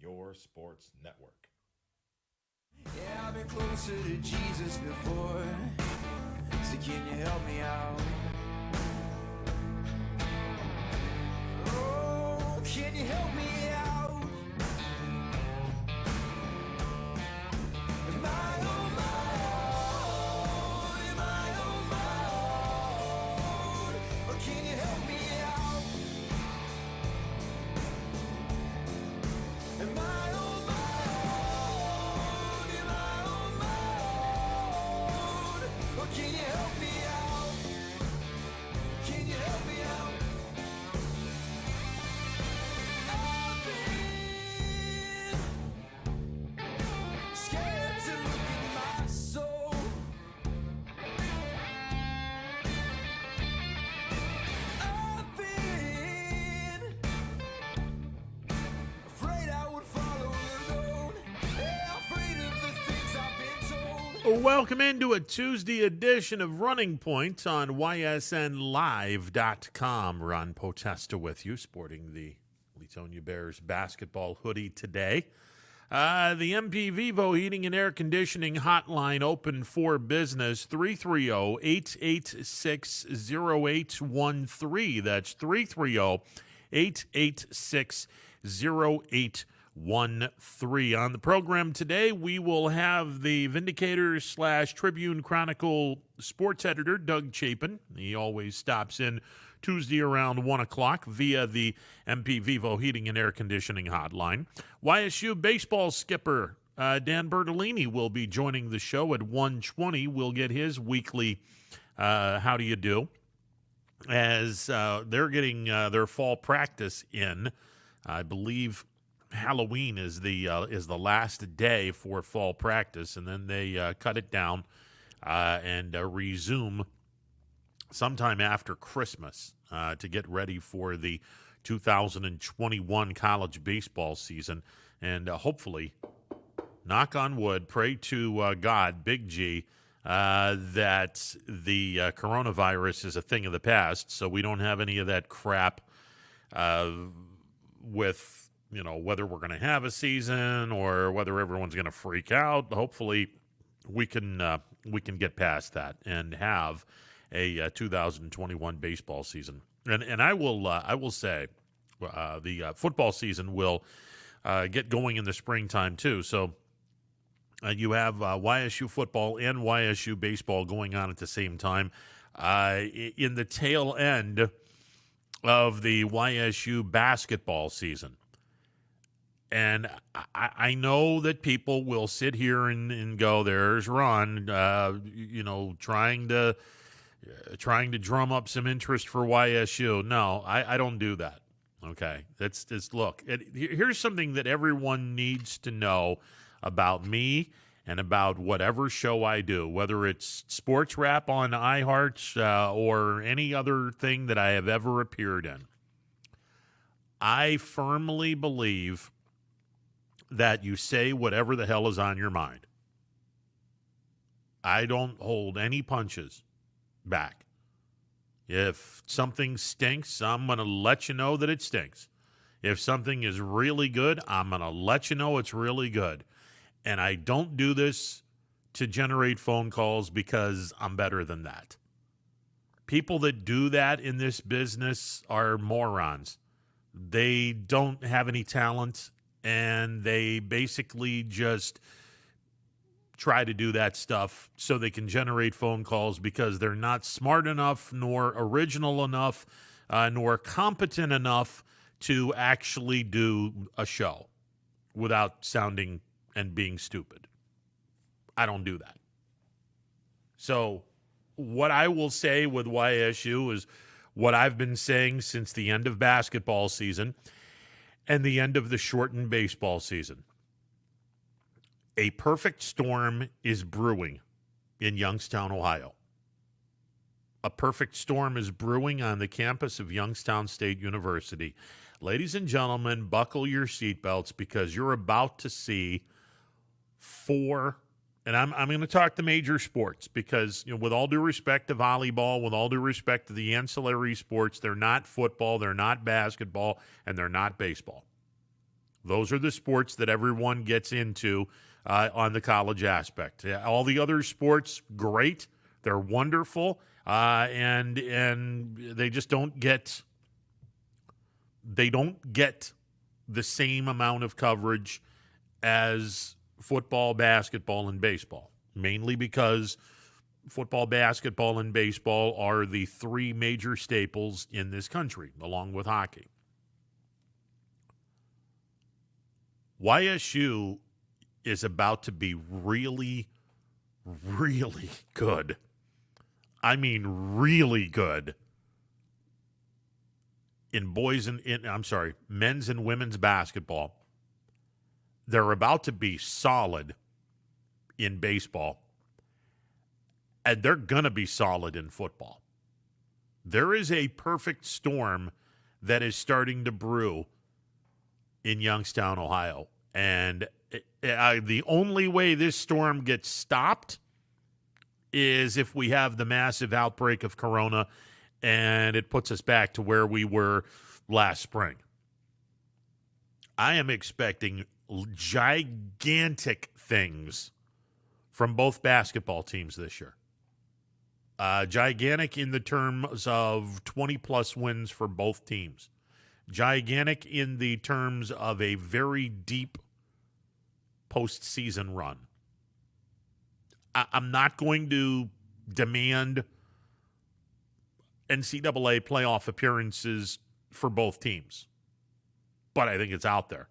your sports network. Yeah, I've been closer to Jesus before. So can you help me out? Oh, can you help me out? Am I on my own? Am I on my own? Or can you help me out? Am I on my own? Am I on my own? Or can you help me out? Can you help me out? I've been scared to look at my soul. I've been afraid I would follow alone. Yeah, afraid of the things I've been told. Welcome into a Tuesday edition of Running Point on ysnlive.com. Ron Potesta with you, sporting the Leetonia Bears basketball hoodie today. The MP Vivo Heating and Air Conditioning Hotline open for business, 330-886-0813. That's 330-886-0813. On the program today, we will have the Vindicator/Tribune Chronicle sports editor, Doug Chapin. He always stops in Tuesday around 1 o'clock via the MP Vivo Heating and Air Conditioning Hotline. YSU baseball skipper Dan Bertolini will be joining the show at 1:20. We'll get his weekly how do you do as they're getting their fall practice in. I believe Halloween is the last day for fall practice, and then they cut it down and resume sometime after Christmas to get ready for the 2021 college baseball season. And hopefully, knock on wood, pray to God, Big G, that the coronavirus is a thing of the past, so we don't have any of that crap with, whether we're going to have a season or whether everyone's going to freak out. Hopefully, we can get past that and have a 2021 baseball season. And I will say the football season will get going in the springtime too. So you have YSU football and YSU baseball going on at the same time. In the tail end of the YSU basketball season. And I know that people will sit here and go, there's Ron, trying to drum up some interest for YSU. No, I don't do that. Okay, look. Here's something that everyone needs to know about me and about whatever show I do, whether it's Sports Wrap on iHeart or any other thing that I have ever appeared in. I firmly believe that you say whatever the hell is on your mind. I don't hold any punches back. If something stinks, I'm going to let you know that it stinks. If something is really good, I'm going to let you know it's really good. And I don't do this to generate phone calls because I'm better than that. People that do that in this business are morons. They don't have any talent, and they basically just try to do that stuff so they can generate phone calls because they're not smart enough, nor original enough, nor competent enough to actually do a show without sounding and being stupid. I don't do that. So what I will say with YSU is what I've been saying since the end of basketball season and the end of the shortened baseball season. A perfect storm is brewing in Youngstown, Ohio. A perfect storm is brewing on the campus of Youngstown State University. Ladies and gentlemen, buckle your seatbelts because you're about to see four, and I'm going to talk the major sports because, with all due respect to volleyball, with all due respect to the ancillary sports, they're not football, they're not basketball, and they're not baseball. Those are the sports that everyone gets into on the college aspect. Yeah, all the other sports, great. They're wonderful, and they just don't get the same amount of coverage as football, basketball, and baseball, mainly because football, basketball, and baseball are the three major staples in this country, along with hockey. YSU is about to be really, really good. I mean, really good in men's and women's basketball. They're about to be solid in baseball, and they're going to be solid in football. There is a perfect storm that is starting to brew in Youngstown, Ohio. And the only way this storm gets stopped is if we have the massive outbreak of corona and it puts us back to where we were last spring. I am expecting gigantic things from both basketball teams this year. Gigantic in the terms of 20-plus wins for both teams. Gigantic in the terms of a very deep postseason run. I'm not going to demand NCAA playoff appearances for both teams, but I think it's out there.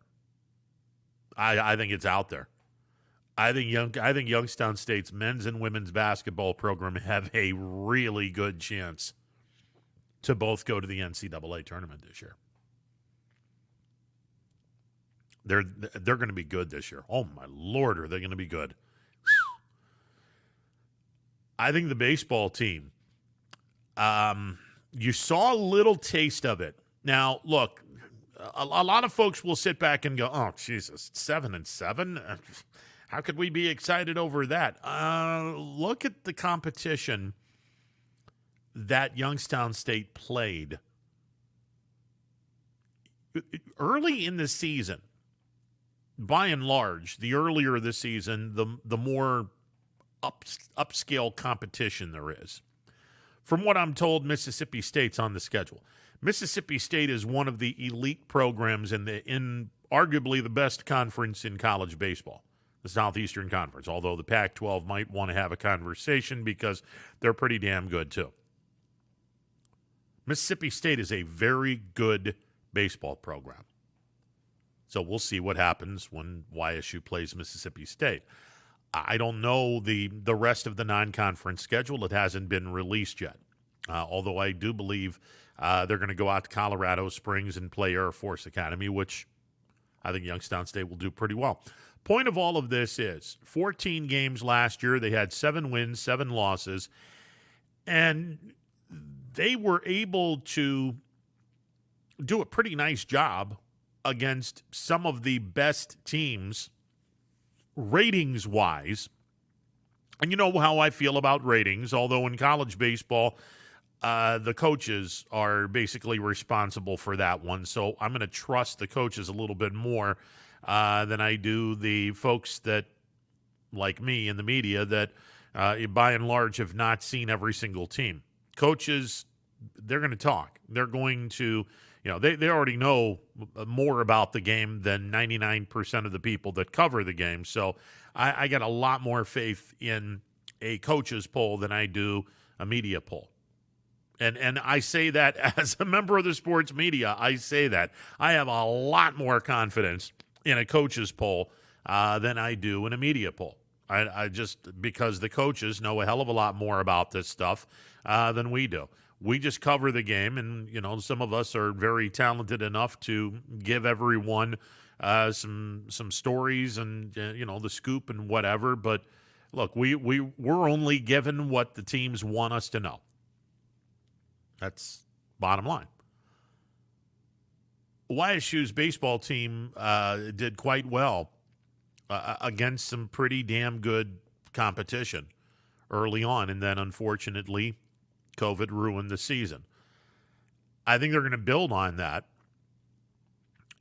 I think it's out there. I think Youngstown State's men's and women's basketball program have a really good chance to both go to the NCAA tournament this year. They're going to be good this year. Oh, my Lord, are they going to be good? I think the baseball team, you saw a little taste of it. Now, look, a lot of folks will sit back and go, oh, Jesus, 7-7? How could we be excited over that? Look at the competition that Youngstown State played early in the season. By and large, the earlier the season, the more upscale competition there is. From what I'm told, Mississippi State's on the schedule. Mississippi State is one of the elite programs in arguably the best conference in college baseball, the Southeastern Conference, although the Pac-12 might want to have a conversation because they're pretty damn good too. Mississippi State is a very good baseball program. So we'll see what happens when YSU plays Mississippi State. I don't know the rest of the non-conference schedule. It hasn't been released yet, although I do believe they're going to go out to Colorado Springs and play Air Force Academy, which I think Youngstown State will do pretty well. Point of all of this is 14 games last year. They had 7 wins, 7 losses, and they were able to do a pretty nice job against some of the best teams ratings-wise. And you know how I feel about ratings, although in college baseball, the coaches are basically responsible for that one. So I'm going to trust the coaches a little bit more than I do the folks that, like me in the media, that by and large have not seen every single team. Coaches, they're going to talk. They're going to, they already know more about the game than 99% of the people that cover the game. So I got a lot more faith in a coach's poll than I do a media poll. And I say that as a member of the sports media. I say that. I have a lot more confidence in a coach's poll than I do in a media poll. I just, because the coaches know a hell of a lot more about this stuff than we do. We just cover the game, and, some of us are very talented enough to give everyone some stories and, the scoop and whatever. But, look, we're only given what the teams want us to know. That's bottom line. YSU's baseball team did quite well against some pretty damn good competition early on, and then, unfortunately, COVID ruined the season. I think they're going to build on that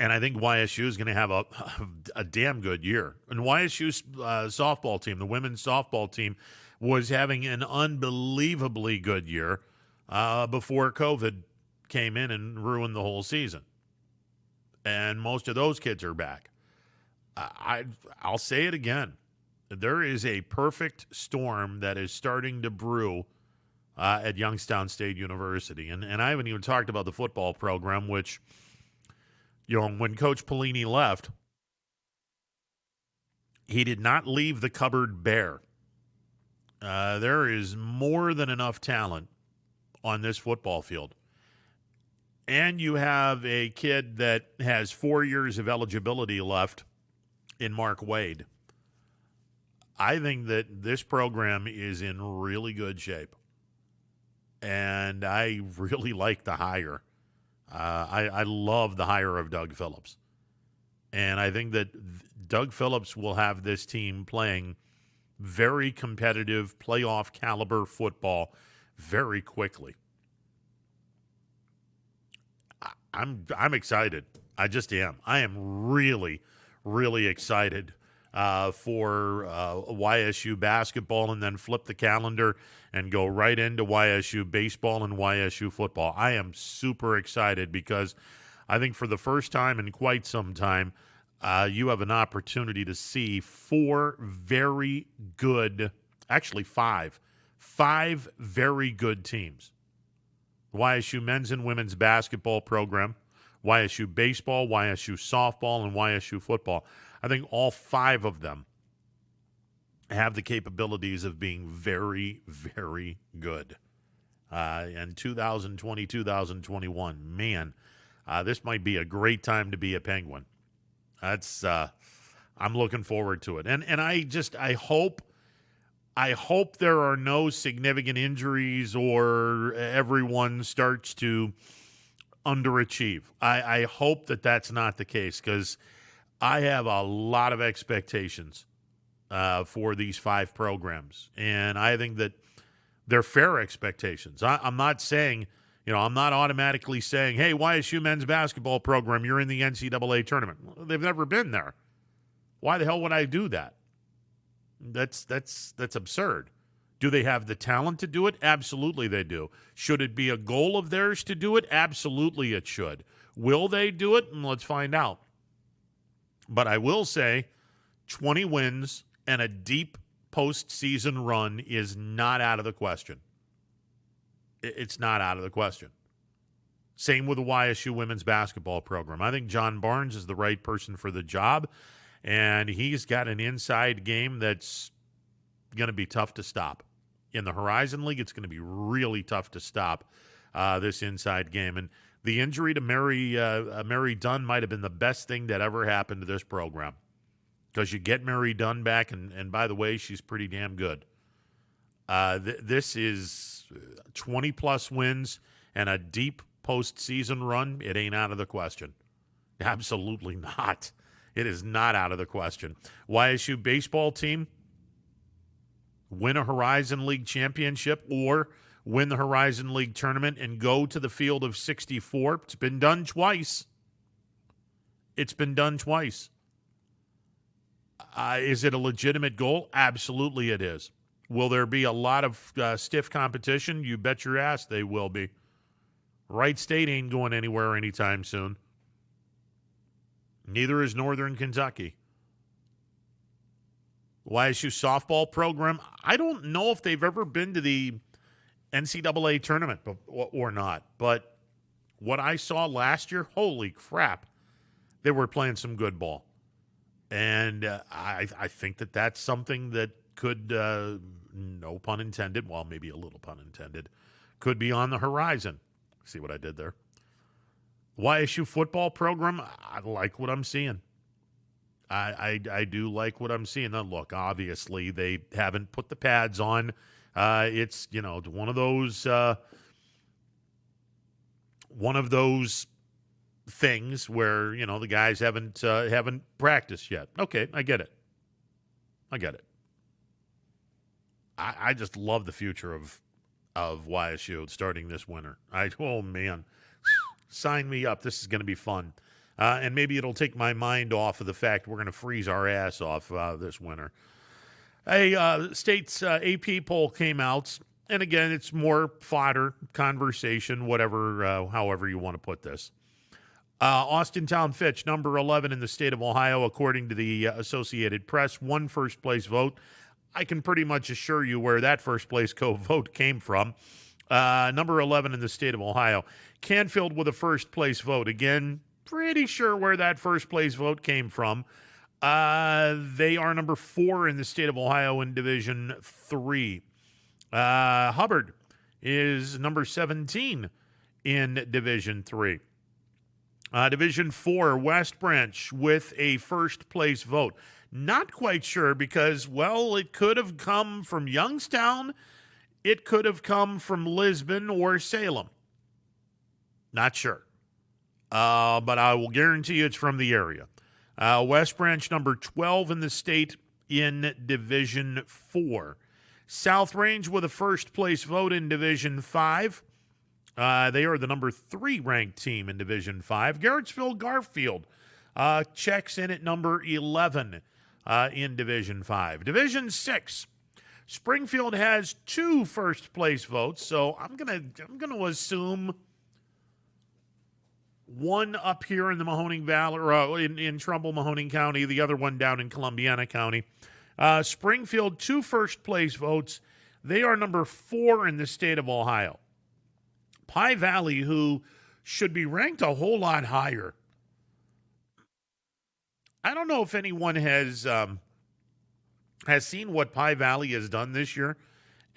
And I think YSU is going to have a damn good year. And YSU's softball team, the women's softball team, was having an unbelievably good year before COVID came in and ruined the whole season. And most of those kids are back. I'll say it again. There is a perfect storm that is starting to brew at Youngstown State University. And I haven't even talked about the football program, which, when Coach Pelini left, he did not leave the cupboard bare. There is more than enough talent on this football field. And you have a kid that has 4 years of eligibility left in Mark Wade. I think that this program is in really good shape. And I really like the hire. I love the hire of Doug Phillips. And I think that Doug Phillips will have this team playing very competitive, playoff caliber football very quickly. I'm excited. I just am. I am really, really excited for YSU basketball, and then flip the calendar and go right into YSU baseball and YSU football. I am super excited because I think for the first time in quite some time, you have an opportunity to see five very good teams. YSU men's and women's basketball program, YSU baseball, YSU softball, and YSU football. I think all five of them have the capabilities of being very, very good. And 2020, 2021, man, this might be a great time to be a Penguin. That's I'm looking forward to it. And I hope there are no significant injuries or everyone starts to underachieve. I hope that that's not the case, because I have a lot of expectations for these five programs. And I think that they're fair expectations. I'm not saying, I'm not automatically saying, hey, YSU men's basketball program, you're in the NCAA tournament. They've never been there. Why the hell would I do that? That's absurd. Do they have the talent to do it? Absolutely they do. Should it be a goal of theirs to do it? Absolutely it should. Will they do it? Let's find out. But I will say 20 wins and a deep postseason run is not out of the question. It's not out of the question. Same with the YSU women's basketball program. I think John Barnes is the right person for the job, and he's got an inside game that's going to be tough to stop. In the Horizon League, it's going to be really tough to stop this inside game. And the injury to Mary Dunn might have been the best thing that ever happened to this program, because you get Mary Dunn back, and by the way, she's pretty damn good. This is 20-plus wins and a deep postseason run. It ain't out of the question. Absolutely not. It is not out of the question. YSU baseball team, win a Horizon League championship or win the Horizon League tournament and go to the field of 64. It's been done twice. It's been done twice. Is it a legitimate goal? Absolutely it is. Will there be a lot of stiff competition? You bet your ass they will be. Wright State ain't going anywhere anytime soon. Neither is Northern Kentucky. YSU softball program, I don't know if they've ever been to the NCAA tournament or not, but what I saw last year, holy crap, they were playing some good ball. And I think that that's something that could, no pun intended, well, maybe a little pun intended, could be on the horizon. See what I did there? YSU football program, I like what I'm seeing. I do like what I'm seeing. Now, look, obviously they haven't put the pads on. It's one of those things where the guys haven't practiced yet. Okay, I get it. I just love the future of YSU starting this winter. Oh man, sign me up. This is going to be fun. and maybe it'll take my mind off of the fact we're going to freeze our ass off this winter. A state's AP poll came out, and again, it's more fodder, conversation, whatever, however you want to put this. Austintown Fitch, number 11 in the state of Ohio, according to the Associated Press, won first place vote. I can pretty much assure you where that first place vote came from. Number 11 in the state of Ohio. Canfield with a first place vote. Again, pretty sure where that first place vote came from. They are number 4 in the state of Ohio in Division 3. Hubbard is number 17 in Division 3. Division 4, West Branch with a first place vote. Not quite sure because, well, it could have come from Youngstown. It could have come from Lisbon or Salem. Not sure. But I will guarantee you it's from the area. West Branch, number 12 in the state in Division 4. South Range with a first place vote in Division 5. They are the number 3 ranked team in Division 5. Garrettsville Garfield checks in at number 11 in Division 5. Division 6, Springfield has 2 first place votes, so I'm gonna assume one up here in the Mahoning Valley, or in Trumbull-Mahoning County, the other one down in Columbiana County. Springfield, 2 first place votes. They are number 4 in the state of Ohio. Pie Valley, who should be ranked a whole lot higher. I don't know if anyone has seen what Pie Valley has done this year,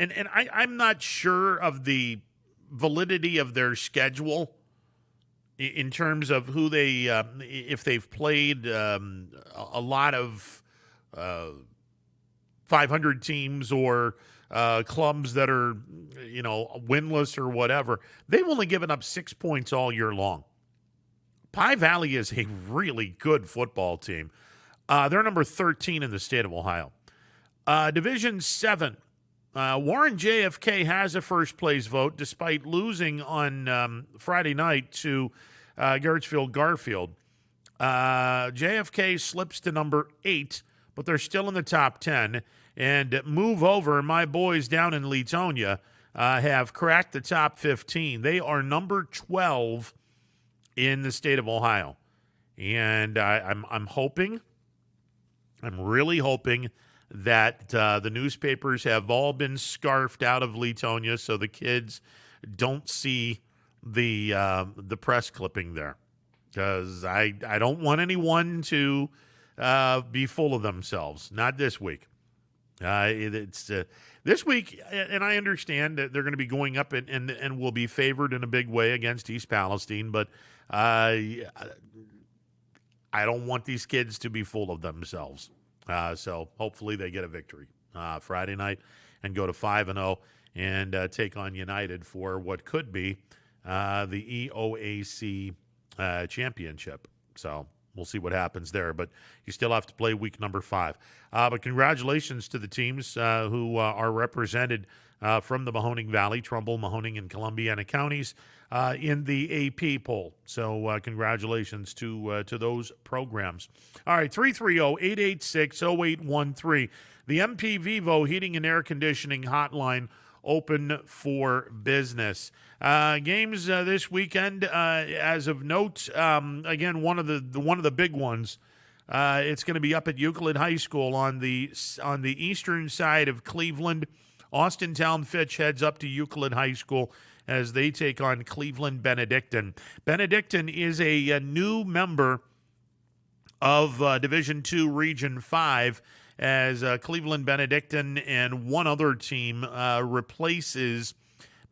and I'm not sure of the validity of their schedule in terms of who they, if they've played a lot of 500 teams or clubs that are, winless or whatever. They've only given up 6 points all year long. Pie Valley is a really good football team. They're number 13 in the state of Ohio. Division 7, Warren JFK has a first place vote despite losing on Friday night to Garrettsville Garfield. JFK slips to number 8, but they're still in the top 10. And move over, my boys down in Leetonia have cracked the top 15. They are number 12 in the state of Ohio. And I'm hoping, I'm really hoping that the newspapers have all been scarfed out of Leetonia so the kids don't see the press clipping there. Because I don't want anyone to be full of themselves. Not this week. It's this week, and I understand that they're going to be going up and will be favored in a big way against East Palestine, but I don't want these kids to be full of themselves. So hopefully they get a victory Friday night and go to 5-0 and take on United for what could be the EOAC championship. So we'll see what happens there, but you still have to play week number 5. But congratulations to the teams who are represented from the Mahoning Valley, Trumbull, Mahoning, and Columbiana counties in the AP poll. So congratulations to those programs. All right, 330-886-0813. The MP Vivo Heating and Air Conditioning Hotline open for business. Games this weekend, as of note, again, one of the big ones. It's going to be up at Euclid High School on the eastern side of Cleveland. Austintown Fitch heads up to Euclid High School as they take on Cleveland Benedictine. Benedictine is a new member of Division II Region 5 as Cleveland Benedictine and one other team replaces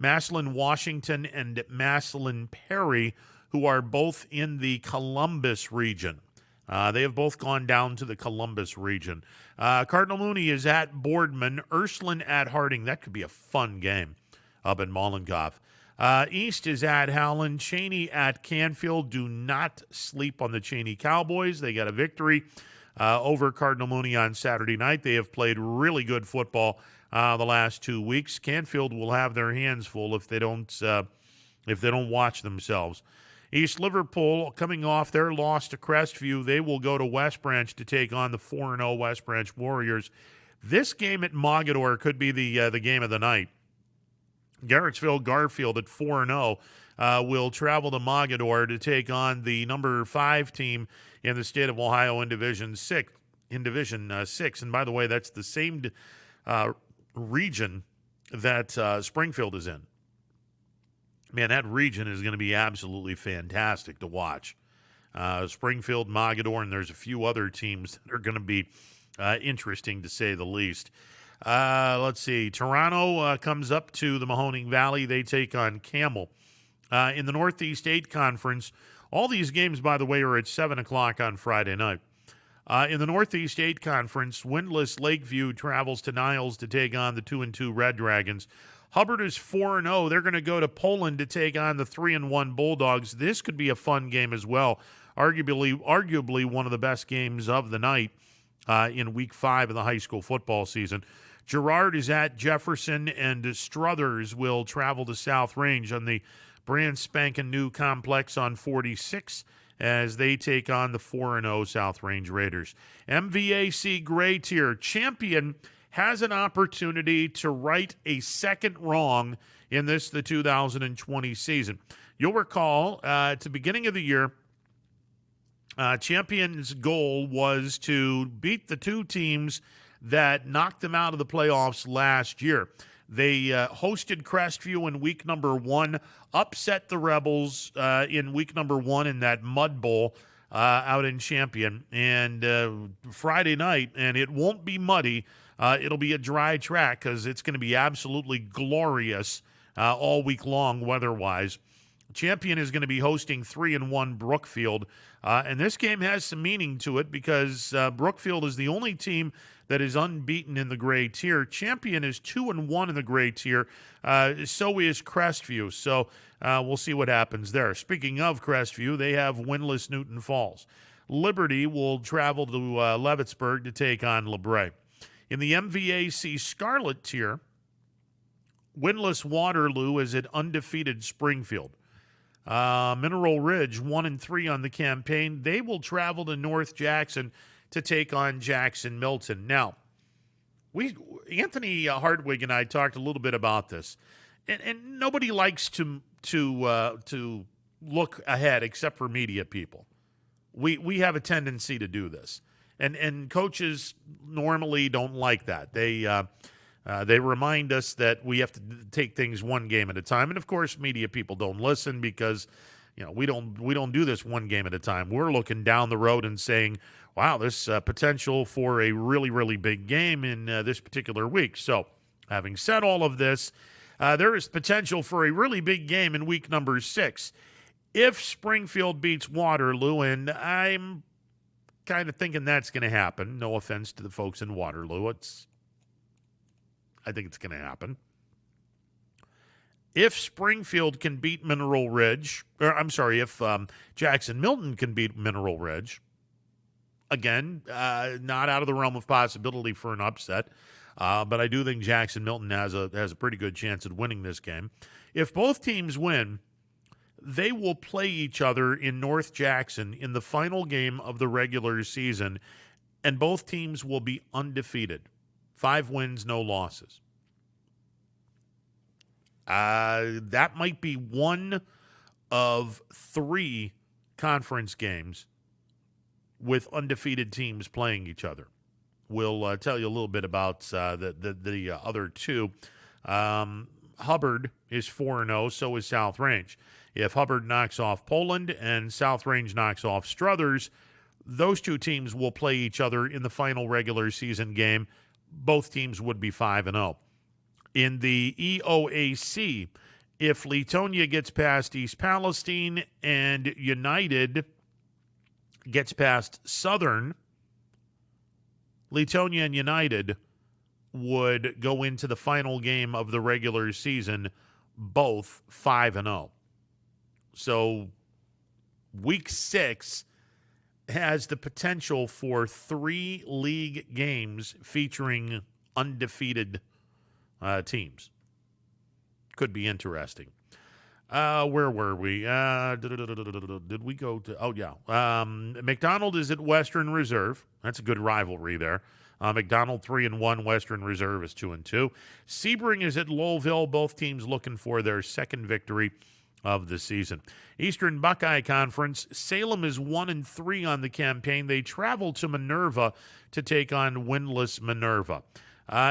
Massillon Washington and Massillon Perry, who are both in the Columbus region. They have both gone down to the Columbus region. Cardinal Mooney is at Boardman. Ursuline at Harding. That could be a fun game up in Mollenkoff. East is at Howland. Cheney at Canfield. Do not sleep on the Cheney Cowboys. They got a victory over Cardinal Mooney on Saturday night. They have played really good football the last 2 weeks. Canfield will have their hands full if they don't watch themselves. East Liverpool, coming off their loss to Crestview, they will go to West Branch to take on the 4-0 West Branch Warriors. This game at Mogador could be the game of the night. Garrettsville Garfield at 4-0 will travel to Mogador to take on the number 5 team in the state of Ohio in Division 6. And by the way, that's the same region that Springfield is in. Man, that region is going to be absolutely fantastic to watch. Springfield, Mogador, and there's a few other teams that are going to be interesting to say the least. Let's see. Toronto comes up to the Mahoning Valley. They take on Camel. In the Northeast 8 Conference, all these games, by the way, are at 7 o'clock on Friday night. In the Northeast 8 Conference, winless Lakeview travels to Niles to take on the 2-2 Red Dragons. Hubbard is 4-0. They're going to go to Poland to take on the 3-1 Bulldogs. This could be a fun game as well. Arguably one of the best games of the night in Week 5 of the high school football season. Girard is at Jefferson, and Struthers will travel to South Range on the brand spanking new complex on 46 as they take on the 4-0 South Range Raiders. MVAC Gray Tier champion has an opportunity to right a second wrong in the 2020 season. You'll recall at the beginning of the year, Champion's goal was to beat the 2 teams that knocked them out of the playoffs last year. They hosted Crestview in week number 1, upset the Rebels in week number 1 in that Mud Bowl out in Champion. And Friday night, and it won't be muddy, it'll be a dry track because it's going to be absolutely glorious all week long weather-wise. Champion is going to be hosting 3-1 Brookfield. And this game has some meaning to it because Brookfield is the only team that is unbeaten in the Gray Tier. Champion is 2-1 in the Gray Tier. So is Crestview. So we'll see what happens there. Speaking of Crestview, they have winless Newton Falls. Liberty will travel to Leavittsburg to take on LeBray. In the MVAC Scarlet Tier, winless Waterloo is at undefeated Springfield. Mineral Ridge 1-3 on the campaign. They will travel to North Jackson to take on Jackson Milton. Now, Anthony Hardwig and I talked a little bit about this, and nobody likes to look ahead except for media people. We have a tendency to do this, and coaches normally don't like that. They remind us that we have to take things one game at a time, and of course, media people don't listen because we don't do this one game at a time. We're looking down the road and saying, "Wow, there's potential for a really, really big game in this particular week." So, having said all of this, there is potential for a really big game in week number 6 if Springfield beats Waterloo, and I'm kind of thinking that's going to happen. No offense to the folks in Waterloo, I think it's going to happen. If Springfield can beat Mineral Ridge, if Jackson Milton can beat Mineral Ridge, again, not out of the realm of possibility for an upset, but I do think Jackson Milton has a pretty good chance at winning this game. If both teams win, they will play each other in North Jackson in the final game of the regular season, and both teams will be undefeated. 5 wins, no losses. That might be one of 3 conference games with undefeated teams playing each other. We'll tell you a little bit about the other 2. Hubbard is 4-0, so is South Range. If Hubbard knocks off Poland and South Range knocks off Struthers, those 2 teams will play each other in the final regular season game. Both teams would be 5-0. In the EOAC, if Leetonia gets past East Palestine and United gets past Southern, Leetonia and United would go into the final game of the regular season both 5-0. So week 6 has the potential for 3 league games featuring undefeated teams. Could be interesting. Where were we? Did we go to? Oh, yeah. McDonald is at Western Reserve. That's a good rivalry there. McDonald 3-1. Western Reserve is 2-2. Sebring is at Lowellville. Both teams looking for their second victory of the season. Eastern Buckeye Conference. Salem is 1-3 on the campaign. They travel to Minerva to take on winless Minerva.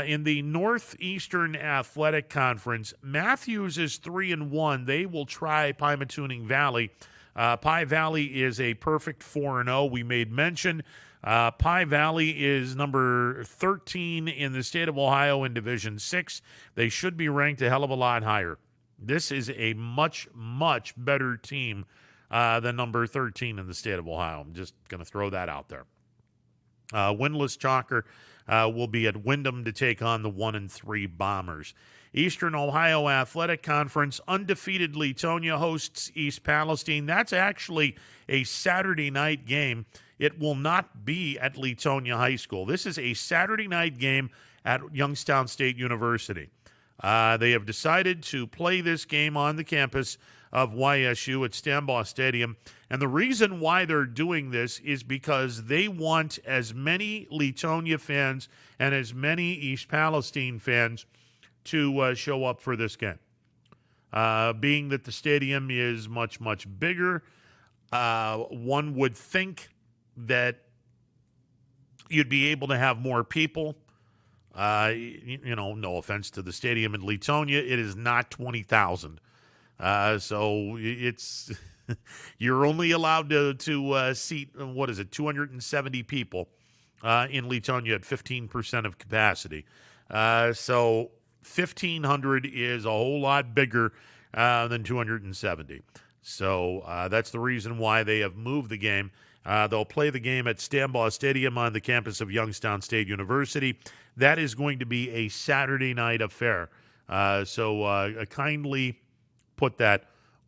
In the Northeastern Athletic Conference, Matthews is 3-1. They will try Pymatuning Valley. Pie Valley is a perfect 4-0. We made mention. Pie Valley is number 13 in the state of Ohio in Division 6. They should be ranked a hell of a lot higher. This is a much, much better team than number 13 in the state of Ohio. I'm just going to throw that out there. Winless Chalker will be at Wyndham to take on the 1-3 Bombers. Eastern Ohio Athletic Conference, undefeated Leetonia hosts East Palestine. That's actually a Saturday night game. It will not be at Leetonia High School. This is a Saturday night game at Youngstown State University. They have decided to play this game on the campus of YSU at Stambaugh Stadium. And the reason why they're doing this is because they want as many Leetonia fans and as many East Palestine fans to show up for this game. Being that the stadium is much, much bigger, one would think that you'd be able to have more people. No offense to the stadium in Leetonia, it is not 20,000. So it's you're only allowed to seat, 270 people in Leetonia at 15% of capacity. So 1,500 is a whole lot bigger than 270. So that's the reason why they have moved the game. They'll play the game at Stambaugh Stadium on the campus of Youngstown State University. That is going to be a Saturday night affair. So kindly put that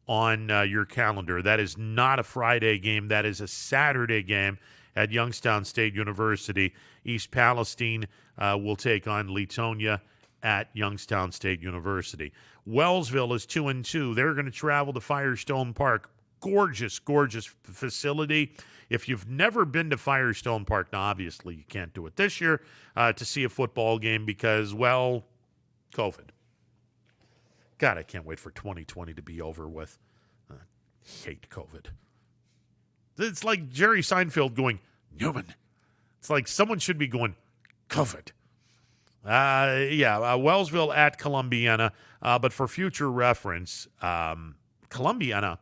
on your calendar. That is not a Friday game. That is a Saturday game at Youngstown State University. East Palestine will take on Leetonia at Youngstown State University. Wellsville is 2-2. They're going to travel to Firestone Park. Gorgeous, gorgeous facility. If you've never been to Firestone Park, now obviously you can't do it this year, to see a football game because, well, COVID. God, I can't wait for 2020 to be over with. I hate COVID. It's like Jerry Seinfeld going, Newman. It's like someone should be going, COVID. Wellsville at Columbiana. But for future reference, Columbiana,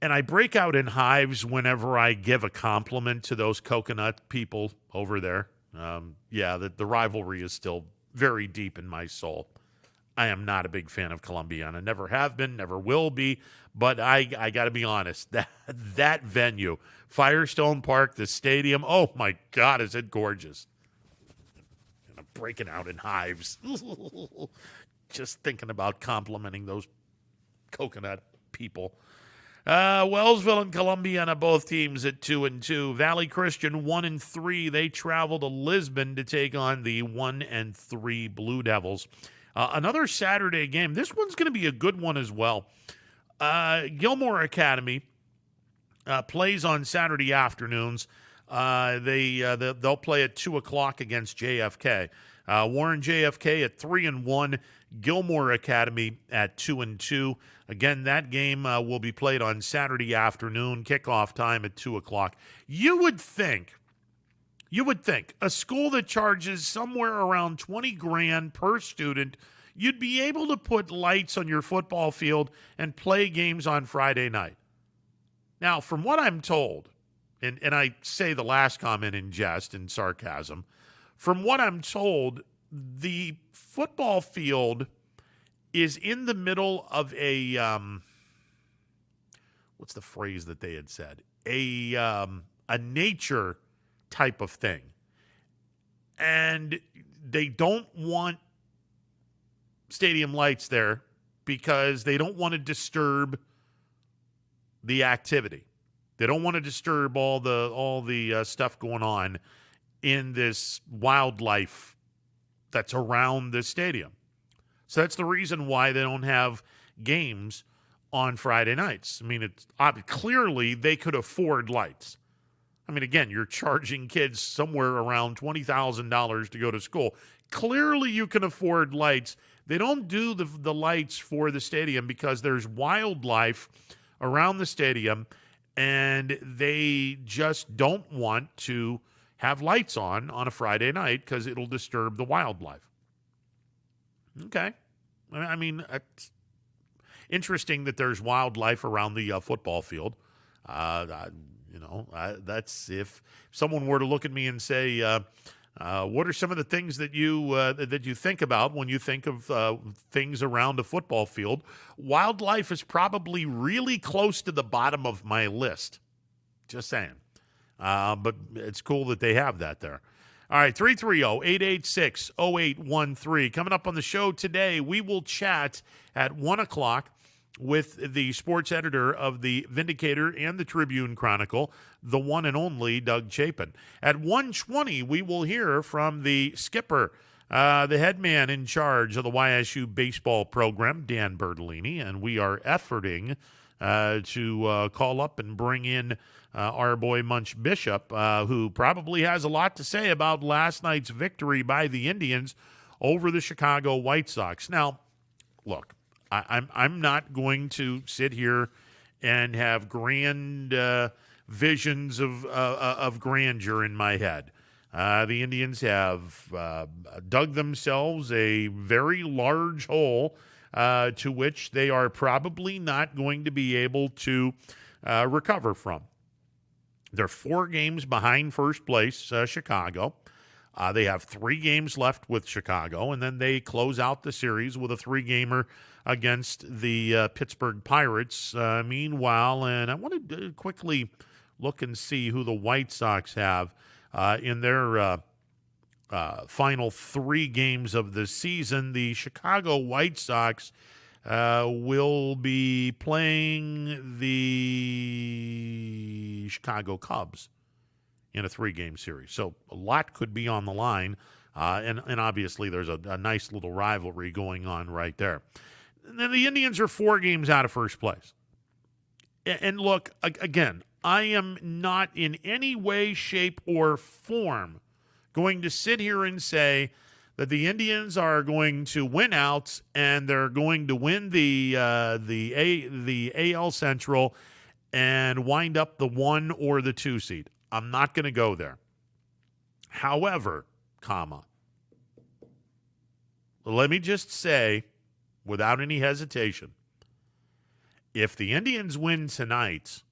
and I break out in hives whenever I give a compliment to those coconut people over there. The rivalry is still very deep in my soul. I am not a big fan of Columbiana. Never have been, never will be. But I got to be honest, that venue, Firestone Park, the stadium, oh my God, is it gorgeous. And I'm breaking out in hives. Just thinking about complimenting those coconut people. Wellsville and Columbiana, both teams at 2-2. Valley Christian 1-3. They travel to Lisbon to take on the 1-3 Blue Devils. Another Saturday game. This one's going to be a good one as well. Gilmore Academy plays on Saturday afternoons. They'll play at 2:00 against JFK. Warren JFK at 3-1. Gilmore Academy at 2-2. Again, that game will be played on Saturday afternoon. Kickoff time at 2:00. You would think a school that charges somewhere around $20,000 per student, you'd be able to put lights on your football field and play games on Friday night. Now, from what I'm told, and I say the last comment in jest and sarcasm, from what I'm told, the football field is in the middle of a what's the phrase that they had said? A nature type of thing. And they don't want stadium lights there because they don't want to disturb the activity. They don't want to disturb all the stuff going on in this wildlife that's around the stadium. So that's the reason why they don't have games on Friday nights. I mean, it's clearly they could afford lights. I mean, again, you're charging kids somewhere around $20,000 to go to school. Clearly you can afford lights. They don't do the lights for the stadium because there's wildlife around the stadium, and they just don't want to have lights on a Friday night because it'll disturb the wildlife. Okay. I mean, it's interesting that there's wildlife around the football field. That's if someone were to look at me and say, what are some of the things that you think about when you think of things around a football field? Wildlife is probably really close to the bottom of my list. Just saying. But it's cool that they have that there. All right, 330-886-0813. Coming up on the show today, we will chat at 1 o'clock with the sports editor of the Vindicator and the Tribune Chronicle, the one and only Doug Chapin. At 1:20, we will hear from the skipper, the head man in charge of the YSU baseball program, Dan Bertolini, and we are efforting to call up and bring in our boy Munch Bishop, who probably has a lot to say about last night's victory by the Indians over the Chicago White Sox. Now, look, I'm not going to sit here and have grand visions of grandeur in my head. The Indians have dug themselves a very large hole to which they are probably not going to be able to recover from. They're 4 games behind first place, Chicago. They have 3 games left with Chicago, and then they close out the series with a 3-gamer against the Pittsburgh Pirates. Meanwhile, and I want to quickly look and see who the White Sox have in their final 3 games of the season. The Chicago White Sox will be playing the Chicago Cubs in a 3-game series. So a lot could be on the line, and obviously there's a nice little rivalry going on right there. And then the Indians are 4 games out of first place. And look, again, I am not in any way, shape, or form going to sit here and say that the Indians are going to win out and they're going to win the AL Central and wind up the 1 or the 2 seed. I'm not going to go there. However, let me just say, without any hesitation, if the Indians win tonight,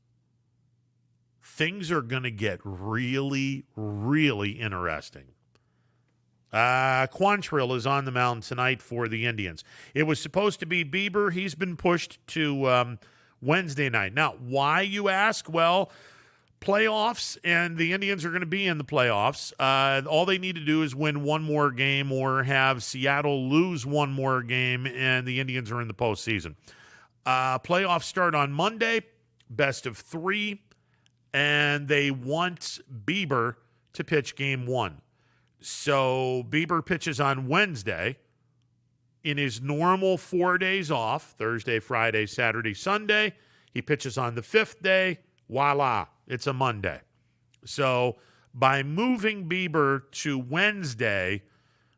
things are going to get really, really interesting. Quantrill is on the mound tonight for the Indians. It was supposed to be Bieber. He's been pushed to Wednesday night. Now, why, you ask? Well, playoffs, and the Indians are going to be in the playoffs. All they need to do is win 1 more game or have Seattle lose 1 more game, and the Indians are in the postseason. Playoffs start on Monday, best of 3, and they want Bieber to pitch game 1. So Bieber pitches on Wednesday in his normal 4 days off, Thursday, Friday, Saturday, Sunday. He pitches on the 5th day. Voila, it's a Monday. So by moving Bieber to Wednesday,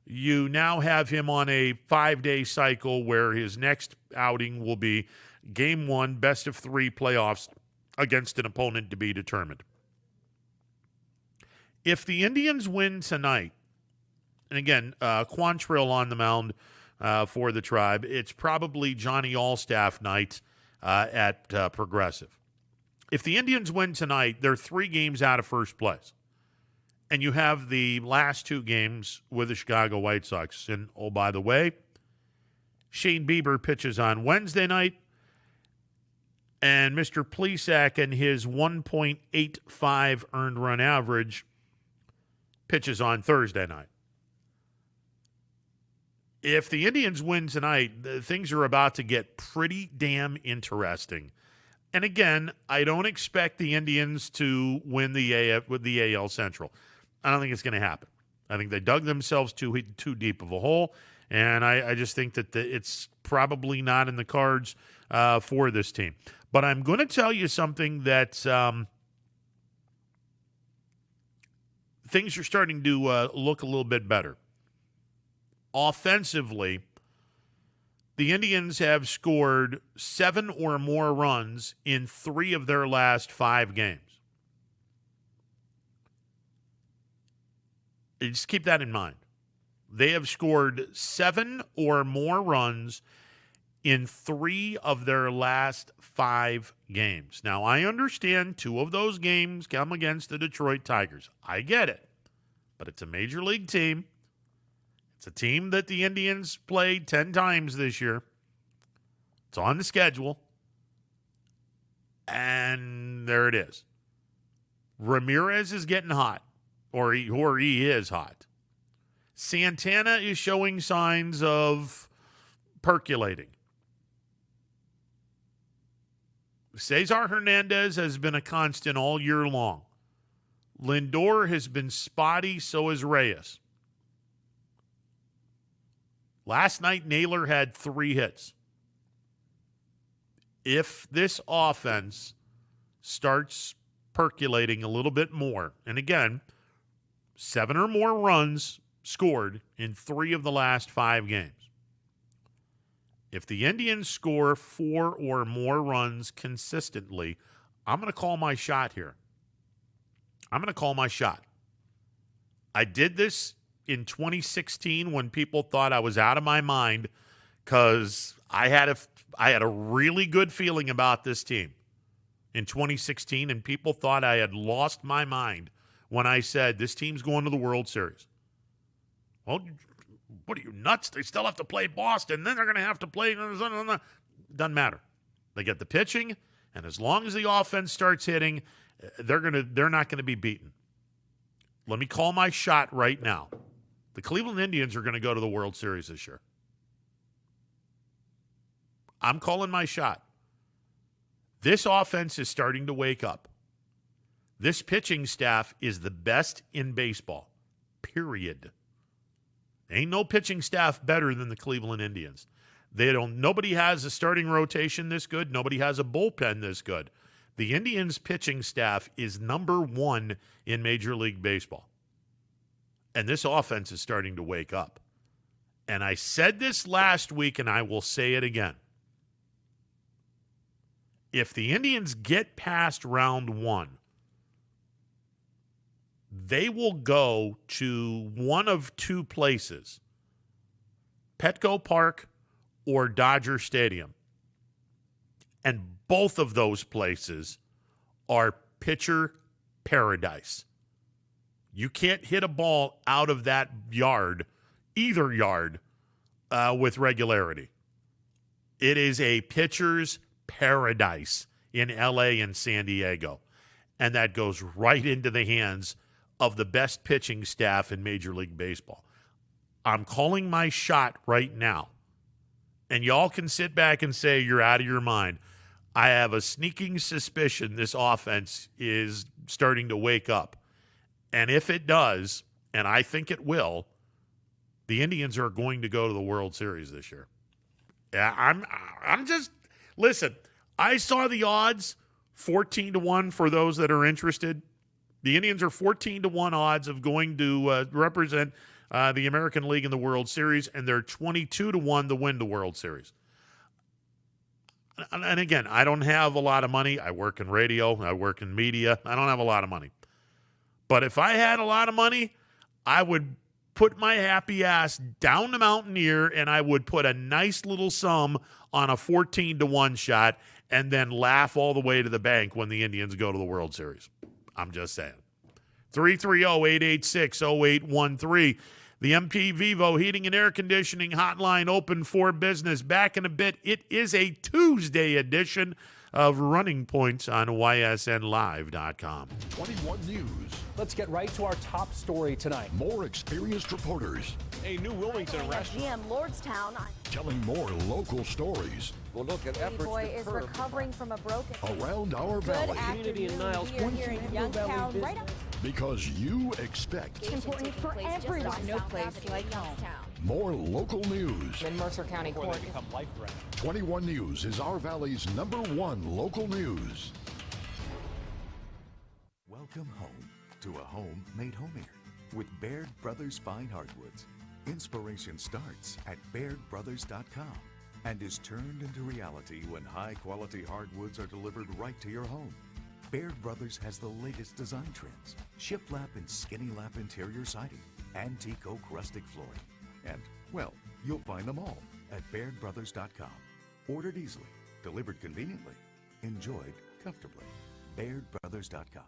you now have him on a 5-day cycle where his next outing will be game 1, best of 3 playoffs against an opponent to be determined. If the Indians win tonight, and again, Quantrill on the mound for the Tribe, it's probably Johnny Allstaff night at Progressive. If the Indians win tonight, they're 3 games out of first place. And you have the last 2 games with the Chicago White Sox. And, oh, by the way, Shane Bieber pitches on Wednesday night. And Mr. Plesac and his 1.85 earned run average pitches on Thursday night. If the Indians win tonight, things are about to get pretty damn interesting. And again, I don't expect the Indians to win the AL Central. I don't think it's going to happen. I think they dug themselves too deep of a hole, And I just think that it's probably not in the cards for this team. But I'm going to tell you something that things are starting to look a little bit better. Offensively, the Indians have scored 7 or more runs in 3 of their last 5 games. Just keep that in mind. They have scored 7 or more runs in 3 of their last 5 games. Now, I understand 2 of those games come against the Detroit Tigers. I get it. But it's a major league team. It's a team that the Indians played 10 times this year. It's on the schedule. And there it is. Ramirez is getting hot. Or he is hot. Santana is showing signs of percolating. Cesar Hernandez has been a constant all year long. Lindor has been spotty, so has Reyes. Last night, Naylor had 3 hits. If this offense starts percolating a little bit more, and again, 7 or more runs scored in 3 of the last 5 games. If the Indians score 4 or more runs consistently, I'm going to call my shot here. I'm going to call my shot. I did this in 2016 when people thought I was out of my mind because I had a really good feeling about this team in 2016, and people thought I had lost my mind when I said this team's going to the World Series. Well, what are you, nuts? They still have to play Boston. Then they're going to have to play. Doesn't matter. They get the pitching, and as long as the offense starts hitting, they're not going to be beaten. Let me call my shot right now. The Cleveland Indians are going to go to the World Series this year. I'm calling my shot. This offense is starting to wake up. This pitching staff is the best in baseball, period. Ain't no pitching staff better than the Cleveland Indians. Nobody has a starting rotation this good. Nobody has a bullpen this good. The Indians' pitching staff is number 1 in Major League Baseball. And this offense is starting to wake up. And I said this last week, and I will say it again. If the Indians get past round 1, they will go to one of 2 places, Petco Park or Dodger Stadium. And both of those places are pitcher paradise. You can't hit a ball out of that yard, either yard, with regularity. It is a pitcher's paradise in L.A. and San Diego. And that goes right into the hands of the best pitching staff in Major League Baseball. I'm calling my shot right now. And y'all can sit back and say you're out of your mind. I have a sneaking suspicion this offense is starting to wake up. And if it does, and I think it will, the Indians are going to go to the World Series this year. Yeah, I'm just, listen, I saw the odds 14-1 for those that are interested. The Indians are 14-1 odds of going to represent the American League in the World Series, and they're 22-1 to win the World Series. And again, I don't have a lot of money. I work in radio. I work in media. I don't have a lot of money. But if I had a lot of money, I would put my happy ass down the Mountaineer, and I would put a nice little sum on a 14-1 shot and then laugh all the way to the bank when the Indians go to the World Series. I'm just saying. 330-886-0813. The MP Vivo Heating and Air Conditioning Hotline open for business. Back in a bit. It is a Tuesday edition of Running Points on YSNLive.com. 21 News. Let's get right to our top story tonight. More experienced reporters A new Wilmington restaurant. GM Lordstown. telling more local stories We'll look at Baby efforts boy to is curb recovering from a broken. around our Good valley. afternoon. in Niles. We are here in Youngtown, right up. Because you expect It's important for everyone. No place like home. more local news. In Mercer County Before Court. they become life-threatening. 21 News is our valley's #1 local news. Welcome home to a home made homier with Baird Brothers Fine Hardwoods. Inspiration starts at BairdBrothers.com and is turned into reality when high-quality hardwoods are delivered right to your home. Baird Brothers has the latest design trends, shiplap and skinny lap interior siding, antique oak rustic flooring, and, well, you'll find them all at BairdBrothers.com. Ordered easily, delivered conveniently, enjoyed comfortably. BairdBrothers.com.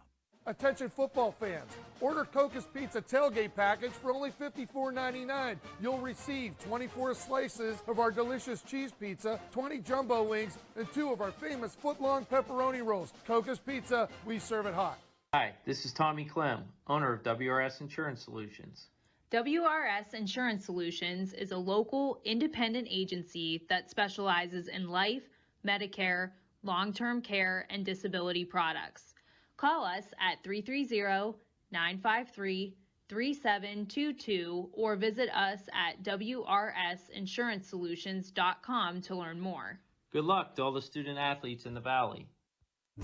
Attention football fans, order Coca's Pizza tailgate package for only $54.99. You'll receive 24 slices of our delicious cheese pizza, 20 jumbo wings, and 2 of our famous foot-long pepperoni rolls. Coca's Pizza, we serve it hot. Hi, this is Tommy Clem, owner of WRS Insurance Solutions. WRS Insurance Solutions is a local independent agency that specializes in life, Medicare, long-term care, and disability products. Call us at 330-953-3722 or visit us at wrsinsuranceSolutions.com to learn more. Good luck to all the student athletes in the Valley.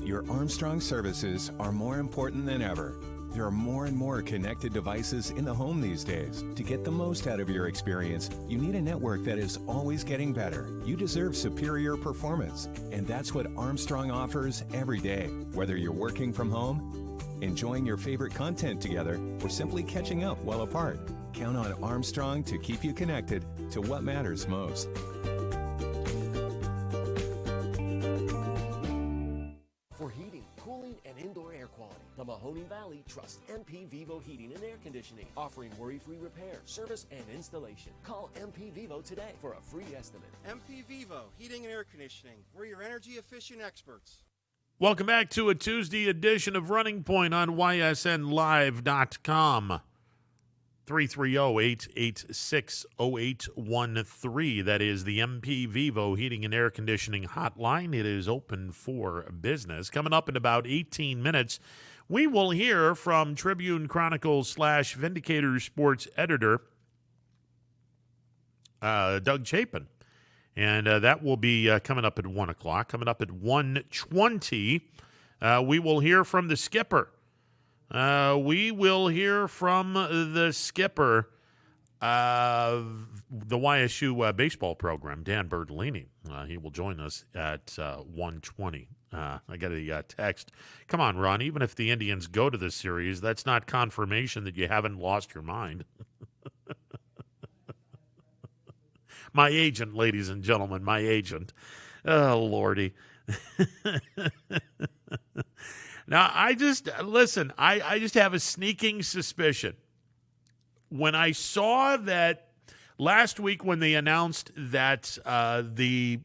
Your Armstrong services are more important than ever. There are more and more connected devices in the home these days. To get the most out of your experience, you need a network that is always getting better. You deserve superior performance, and that's what Armstrong offers every day. Whether you're working from home, enjoying your favorite content together, or simply catching up while apart, count on Armstrong to keep you connected to what matters most. For heating, cooling, and indoor air quality, the Mahoning Valley trusts MP Vivo Heating and Air Conditioning, offering worry-free repair, service, and installation. Call MP Vivo today for a free estimate. MP Vivo Heating and Air Conditioning. We're your energy-efficient experts. Welcome back to a Tuesday edition of Running Point on ysnlive.com. 330-886-0813. That is the MP Vivo Heating and Air Conditioning hotline. It is open for business. Coming up in about 18 minutes, we will hear from Tribune Chronicle / Vindicator Sports editor Doug Chapin. And that will be coming up at 1 o'clock. Coming up at 1:20, we will hear from the skipper. We will hear from the skipper of the YSU baseball program, Dan Bertolini. He will join us at 1:20. I got a text. Come on, Ron, even if the Indians go to this series, that's not confirmation that you haven't lost your mind. My agent, ladies and gentlemen, my agent. Oh, Lordy. Now, I just have a sneaking suspicion. When I saw that last week when they announced that the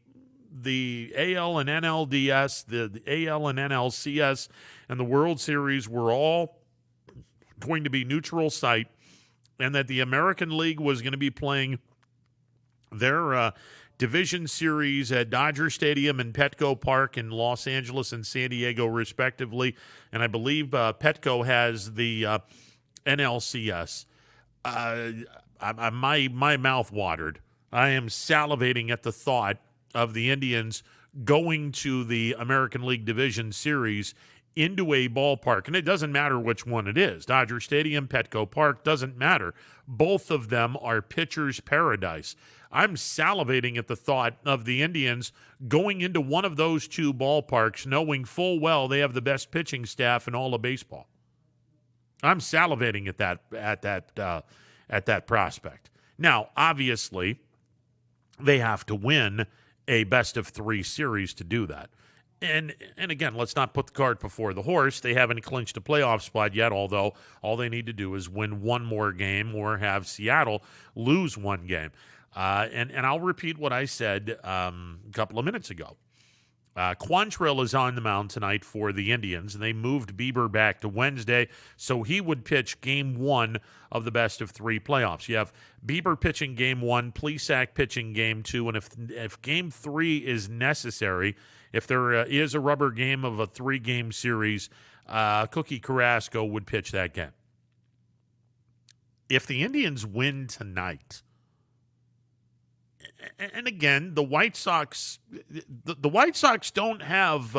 AL and NLDS, the AL and NLCS, and the World Series were all going to be neutral site, and that the American League was going to be playing their division series at Dodger Stadium and Petco Park in Los Angeles and San Diego, respectively. And I believe Petco has the NLCS. My mouth watered. I am salivating at the thought of the Indians going to the American League Division Series into a ballpark. And it doesn't matter which one it is. Dodger Stadium, Petco Park, doesn't matter. Both of them are pitcher's paradise. I'm salivating at the thought of the Indians going into one of those two ballparks knowing full well they have the best pitching staff in all of baseball. I'm salivating at that prospect. Now, obviously, they have to win a best-of-3 series to do that. And again, let's not put the cart before the horse. They haven't clinched a playoff spot yet, although all they need to do is win one more game or have Seattle lose one game. And I'll repeat what I said a couple of minutes ago. Quantrill is on the mound tonight for the Indians, and they moved Bieber back to Wednesday, so he would pitch Game 1 of the best-of-3 playoffs. You have Bieber pitching Game 1, Plesac pitching Game 2, and if Game 3 is necessary, if there is a rubber game of a 3-game series, Cookie Carrasco would pitch that game. If the Indians win tonight, and again, the White Sox, the White Sox don't have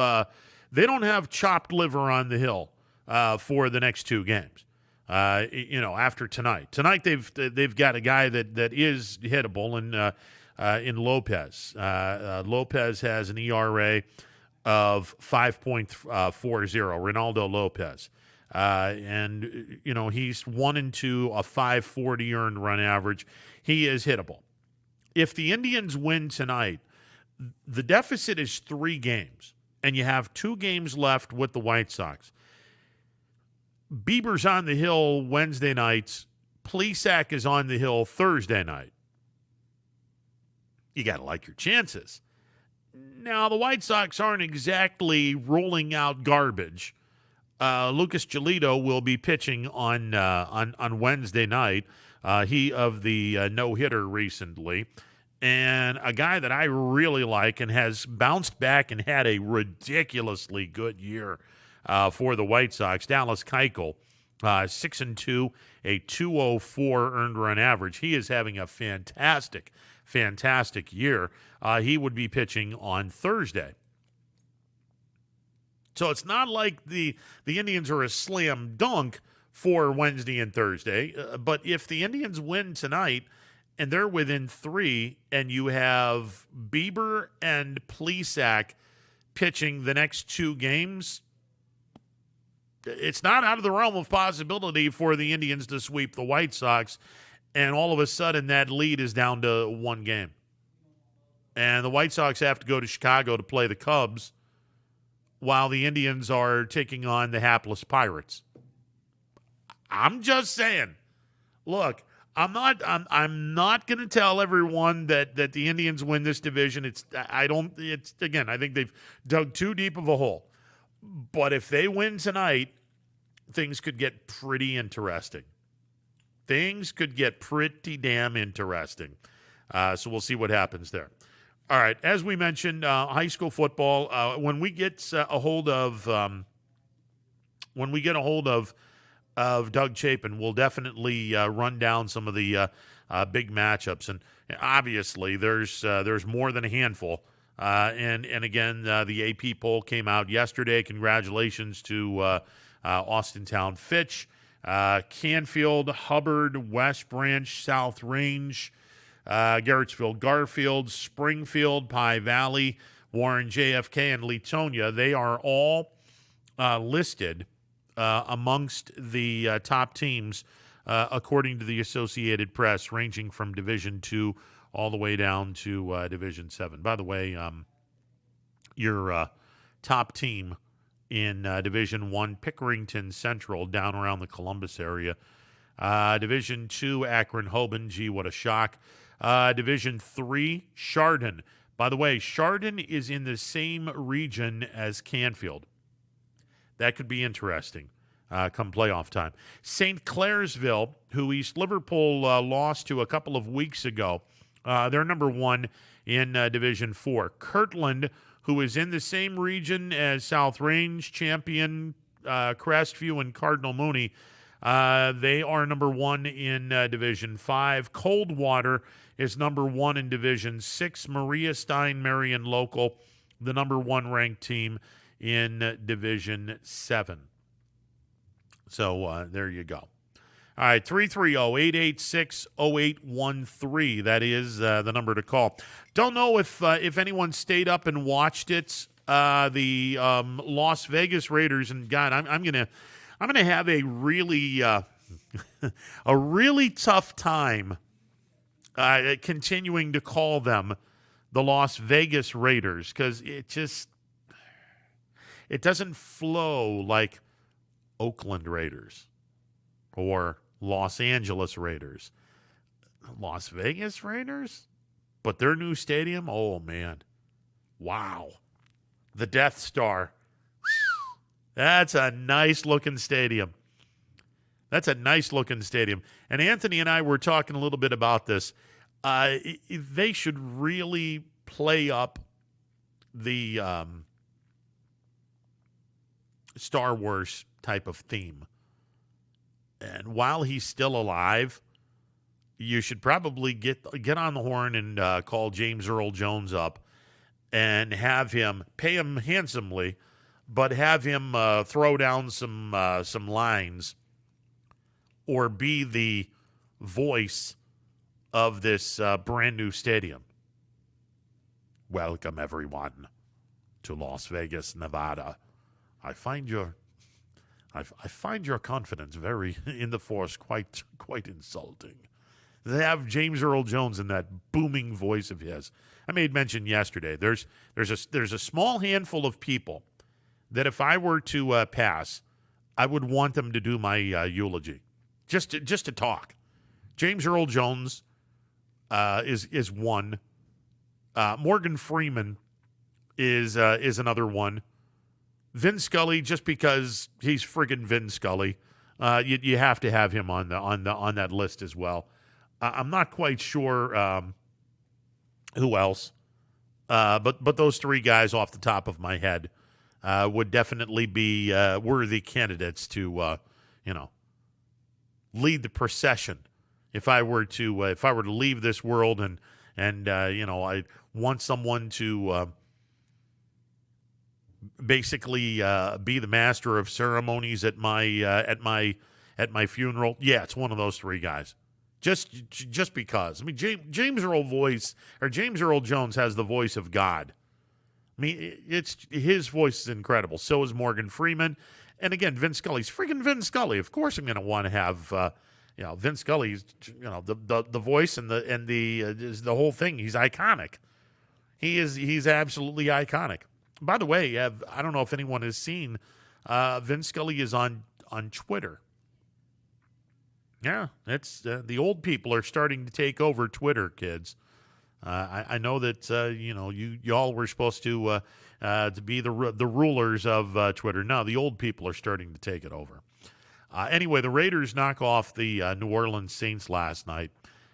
chopped liver on the hill for the next two games. After tonight, they've got a guy that is hittable in Lopez. Lopez has an ERA of 5.40. Ronaldo Lopez. And he's 1-2, a 5.40 earned run average. He is hittable. If the Indians win tonight, the deficit is 3 games, and you have 2 games left with the White Sox. Bieber's on the hill Wednesday nights. Plesac is on the hill Thursday night. You got to like your chances. Now, the White Sox aren't exactly rolling out garbage. Lucas Giolito will be pitching on Wednesday night. He of the no-hitter recently. And a guy that I really like and has bounced back and had a ridiculously good year for the White Sox, Dallas Keuchel, 6-2, a 2.04 earned run average. He is having a fantastic year. He would be pitching on Thursday. So it's not like the Indians are a slam dunk for Wednesday and Thursday. But if the Indians win tonight and they're within 3 and you have Bieber and Plesac pitching the next 2 games, it's not out of the realm of possibility for the Indians to sweep the White Sox, and all of a sudden that lead is down to 1 game. And the White Sox have to go to Chicago to play the Cubs while the Indians are taking on the hapless Pirates. I'm just saying. Look, I'm not going to tell everyone that the Indians win this division. I think they've dug too deep of a hole. But if they win tonight, things could get pretty interesting. Things could get pretty damn interesting. So we'll see what happens there. All right, as we mentioned, high school football. When we get a hold of Doug Chapin, we'll definitely run down some of the big matchups. And obviously, there's more than a handful. And again, the AP poll came out yesterday. Congratulations to Austintown Fitch, Canfield, Hubbard, West Branch, South Range, Garrettsville, Garfield, Springfield, Pie Valley, Warren, JFK, and Leetonia. They are all listed amongst the top teams according to the Associated Press, ranging from Division II all the way down to Division 7. By the way, your top team in Division 1, Pickerington Central, down around the Columbus area. Division 2, Akron-Hoban. Gee, what a shock. Division 3, Chardon. By the way, Chardon is in the same region as Canfield. That could be interesting come playoff time. St. Clairsville, who East Liverpool lost to a couple of weeks ago, they're number 1 in Division 4. Kirtland, who is in the same region as South Range, Champion, Crestview, and Cardinal Mooney, they are number 1 in Division 5. Coldwater is number 1 in Division 6. Maria Stein Marion Local, the number 1 ranked team in Division 7. So there you go. All right, 330-886-0813. That is the number to call. Don't know if anyone stayed up and watched it. The Las Vegas Raiders, and God, I'm gonna have a really a really tough time continuing to call them the Las Vegas Raiders because it doesn't flow like Oakland Raiders or Los Angeles Raiders. Las Vegas Raiders? But their new stadium? Oh, man. Wow. The Death Star. That's a nice-looking stadium. And Anthony and I were talking a little bit about this. They should really play up the Star Wars type of theme. And while he's still alive, you should probably get on the horn and call James Earl Jones up and have him, pay him handsomely, but have him throw down some lines or be the voice of this brand new stadium. Welcome, everyone, to Las Vegas, Nevada. I find your confidence very in the force quite insulting. They have James Earl Jones in that booming voice of his. I made mention yesterday. There's a small handful of people that if I were to pass, I would want them to do my eulogy, just to talk. James Earl Jones is one. Morgan Freeman is another one. Vin Scully, just because he's friggin' Vin Scully, you have to have him on that list as well. I'm not quite sure who else, but those three guys off the top of my head would definitely be worthy candidates to lead the procession. If I were to leave this world and I want someone to basically be the master of ceremonies at my funeral, yeah, it's one of those three guys. Just because. I mean, James Earl Jones has the voice of God. I mean, his voice is incredible. So is Morgan Freeman, and again, Vin Scully's freaking Vin Scully. Of course, I'm going to want to have Vin Scully's the voice and the whole thing. He's iconic. He's absolutely iconic. By the way, I don't know if anyone has seen Vin Scully is on Twitter. Yeah, it's the old people are starting to take over Twitter, kids. I know that y'all were supposed to be the rulers of Twitter. No, the old people are starting to take it over. Anyway, the Raiders knock off the New Orleans Saints last night,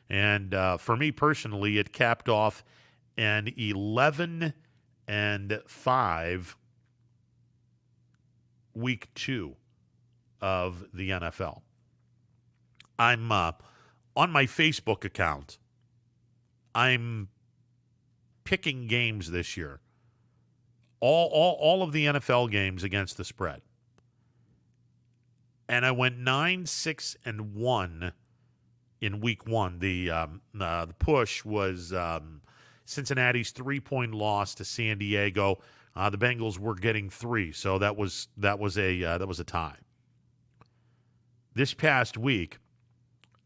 and for me personally, it capped off an 11-5 week 2 of the NFL. I'm on my Facebook account. I'm picking games this year. All of the NFL games against the spread. And I went 9-6-1 in week 1. The push was Cincinnati's 3-point loss to San Diego. The Bengals were getting 3, so that was a tie. This past week,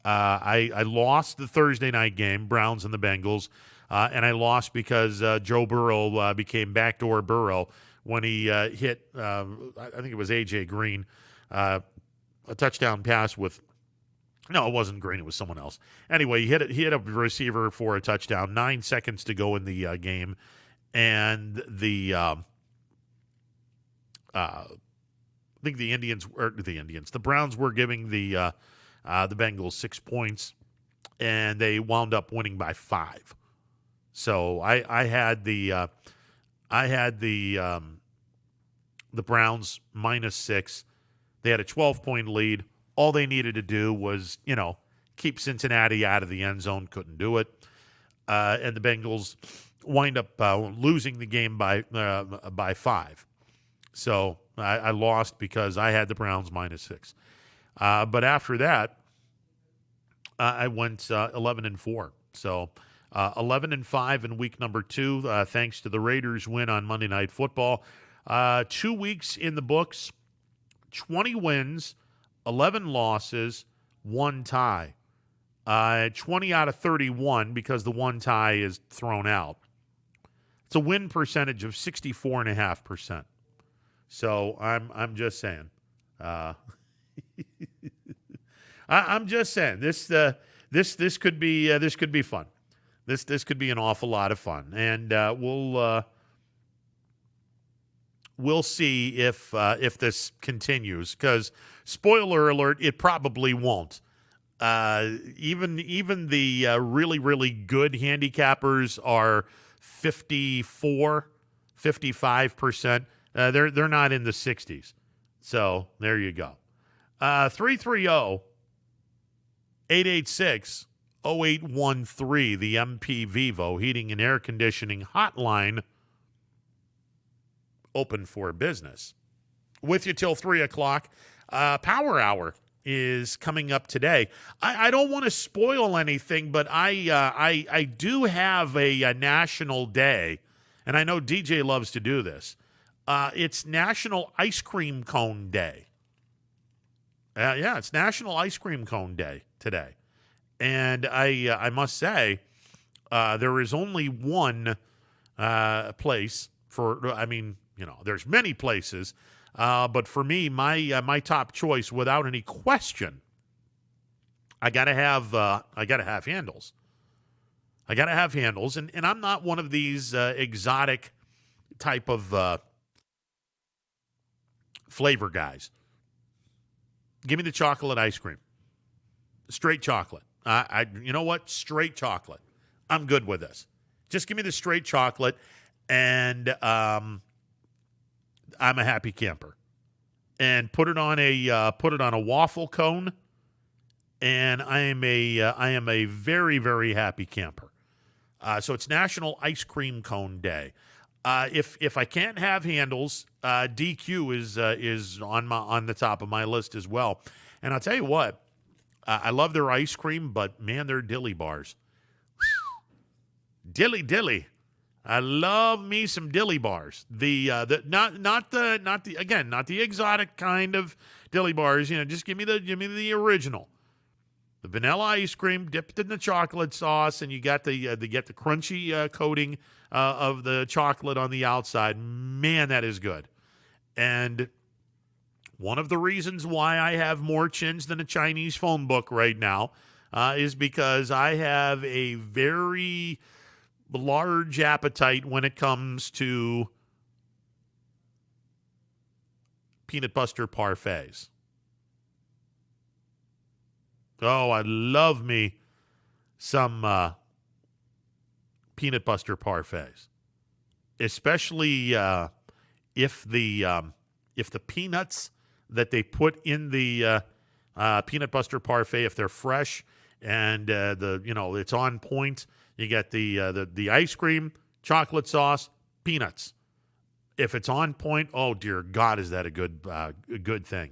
I lost the Thursday night game, Browns and the Bengals, and I lost because Joe Burrow became backdoor Burrow when he hit, I think it was A.J. Green, a touchdown pass with, no, it wasn't Green, it was someone else. Anyway, he hit a receiver for a touchdown, 9 seconds to go in the game, and I think the Browns were giving the Bengals 6 points, and they wound up winning by 5. So I had the Browns -6. They had a 12-point lead. All they needed to do was, keep Cincinnati out of the end zone. Couldn't do it, and the Bengals wind up losing the game by 5. So I lost because I had the Browns -6. But after that, I went 11-4. So 11-5 in week number 2, thanks to the Raiders' win on Monday Night Football. 2 weeks in the books, 20 wins, 11 losses, 1 tie. 20 out of 31 because the 1 tie is thrown out. It's a win percentage of 64.5%. So I'm just saying. I'm just saying this could be fun. This could be an awful lot of fun, and we'll see if this continues. Because spoiler alert, it probably won't. Even the really really good handicappers are 54, 55%. They're not in the 60s. So there you go. 330-886-0813, the MP Vivo Heating and Air Conditioning hotline, open for business. With you till 3 o'clock. Power Hour is coming up today. I don't want to spoil anything, but I do have a national day, and I know DJ loves to do this. It's National Ice Cream Cone Day. It's National Ice Cream Cone Day today. And I must say, there is only one place there's many places, but for me, my top choice, without any question, I gotta have Handles. I gotta have Handles, and I'm not one of these exotic type of flavor guys. Give me the chocolate ice cream, straight chocolate. You know what? Straight chocolate. I'm good with this. Just give me the straight chocolate, and I'm a happy camper. And put it on a waffle cone, and I am a very, very happy camper. So it's National Ice Cream Cone Day. If I can't have Handles, DQ is on the top of my list as well. And I'll tell you what, I love their ice cream, but man, their dilly bars, dilly. I love me some dilly bars. Not the exotic kind of dilly bars. Just give me the original. The vanilla ice cream dipped in the chocolate sauce, and you get the crunchy coating of the chocolate on the outside. Man, that is good. And one of the reasons why I have more chins than a Chinese phone book right now is because I have a very large appetite when it comes to peanut butter parfaits. Oh, I love me some peanut butter parfaits, especially if the peanuts that they put in the peanut butter parfait, if they're fresh and it's on point. You get the ice cream, chocolate sauce, peanuts. If it's on point, oh dear God, is that a good thing?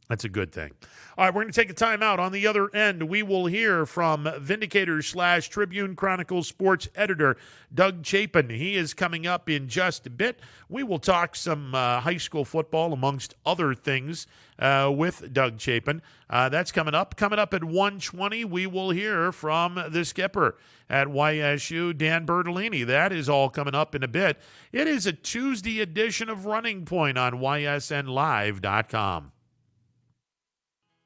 That's a good thing. All right, we're going to take a time out. On the other end, we will hear from Vindicator/Tribune Chronicle sports editor Doug Chapin. He is coming up in just a bit. We will talk some high school football, amongst other things, with Doug Chapin. That's coming up. Coming up at 1:20, we will hear from the skipper at YSU, Dan Bertolini. That is all coming up in a bit. It is a Tuesday edition of Running Point on ysnlive.com.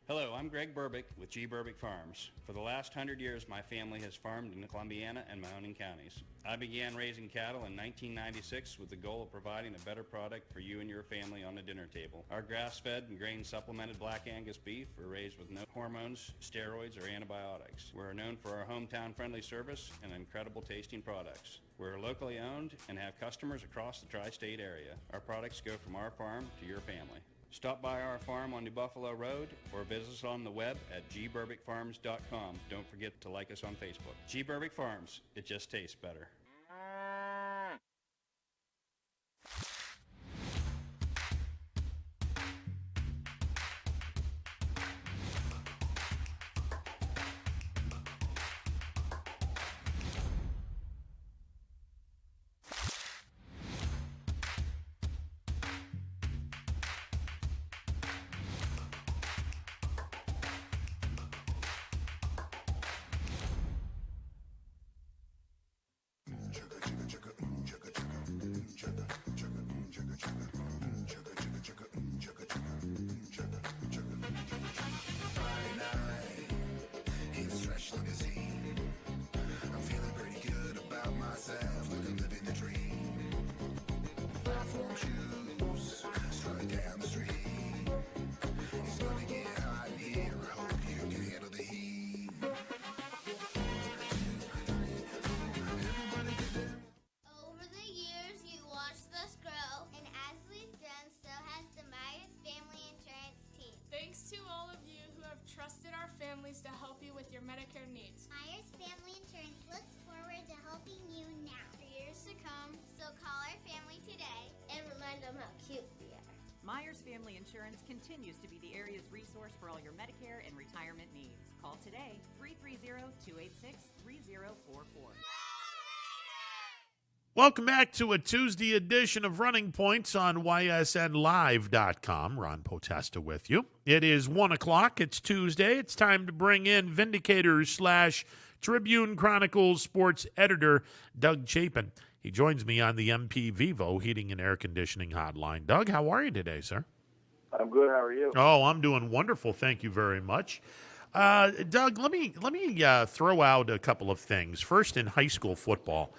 Hello, I'm Greg Burbick with G. Burbick Farms. For the last 100 years, my family has farmed in Columbiana and Mahoning counties. I began raising cattle in 1996 with the goal of providing a better product for you and your family on the dinner table. Our grass-fed and grain-supplemented Black Angus beef are raised with no hormones, steroids, or antibiotics. We're known for our hometown-friendly service and incredible tasting products. We're locally owned and have customers across the tri-state area. Our products go from our farm to your family. Stop by our farm on New Buffalo Road or visit us on the web at gburbickfarms.com. Don't forget to like us on Facebook. G. Burbick Farms, it just tastes better. Medicare needs. Myers Family Insurance looks forward to helping you now. For years to come, So call our family today and remind them how cute we are. Myers Family Insurance continues to be the area's resource for all your Medicare and retirement needs. Call today, 330-286-3044. Welcome back to a Tuesday edition of Running Points on ysnlive.com. Ron Potesta with you. It is 1 o'clock. It's Tuesday. It's time to bring in Vindicators / Tribune Chronicles sports editor Doug Chapin. He joins me on the MP Vivo Heating and Air Conditioning hotline. Doug, how are you today, sir? I'm good. How are you? Oh, I'm doing wonderful. Thank you very much. Doug, let me throw out a couple of things. First, in high school football,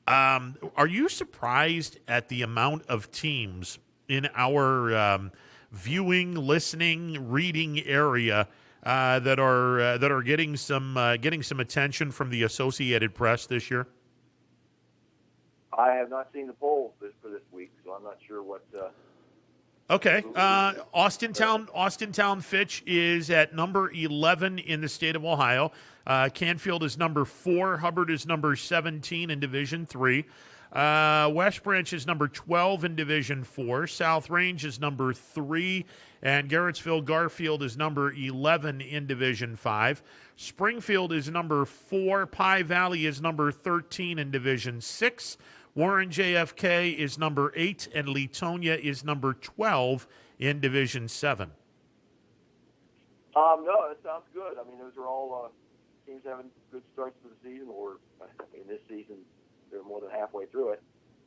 are you surprised at the amount of teams in our viewing, listening, reading area that are getting some attention from the Associated Press this year? I have not seen the polls for this week, so I'm not sure what. Okay, Austintown Fitch is at number 11 in the state of Ohio. Canfield is number 4. Hubbard is number 17 in Division 3. West Branch is number 12 in Division 4. South Range is number 3. And Garrettsville Garfield is number 11 in Division 5. Springfield is number 4. Pie Valley is number 13 in Division 6. Warren JFK is number 8, and Leetonia is number 12 in Division 7. No, that sounds good. I mean, those are all teams having good starts to the season, or in this season, they're more than halfway through it.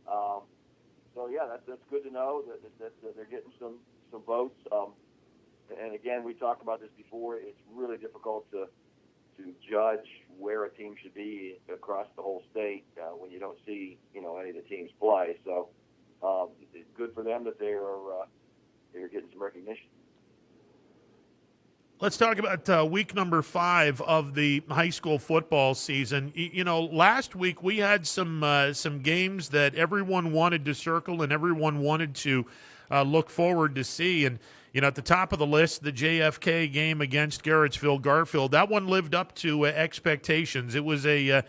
So, yeah, that's good to know that they're getting some votes. And, again, we talked about this before. It's really difficult to judge where a team should be across the whole state when you don't see, any of the teams play. So it's good for them that they're getting some recognition. Let's talk about week number 5 of the high school football season. Last week we had some games that everyone wanted to circle and everyone wanted to look forward to see. And at the top of the list, the JFK game against Garrettsville Garfield, that one lived up to expectations. It was a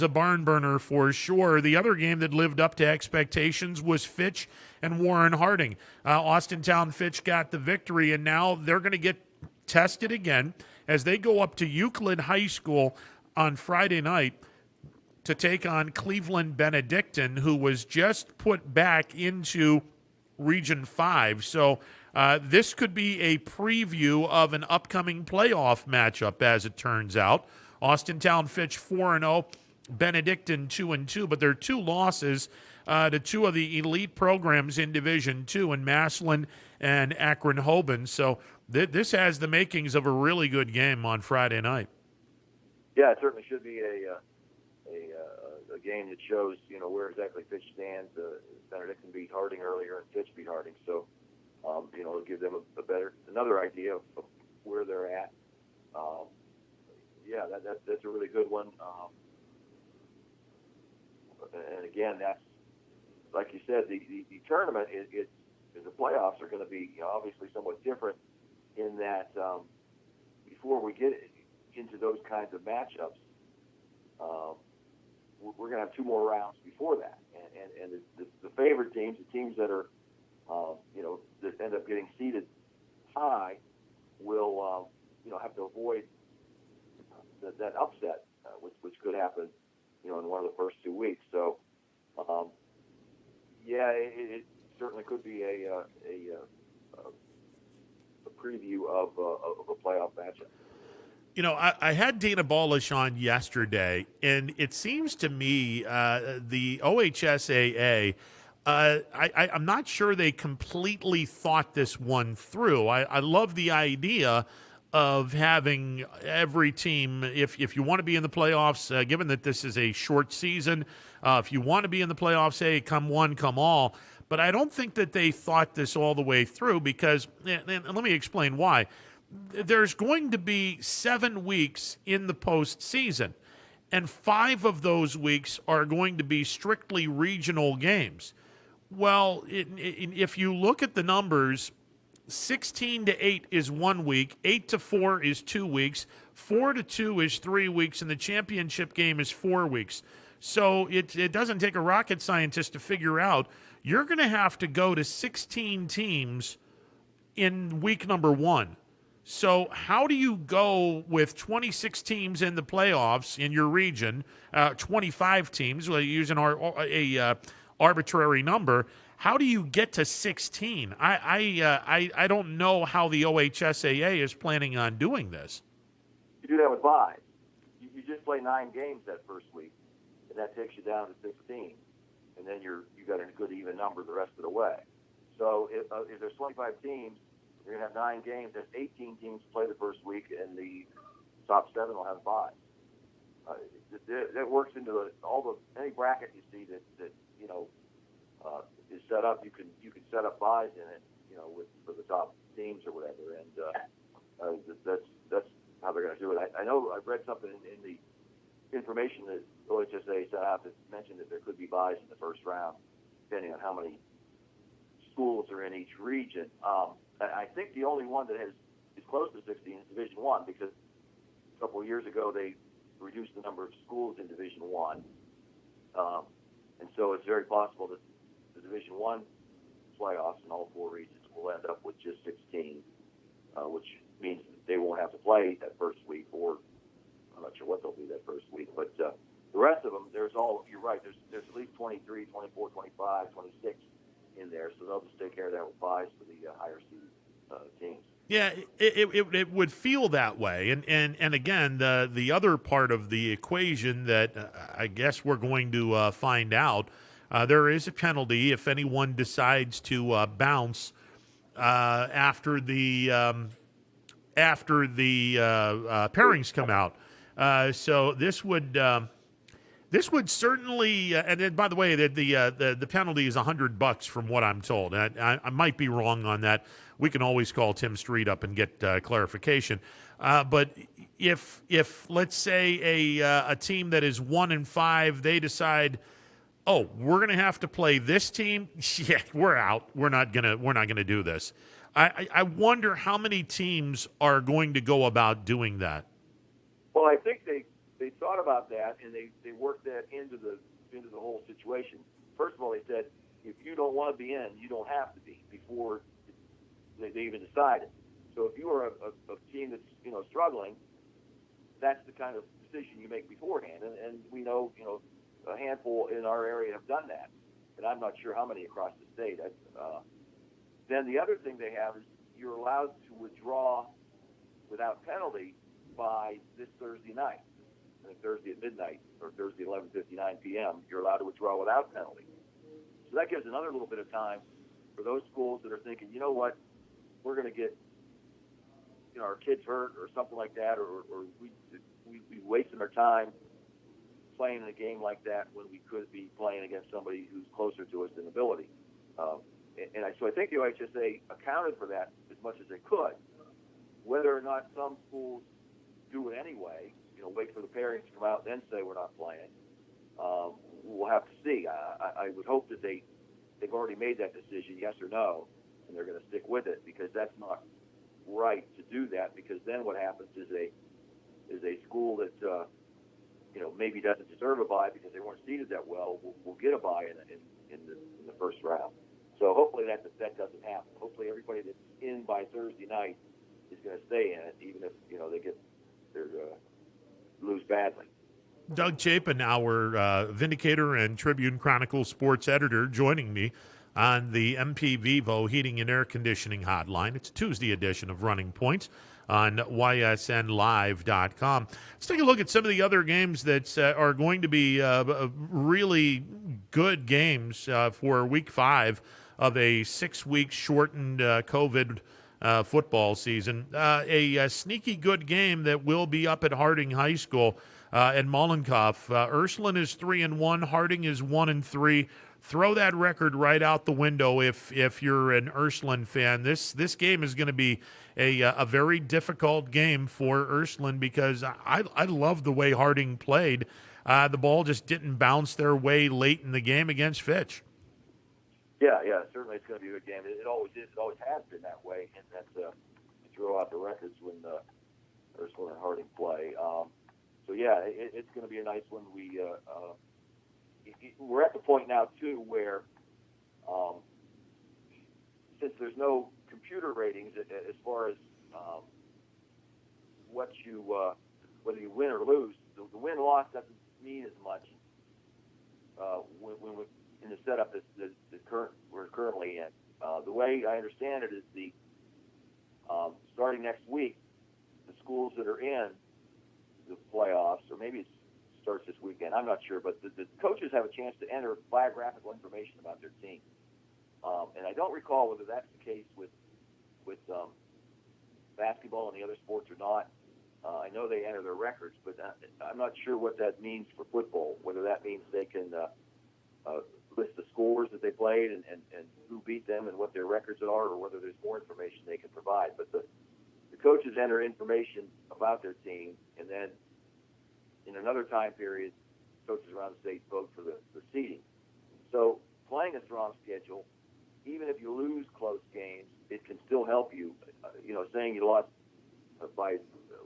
barn burner for sure. The other game that lived up to expectations was Fitch and Warren Harding. Austintown Fitch got the victory, and now they're going to get tested again as they go up to Euclid High School on Friday night to take on Cleveland Benedictine, who was just put back into Region 5. So this could be a preview of an upcoming playoff matchup, as it turns out. Austintown Fitch 4-0, Benedictine 2-2, but there are 2 losses to 2 of the elite programs in Division 2 in Massillon and Akron-Hoban. So this has the makings of a really good game on Friday night. Yeah, it certainly should be a game that shows where exactly Fitch stands. Benedictine beat Harding earlier, and Fitch beat Harding, so it'll give them another idea of where they're at. Yeah, that's a really good one. And again, that's like you said, the tournament the playoffs are going to be obviously somewhat different in that before we get into those kinds of matchups, we're going to have 2 more rounds before that, and the favored teams, the teams that are that end up getting seeded high, will have to avoid that upset, which could happen in one of the first 2 weeks. So it certainly could be a preview of a playoff matchup. I had Dana Balish on yesterday, and it seems to me the OHSAA, I'm not sure they completely thought this one through. I love the idea of having every team, if you want to be in the playoffs, given that this is a short season, if you want to be in the playoffs, hey, come one, come all. But I don't think that they thought this all the way through because, and let me explain why. There's going to be 7 weeks in the postseason, and 5 of those weeks are going to be strictly regional games. Well, if you look at the numbers, 16-8 is 1 week, 8-4 is 2 weeks, 4-2 is 3 weeks, and the championship game is 4 weeks. So it doesn't take a rocket scientist to figure out you're going to have to go to 16 teams in week number 1. So how do you go with 26 teams in the playoffs in your region, 25 teams, using a arbitrary number? How do you get to 16? I don't know how the OHSAA is planning on doing this. You do that with buys. You just play 9 games that first week, and that takes you down to 16, and then you got a good even number the rest of the way. So if there's 25 teams, you're going to have 9 games. There's 18 teams play the first week, and the top 7 will have buys. That works into any bracket you see that is set up. You can set up buys in it, for the top teams or whatever, and that's how they're going to do it. I know I've read something in the information that OHSA set out that mentioned that there could be buys in the first round, depending on how many schools are in each region. I think the only one that is close to 16 is Division I, because a couple of years ago they reduced the number of schools in Division I, and so it's very possible that the Division I playoffs in all 4 regions will end up with just 16, which means that they won't have to play that first week, or I'm not sure what they'll do that first week, but the rest of them, you're right, there's at least 23, 24, 25, 26 in there, so they'll just take care of that with buys for the higher seed teams. Yeah, it would feel that way, and again, the other part of the equation that I guess we're going to find out, there is a penalty if anyone decides to bounce after the pairings come out. So this would certainly, and then, by the way, the penalty is $100 from what I'm told. I might be wrong on that. We can always call Tim Street up and get clarification. But if let's say a team that is 1-5, they decide, oh, we're going to have to play this team. Yeah, we're out. We're not gonna do this. I wonder how many teams are going to go about doing that. Well, I think they thought about that, and they worked that into the whole situation. First of all, they said, if you don't want to be in, you don't have to be, before they even decided. So if you are a team that's struggling, that's the kind of decision you make beforehand. And we know a handful in our area have done that, and I'm not sure how many across the state. Then the other thing they have is you're allowed to withdraw without penalty by this Thursday night. Thursday at midnight, or Thursday at 11:59 p.m., you're allowed to withdraw without penalty. So that gives another little bit of time for those schools that are thinking, you know what, we're going to get our kids hurt or something like that, or we wasted our time playing in a game like that when we could be playing against somebody who's closer to us in ability. So I think the OHSA accounted for that as much as they could. Whether or not some schools do it anyway, wait for the pairings to come out, then say we're not playing. We'll have to see. I would hope that they've already made that decision, yes or no, and they're going to stick with it, because that's not right to do that. Because then what happens is a school that maybe doesn't deserve a bye because they weren't seeded that well will get a bye in the first round. So hopefully that doesn't happen. Hopefully everybody that's in by Thursday night is going to stay in it, even if they get their lose badly. Doug Chapin, our Vindicator and Tribune Chronicle sports editor, joining me on the MP Vivo Heating and Air Conditioning Hotline. It's a Tuesday edition of Running Points on ysnlive.com. Let's take a look at some of the other games that are going to be really good games for Week 5 of a 6-week shortened COVID football season. A sneaky good game that will be up at Harding High School in Mollenkopf. Ursuline is 3-1. Harding is 1-3. Throw that record right out the window if you're an Ursuline fan. This game is going to be a very difficult game for Ursuline, because I love the way Harding played. The ball just didn't bounce their way late in the game against Fitch. Yeah, certainly it's going to be a good game. It always is. It always has been that way, and that's you throw out the records when Ursula and Harding play. So yeah, it's going to be a nice one. We're at the point now too where since there's no computer ratings as far as what you whether you win or lose, the win-loss doesn't mean as much when we're in the setup that we're currently in. The way I understand it is starting next week, the schools that are in the playoffs, or maybe it starts this weekend, I'm not sure, but the coaches have a chance to enter biographical information about their team. And I don't recall whether that's the case with basketball and the other sports or not. I know they enter their records, but I'm not sure what that means for football, whether that means they can list the scores that they played and who beat them and what their records are, or whether there's more information they can provide. But the coaches enter information about their team, and then in another time period, coaches around the state vote for the seeding. So playing a strong schedule, even if you lose close games, it can still help you. Saying you lost by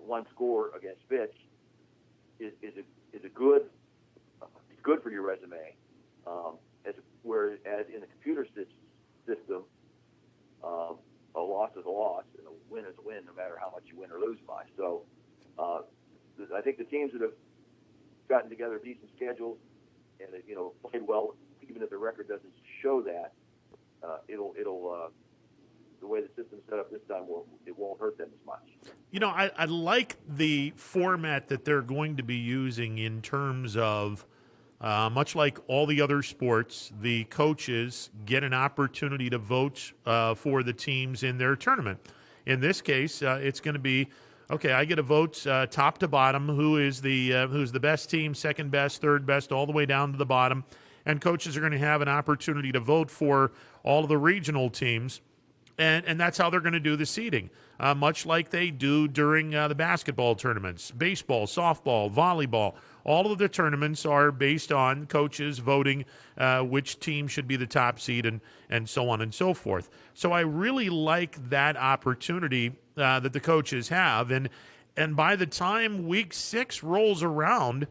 one score against Fitch is a good. It's good for your resume. Whereas in the computer system, a loss is a loss and a win is a win, no matter how much you win or lose by. So I think the teams that have gotten together decent schedules and played well, even if the record doesn't show that, it'll the way the system's set up this time, it won't hurt them as much. I like the format that they're going to be using in terms of, much like all the other sports, the coaches get an opportunity to vote for the teams in their tournament. In this case, it's going to be, okay, I get a vote top to bottom, who's the best team, second best, third best, all the way down to the bottom. And coaches are going to have an opportunity to vote for all of the regional teams. And that's how they're going to do the seeding, much like they do during the basketball tournaments, baseball, softball, volleyball. All of the tournaments are based on coaches voting which team should be the top seed and so on and so forth. So I really like that opportunity that the coaches have. And by the time week 6 rolls around,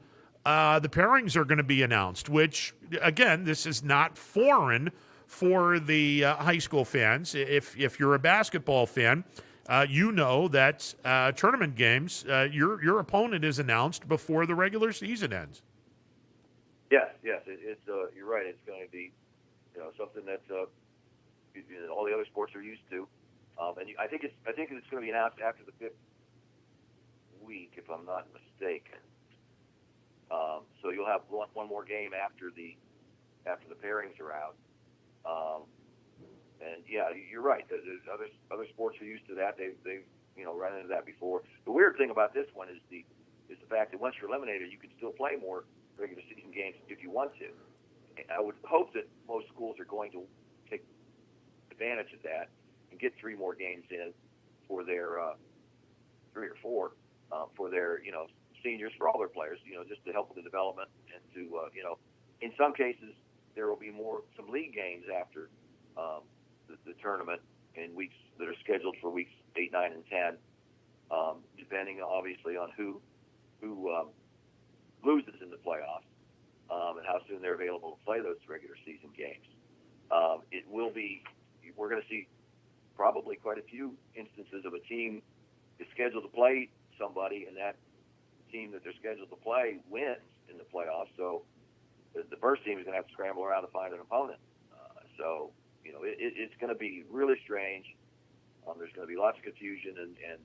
the pairings are going to be announced, which, again, this is not foreign for the high school fans. If you're a basketball fan, you know that tournament games, your opponent is announced before the regular season ends. Yes, it's you're right. It's going to be something that all the other sports are used to, and I think it's going to be announced after the 5th week, if I'm not mistaken. So you'll have one more game after the pairings are out. And yeah, you're right. There's other sports are used to that. They've run into that before. The weird thing about this one is the fact that once you're eliminated, you can still play more regular season games if you want to. And I would hope that most schools are going to take advantage of that and get 3 more games in for their 3 or 4 for their seniors, for all their players. Just to help with the development and to in some cases there will be some league games after the tournament in weeks that are scheduled for weeks 8, 9, and 10, depending obviously on who loses in the playoffs and how soon they're available to play those regular season games. We're going to see probably quite a few instances of a team is scheduled to play somebody, and that team that they're scheduled to play wins in the playoffs. So the first team is going to have to scramble around to find an opponent. So it's going to be really strange. There's going to be lots of confusion and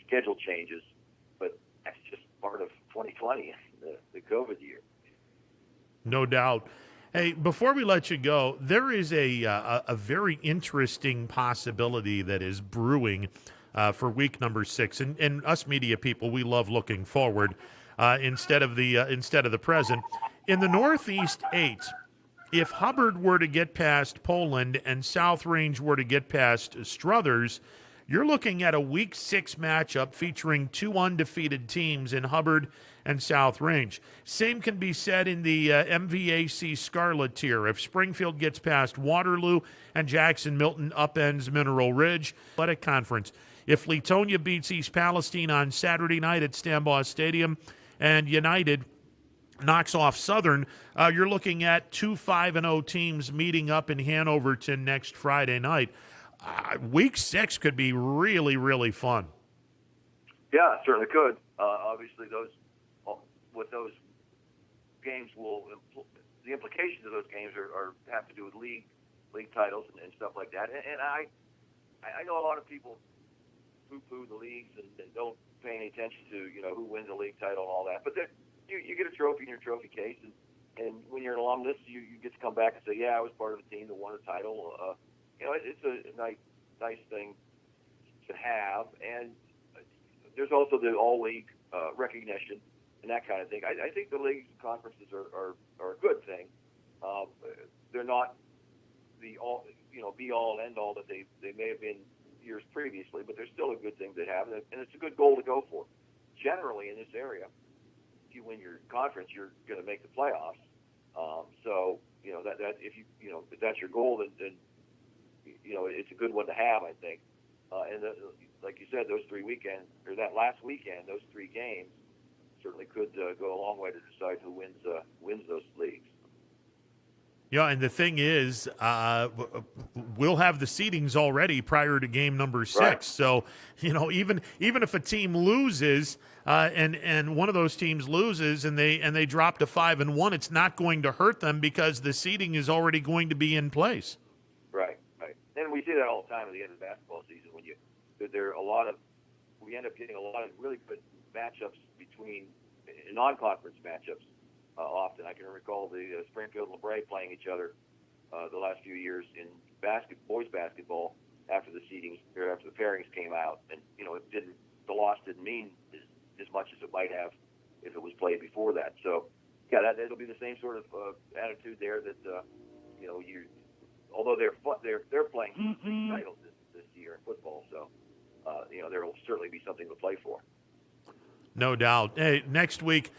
schedule changes, but that's just part of 2020, the COVID year. No doubt. Hey, before we let you go, there is a very interesting possibility that is brewing for week number 6, and us media people, we love looking forward instead of the present. In the Northeast 8, if Hubbard were to get past Poland and South Range were to get past Struthers, you're looking at a Week 6 matchup featuring two undefeated teams in Hubbard and South Range. Same can be said in the MVAC Scarlet tier. If Springfield gets past Waterloo and Jackson Milton upends Mineral Ridge Athletic Conference. If Leetonia beats East Palestine on Saturday night at Stambaugh Stadium and United knocks off Southern, you're looking at two 5-0 teams meeting up in Hanoverton next Friday night. Week 6 could be really, really fun. Yeah, it certainly could. Obviously, those games the implications of those games are have to do with league titles and stuff like that. And I know a lot of people poo-poo the leagues and don't pay any attention to who wins a league title and all that. But you get a trophy in your trophy case, and when you're an alumnus, you get to come back and say, yeah, I was part of a team that won a title. It's a nice thing to have, and there's also the all-league recognition and that kind of thing. I think the leagues and conferences are a good thing. They're not the be-all and end-all that they may have been years previously, but they're still a good thing to have, and it's a good goal to go for. Generally, in this area, if you win your conference, you're going to make the playoffs. So that if that's your goal, then it's a good one to have, I think. And like you said, those 3 weekends, or that last weekend, those 3 games certainly could go a long way to decide who wins those leagues. Yeah, and the thing is, we'll have the seedings already prior to game number 6. Right. So, even if a team loses, and one of those teams loses, and they drop to 5-1, it's not going to hurt them because the seeding is already going to be in place. Right. And we see that all the time at the end of the basketball season when we end up getting a lot of really good matchups between non-conference matchups. Often, I can recall the Springfield and LeBray playing each other the last few years in boys basketball after the seedings or after the pairings came out, and the loss didn't mean as much as it might have if it was played before that. So, yeah, it'll be the same sort of attitude there that although they're playing titles this year in football, so there will certainly be something to play for. No doubt. Hey, next week.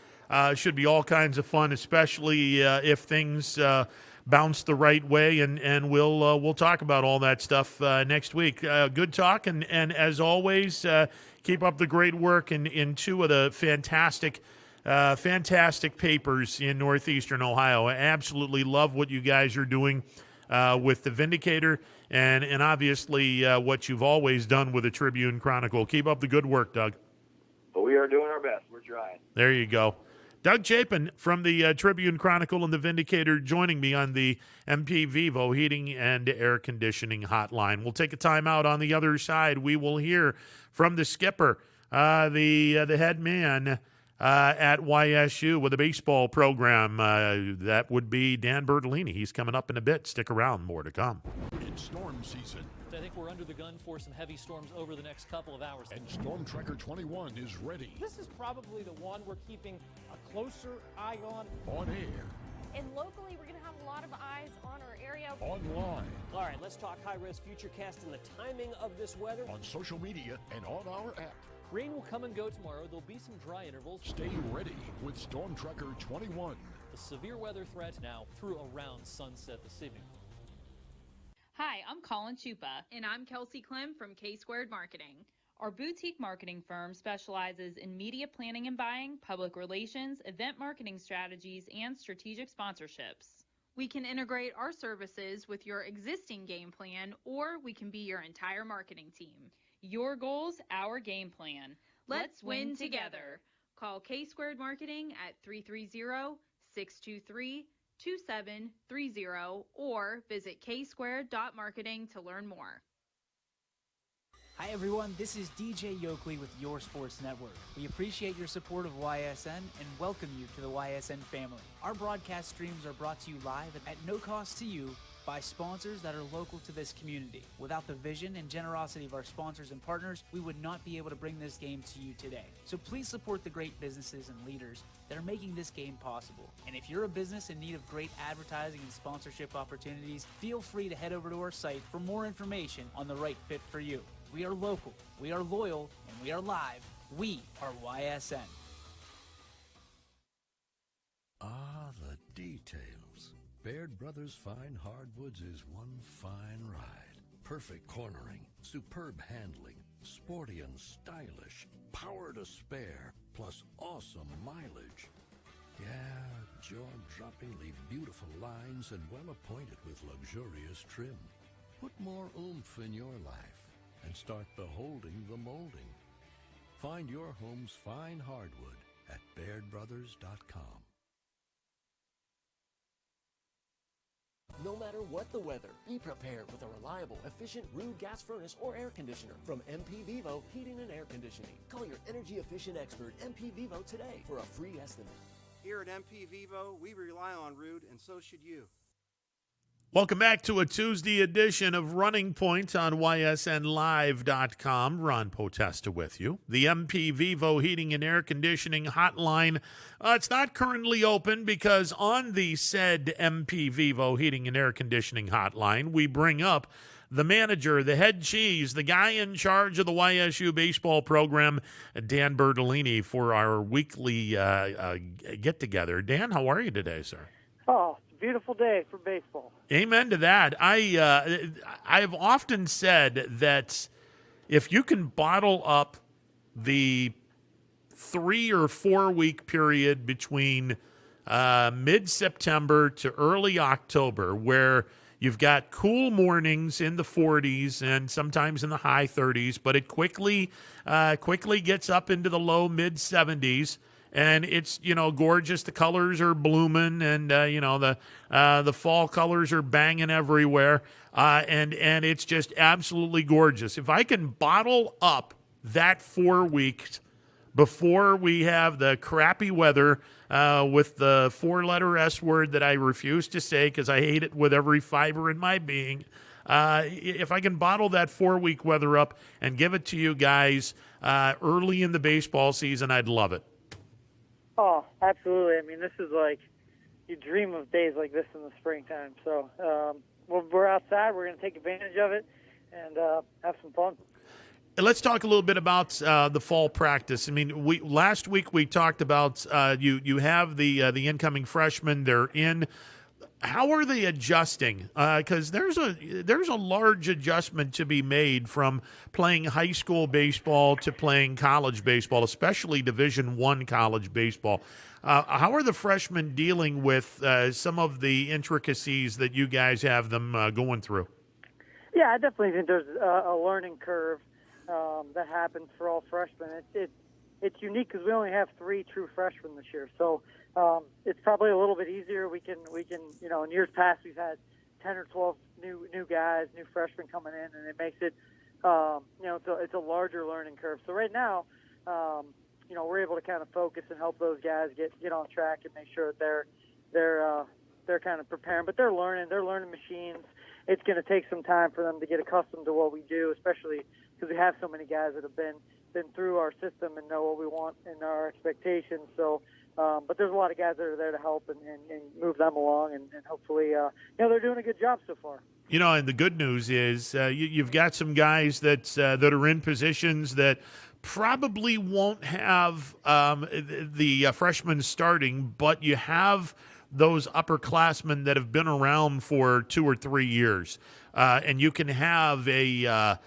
Should be all kinds of fun, especially if things bounce the right way, and we'll talk about all that stuff next week. Good talk, and as always, keep up the great work in 2 of the fantastic papers in Northeastern Ohio. I absolutely love what you guys are doing with the Vindicator, and obviously what you've always done with the Tribune Chronicle. Keep up the good work, Doug. Well, we are doing our best. We're trying. There you go. Doug Chapin from the Tribune Chronicle and the Vindicator joining me on the MP Vivo Heating and Air Conditioning Hotline. We'll take a time out. On the other side, we will hear from the skipper, the head man at YSU with a baseball program. That would be Dan Bertolini. He's coming up in a bit. Stick around. More to come. It's storm season. I think we're under the gun for some heavy storms over the next couple of hours. And Storm Tracker 21 is ready. This is probably the one we're keeping a closer eye on. On air. And locally, we're going to have a lot of eyes on our area. Online. All right, let's talk high-risk futurecast and the timing of this weather. On social media and on our app. Rain will come and go tomorrow. There'll be some dry intervals. Stay ready with Storm Tracker 21. The severe weather threat now through around sunset this evening. Hi, I'm Colin Chupa. And I'm Kelsey Clem from K-Squared Marketing. Our boutique marketing firm specializes in media planning and buying, public relations, event marketing strategies, and strategic sponsorships. We can integrate our services with your existing game plan, or we can be your entire marketing team. Your goals, our game plan. Let's win together. Call K-Squared Marketing at 330-623-2730 or visit ksquared.marketing to learn more. Hi everyone, this is DJ Yoakley with Your Sports Network. We appreciate your support of YSN and welcome you to the YSN family. Our broadcast streams are brought to you live at no cost to you by sponsors that are local to this community. Without the vision and generosity of our sponsors and partners, we would not be able to bring this game to you today. So please support the great businesses and leaders that are making this game possible. And if you're a business in need of great advertising and sponsorship opportunities, feel free to head over to our site for more information on the right fit for you. We are local, we are loyal, and we are live. We are YSN. Ah, the details. Baird Brothers Fine Hardwoods is one fine ride. Perfect cornering, superb handling, sporty and stylish, power to spare, plus awesome mileage. Yeah, jaw-droppingly beautiful lines and well appointed with luxurious trim. Put more oomph in your life and start beholding the molding. Find your home's fine hardwood at BairdBrothers.com. No matter what the weather, be prepared with a reliable, efficient Ruud gas furnace or air conditioner from MP Vivo Heating and Air Conditioning. Call your energy-efficient expert, MP Vivo, today for a free estimate. Here at MP Vivo, we rely on Ruud, and so should you. Welcome back to a Tuesday edition of Running Point on YSNLive.com. Ron Potesta with you. The MP Vivo Heating and Air Conditioning hotline, it's not currently open because on the said MP Vivo Heating and Air Conditioning hotline, we bring up the manager, the head cheese, the guy in charge of the YSU baseball program, Dan Bertolini, for our weekly get-together. Dan, how are you today, sir? Oh, beautiful day for baseball. Amen to that. I've often said that if you can bottle up the 3 or 4 week period between mid-September to early October, where you've got cool mornings in the 40s and sometimes in the high 30s, but it quickly gets up into the low mid-70s. And it's, gorgeous. The colors are blooming, and, the fall colors are banging everywhere. And it's just absolutely gorgeous. If I can bottle up that 4 weeks before we have the crappy weather with the 4-letter S word that I refuse to say because I hate it with every fiber in my being, if I can bottle that 4-week weather up and give it to you guys early in the baseball season, I'd love it. Oh, absolutely. I mean, this is like, you dream of days like this in the springtime. So we're outside. We're going to take advantage of it and have some fun. Let's talk a little bit about the fall practice. I mean, last week we talked about you have the incoming freshmen. They're in. How are they adjusting? Because there's a large adjustment to be made from playing high school baseball to playing college baseball, especially Division I college baseball. How are the freshmen dealing with some of the intricacies that you guys have them going through? Yeah, I definitely think there's a learning curve that happens for all freshmen. It's unique because we only have 3 true freshmen this year, so it's probably a little bit easier. We can in years past we've had 10 or 12 new guys, new freshmen coming in, and it makes it it's a larger learning curve. So right now, we're able to kind of focus and help those guys get on track and make sure that they're kind of preparing. But they're learning machines. It's going to take some time for them to get accustomed to what we do, especially because we have so many guys that have been through our system and know what we want and our expectations. So, but there's a lot of guys that are there to help and move them along, and hopefully, they're doing a good job so far. And the good news is you've got some guys that are in positions that probably won't have the freshmen starting, but you have those upperclassmen that have been around for 2 or 3 years, and you can have a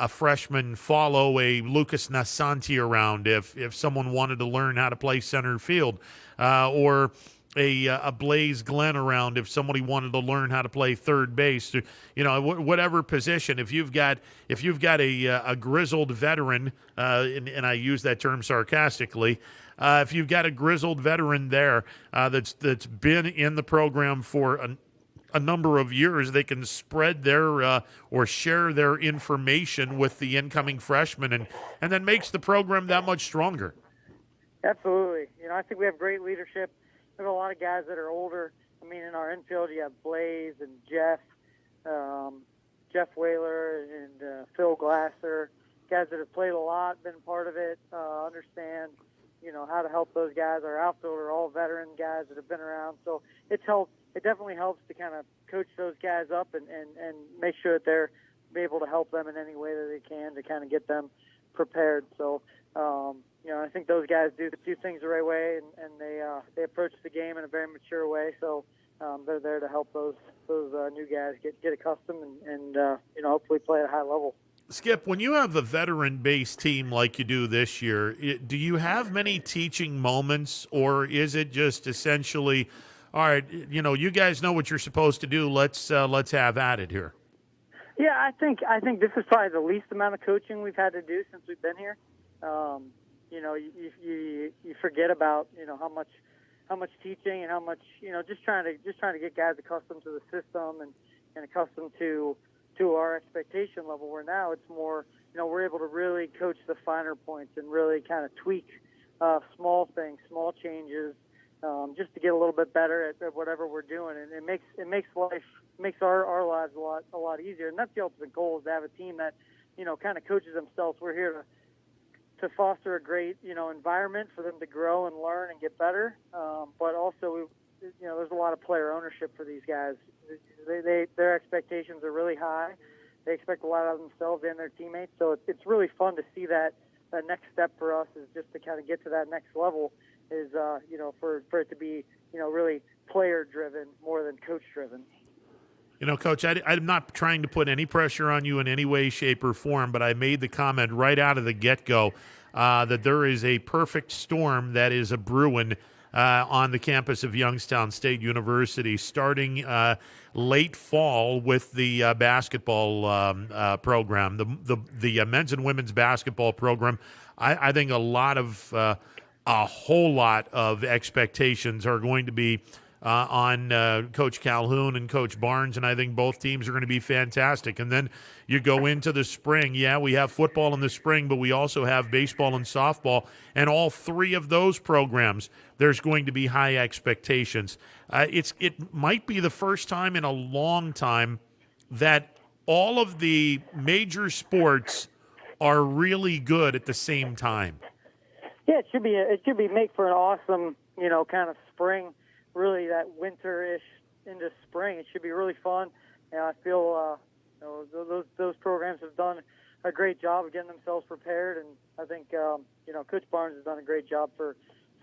freshman follow a Lucas Nasanti around if someone wanted to learn how to play center field, or a Blaze Glenn around if somebody wanted to learn how to play third base, whatever position. If you've got a grizzled veteran, and I use that term sarcastically, if you've got a grizzled veteran there that's been in the program for a number of years, they can spread their or share their information with the incoming freshmen, and then makes the program that much stronger. Absolutely. I think we have great leadership. We have a lot of guys that are older. I mean, in our infield, you have Blaze and Jeff Whaler and Phil Glasser, guys that have played a lot, been part of it, understand, how to help those guys. Our outfield are all veteran guys that have been around. So it definitely helps to kind of coach those guys up and make sure that be able to help them in any way that they can to kind of get them prepared. So, I think those guys do things the right way, and they approach the game in a very mature way. So they're there to help those new guys get accustomed and hopefully play at a high level. Skip, when you have a veteran-based team like you do this year, do you have many teaching moments, or is it just essentially, all right, you guys know what you're supposed to do. Let's have at it here. Yeah, I think this is probably the least amount of coaching we've had to do since we've been here. You forget about how much teaching and how much just trying to get guys accustomed to the system and accustomed to our expectation level. Where now it's more we're able to really coach the finer points and really kind of tweak small things, small changes, just to get a little bit better at whatever we're doing, and it makes our lives a lot easier. And that's the ultimate goal, is to have a team that kind of coaches themselves. We're here to foster a great environment for them to grow and learn and get better, but also there's a lot of player ownership for these guys. Their expectations are really high. They expect a lot of themselves and their teammates, so it's really fun to see that next step for us is just to kind of get to that next level is for it to be really player driven more than coach driven. Coach, I'm not trying to put any pressure on you in any way, shape, or form, but I made the comment right out of the get-go that there is a perfect storm that is a brewing on the campus of Youngstown State University, starting late fall with the basketball program, the men's and women's basketball program. I think a whole lot of expectations are going to be on Coach Calhoun and Coach Barnes, and I think both teams are going to be fantastic. And then you go into the spring. Yeah, we have football in the spring, but we also have baseball and softball, and all three of those programs, there's going to be high expectations. It might be the first time in a long time that all of the major sports are really good at the same time. Yeah, it should be make for an awesome, kind of spring. Really, that winter-ish into spring, it should be really fun. And I feel those programs have done a great job of getting themselves prepared, and I think Coach Barnes has done a great job for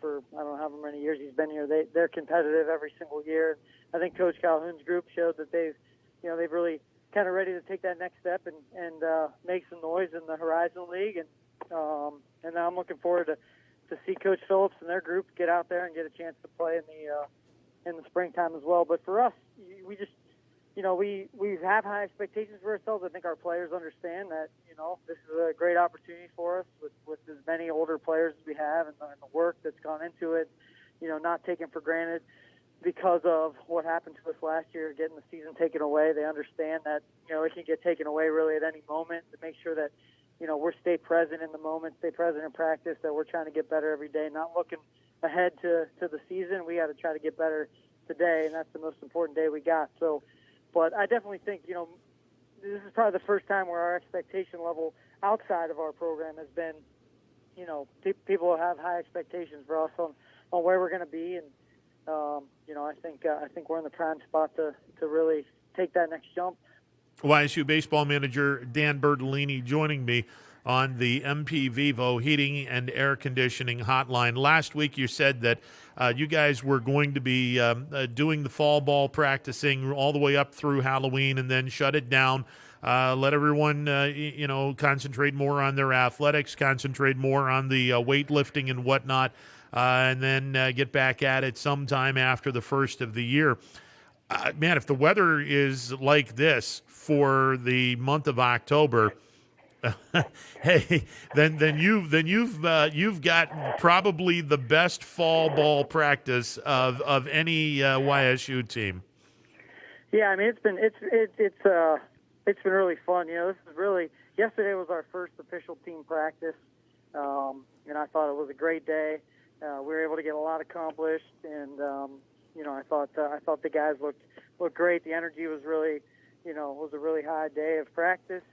I don't know how many years he's been here. They're competitive every single year. I think Coach Calhoun's group showed that they've really kind of ready to take that next step and make some noise in the Horizon League, and now I'm looking forward to see Coach Phillips and their group get out there and get a chance to play in the springtime as well. But for us, we just, we have high expectations for ourselves. I think our players understand that, this is a great opportunity for us with as many older players as we have and the work that's gone into it, not taken for granted because of what happened to us last year, getting the season taken away. They understand that, it can get taken away really at any moment, to make sure that, we're stay present in the moment, stay present in practice, that we're trying to get better every day, not looking ahead to the season. We got to try to get better today, and that's the most important day we got. So, but I definitely think, this is probably the first time where our expectation level outside of our program has been, people have high expectations for us on where we're going to be, and I think we're in the prime spot to really take that next jump. YSU baseball manager Dan Bertolini joining me on the MP Vivo Heating and Air Conditioning Hotline. Last week you said that you guys were going to be doing the fall ball practicing all the way up through Halloween and then shut it down, let everyone concentrate more on their athletics, concentrate more on the weightlifting and whatnot, and then get back at it sometime after the first of the year. Man, if the weather is like this for the month of October, hey, then you've got probably the best fall ball practice of any YSU team. Yeah, I mean it's been really fun. This is really, yesterday was our first official team practice, and I thought it was a great day. We were able to get a lot accomplished, and I thought the guys looked great. The energy was really, was a really high day of practice.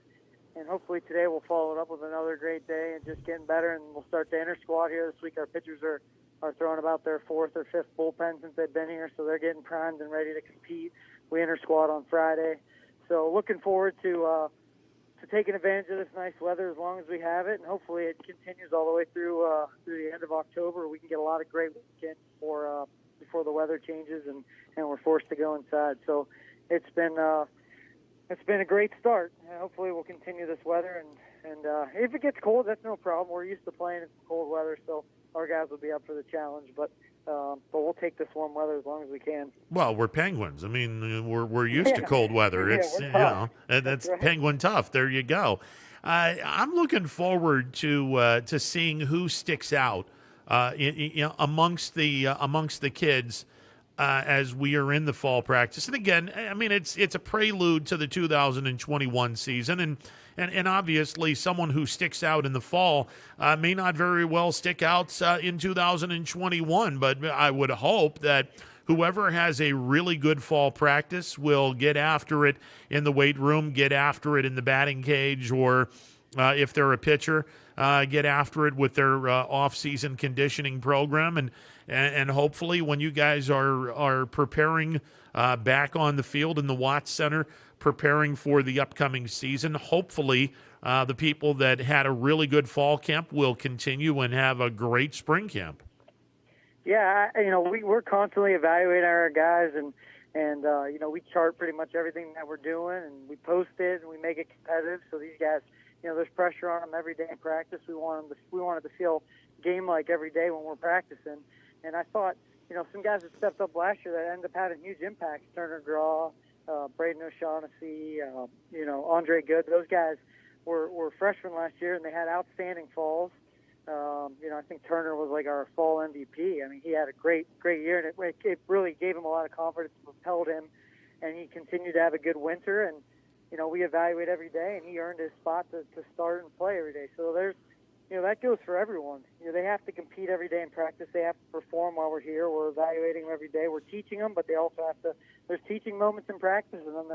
And hopefully today we'll follow it up with another great day and just getting better. And we'll start the inter-squad here this week. Our pitchers are throwing about their fourth or fifth bullpen since they've been here, so they're getting primed and ready to compete. We inter-squad on Friday. So looking forward to taking advantage of this nice weather as long as we have it, and hopefully it continues all the way through the end of October. We can get a lot of great weekends before the weather changes and we're forced to go inside. So it's been a great start. Hopefully we'll continue this weather, and if it gets cold, that's no problem. We're used to playing in some cold weather, so our guys will be up for the challenge. But we'll take this warm weather as long as we can. Well, we're Penguins. I mean, we're used to cold weather. It's that's right. Penguin tough. There you go. I'm looking forward to seeing who sticks out amongst the kids as we are in the fall practice. And again, I mean, it's a prelude to the 2021 season, and obviously someone who sticks out in the fall may not very well stick out in 2021, but I would hope that whoever has a really good fall practice will get after it in the weight room, get after it in the batting cage, or if they're a pitcher, get after it with their off-season conditioning program, and hopefully when you guys are preparing back on the field in the Watts Center, preparing for the upcoming season, hopefully the people that had a really good fall camp will continue and have a great spring camp. Yeah, we're constantly evaluating our guys, and we chart pretty much everything that we're doing, and we post it, and we make it competitive. So these guys, there's pressure on them every day in practice. We wanted to feel game-like every day when we're practicing. And I thought, some guys that stepped up last year that ended up having huge impacts, Turner Graw, Braden O'Shaughnessy, Andre Good. Those guys were freshmen last year, and they had outstanding falls. I think Turner was like our fall MVP. I mean, he had a great year, and it really gave him a lot of confidence, propelled him, and he continued to have a good winter. And, we evaluate every day, and he earned his spot to start and play every day. So there's, that goes for everyone. They have to compete every day in practice. They have to perform while we're here. We're evaluating them every day. We're teaching them, but they also have to. There's teaching moments in practice, and then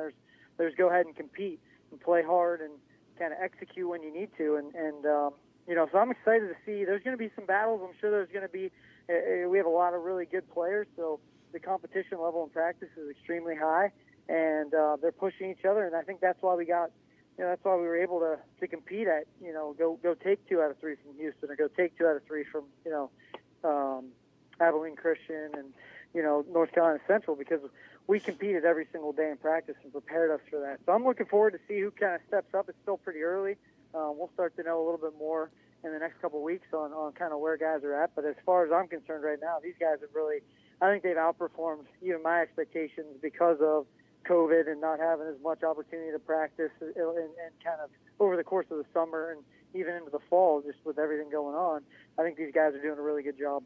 there's go ahead and compete and play hard and kind of execute when you need to. So I'm excited to see. There's going to be some battles. I'm sure there's going to be. We have a lot of really good players, so the competition level in practice is extremely high, and they're pushing each other. And I think that's why we got. That's why we were able to compete at, go take 2 out of 3 from Houston, or go take 2 out of 3 from, Abilene Christian and, North Carolina Central, because we competed every single day in practice and prepared us for that. So I'm looking forward to see who kind of steps up. It's still pretty early. We'll start to know a little bit more in the next couple of weeks on kind of where guys are at. But as far as I'm concerned right now, these guys have really, I think they've outperformed even my expectations because of COVID and not having as much opportunity to practice and kind of over the course of the summer and even into the fall, just with everything going on. I think these guys are doing a really good job.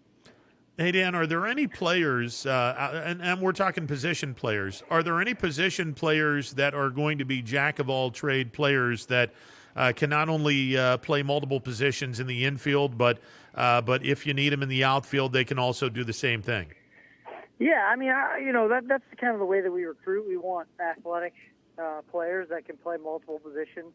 Hey, Dan, are there any players, and we're talking position players, are there any position players that are going to be jack-of-all-trade players that can not only play multiple positions in the infield, but if you need them in the outfield, they can also do the same thing? Yeah, I mean, that's kind of the way that we recruit. We want athletic players that can play multiple positions.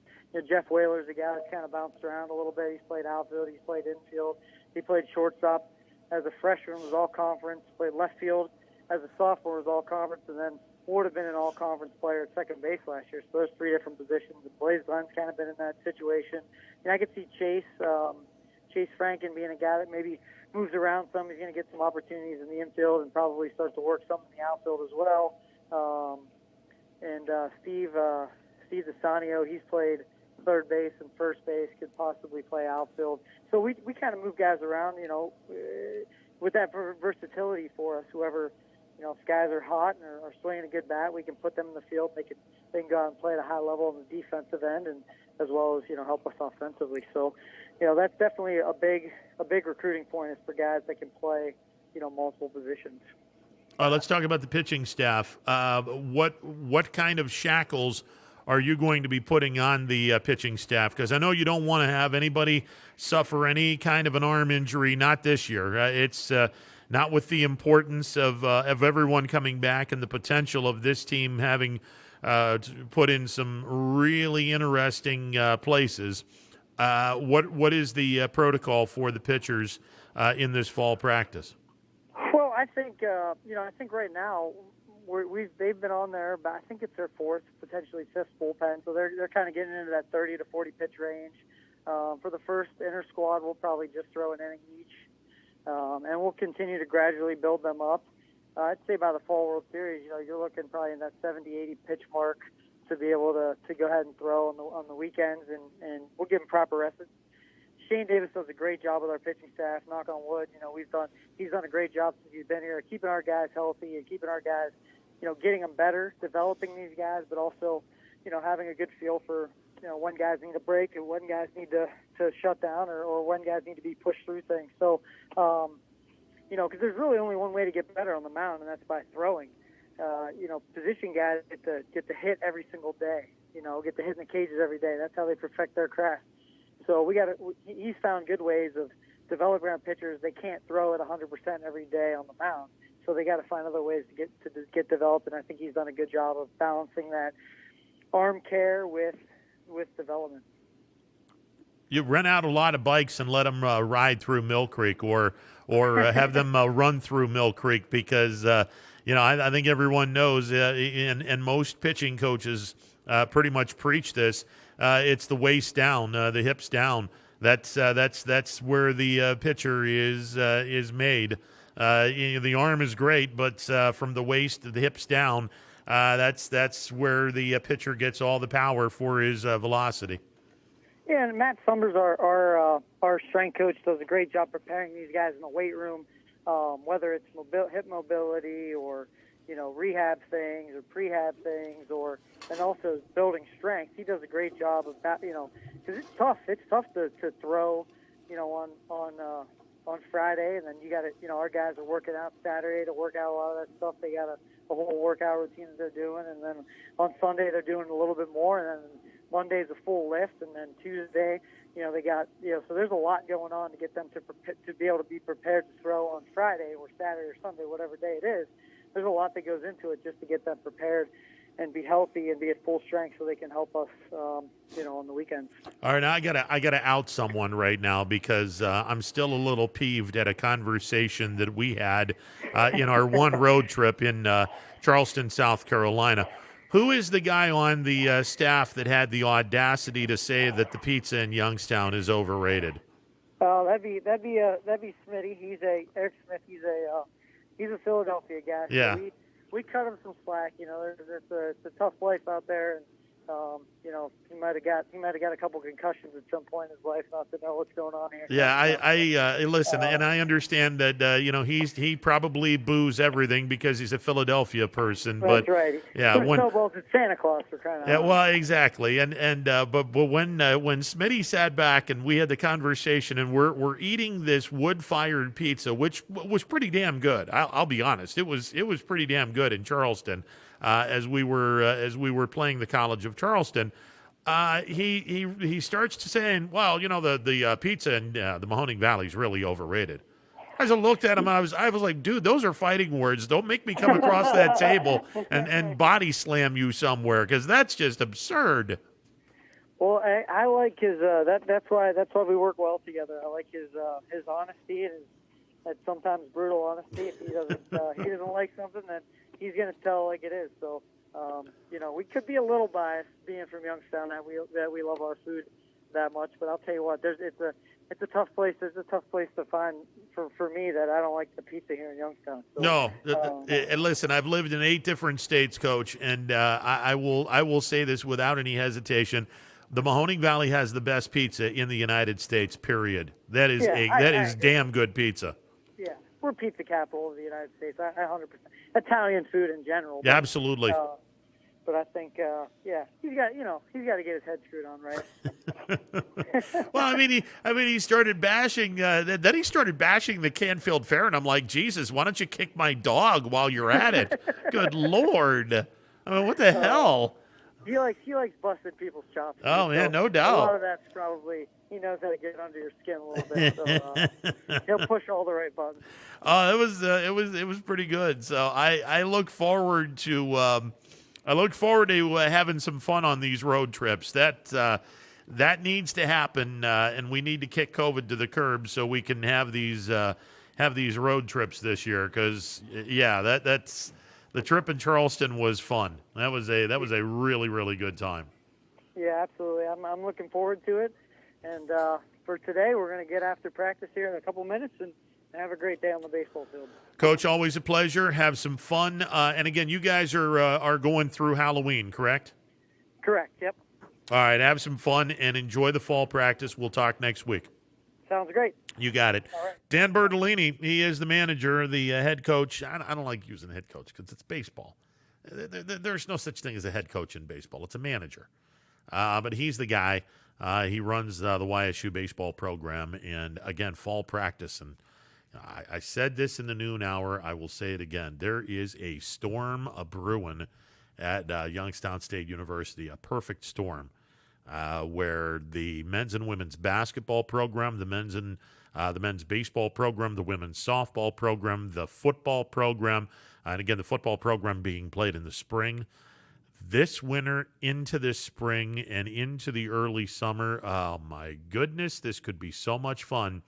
Jeff Whaler's a guy that's kind of bounced around a little bit. He's played outfield. He's played infield. He played shortstop as a freshman, was all-conference. Played left field as a sophomore, was all-conference, and then would have been an all-conference player at second base last year. So there's 3 different positions. And Blaze Glenn's kind of been in that situation. And I could see Chase Franken being a guy that maybe moves around some. He's going to get some opportunities in the infield and probably start to work some in the outfield as well. Steve DeSanio, he's played third base and first base, could possibly play outfield. So we kind of move guys around, with that versatility for us. Whoever, if guys are hot and are swinging a good bat, we can put them in the field. They can go out and play at a high level on the defensive end, and as well as help us offensively. So, that's definitely a big recruiting point is for guys that can play, multiple positions. Let's talk about the pitching staff. What kind of shackles are you going to be putting on the pitching staff? Because I know you don't want to have anybody suffer any kind of an arm injury. Not this year. It's not with the importance of everyone coming back and the potential of this team having put in some really interesting places. What is the protocol for the pitchers in this fall practice? Well, I think I think right now they've been on there, but I think it's their fourth, potentially fifth bullpen, so they're kind of getting into that 30 to 40 pitch range. For the first inter squad, we'll probably just throw an inning each, and we'll continue to gradually build them up. I'd say by the Fall World Series, you're looking probably in that 70, 80 pitch mark to be able to go ahead and throw on the weekends, and we'll give them proper rest. Shane Davis does a great job with our pitching staff. Knock on wood, he's done a great job since he's been here, keeping our guys healthy and keeping our guys, getting them better, developing these guys, but also, having a good feel for, when guys need a break and when guys need to shut down or when guys need to be pushed through things. So, because there's really only one way to get better on the mound, and that's by throwing. Position guys get to hit every single day. Get to hit in the cages every day. That's how they perfect their craft. So he's found good ways of developing our pitchers. They can't throw at 100% every day on the mound, so they got to find other ways to get developed. And I think he's done a good job of balancing that arm care with development. You rent out a lot of bikes and let them ride through Mill Creek, or have them run through Mill Creek, because I think everyone knows, and most pitching coaches pretty much preach this. It's the waist down, the hips down. That's where the pitcher is made. The arm is great, but from the waist to the hips down, that's where the pitcher gets all the power for his velocity. Yeah, and Matt Summers, our strength coach, does a great job preparing these guys in the weight room, whether it's hip mobility or rehab things or prehab things, and also building strength. He does a great job of that, because it's tough. It's tough to throw, on Friday, and then you got to, our guys are working out Saturday to work out a lot of that stuff. They got a whole workout routine that they're doing, and then on Sunday they're doing a little bit more, and then Monday's a full lift, and then Tuesday, they got, so there's a lot going on to get them to be able to be prepared to throw on Friday or Saturday or Sunday, whatever day it is. There's a lot that goes into it just to get them prepared and be healthy and be at full strength so they can help us, on the weekends. All right, now I gotta out someone right now, because I'm still a little peeved at a conversation that we had in our one road trip in Charleston, South Carolina. Who is the guy on the staff that had the audacity to say that the pizza in Youngstown is overrated? That'd be Smitty. Eric Smith. He's a Philadelphia guy. Yeah. So we cut him some slack. It's a tough life out there, and he might have got a couple concussions at some point in his life, not to know what's going on here. Yeah, I listen, and I understand that he probably boos everything because he's a Philadelphia person. That's but right. Yeah, snowballs at Santa Claus for crying out loud. Yeah, well, exactly, but when Smitty sat back and we had the conversation, and we're eating this wood-fired pizza, which was pretty damn good. I'll be honest, it was pretty damn good in Charleston. As we were playing the College of Charleston, he starts to saying, well, the pizza in the Mahoning Valley is really overrated. I just looked at him and I was like, dude, those are fighting words. Don't make me come across that table and body slam you somewhere, because that's just absurd. Well, I like his that's why we work well together. I like his honesty and his sometimes brutal honesty. If he doesn't like something, then he's going to tell like it is. So, we could be a little biased being from Youngstown that we love our food that much. But I'll tell you what, it's a tough place. There's a tough place to find for me that I don't like the pizza here in Youngstown. So, no, and listen, I've lived in 8 different states, Coach, and I will say this without any hesitation: the Mahoning Valley has the best pizza in the United States. Period. That is damn good pizza. Yeah, we're pizza capital of the United States. I 100%. Italian food in general. Yeah, absolutely. But I think, he's got to get his head screwed on, right? Well, he started bashing. Then he started bashing the Canfield Fair, and I'm like, Jesus, why don't you kick my dog while you're at it? Good Lord! I mean, what the hell? He likes busting people's chops. Oh man, no doubt. A lot of that's probably he knows how to get under your skin a little bit. So he'll push all the right buttons. It was pretty good. So I look forward to having some fun on these road trips. That needs to happen, and we need to kick COVID to the curb so we can have these road trips this year. Because The trip in Charleston was fun. That was a really, really good time. Yeah, absolutely. I'm looking forward to it. And for today, we're going to get after practice here in a couple minutes and have a great day on the baseball field. Coach, always a pleasure. Have some fun. And again, you guys are going through Halloween, correct? Correct. Yep. All right. Have some fun and enjoy the fall practice. We'll talk next week. Sounds great. You got it. All right. Dan Bertolini, he is the manager, the head coach. I don't like using head coach because it's baseball. There's no such thing as a head coach in baseball. It's a manager. But he's the guy. He runs the YSU baseball program. And, again, fall practice. And I said this in the noon hour. I will say it again. There is a storm a-brewing at Youngstown State University, a perfect storm, where the men's and women's basketball program, the men's baseball program, the women's softball program, the football program, and again, the football program being played in the spring. This winter into this spring and into the early summer, oh my goodness, this could be so much fun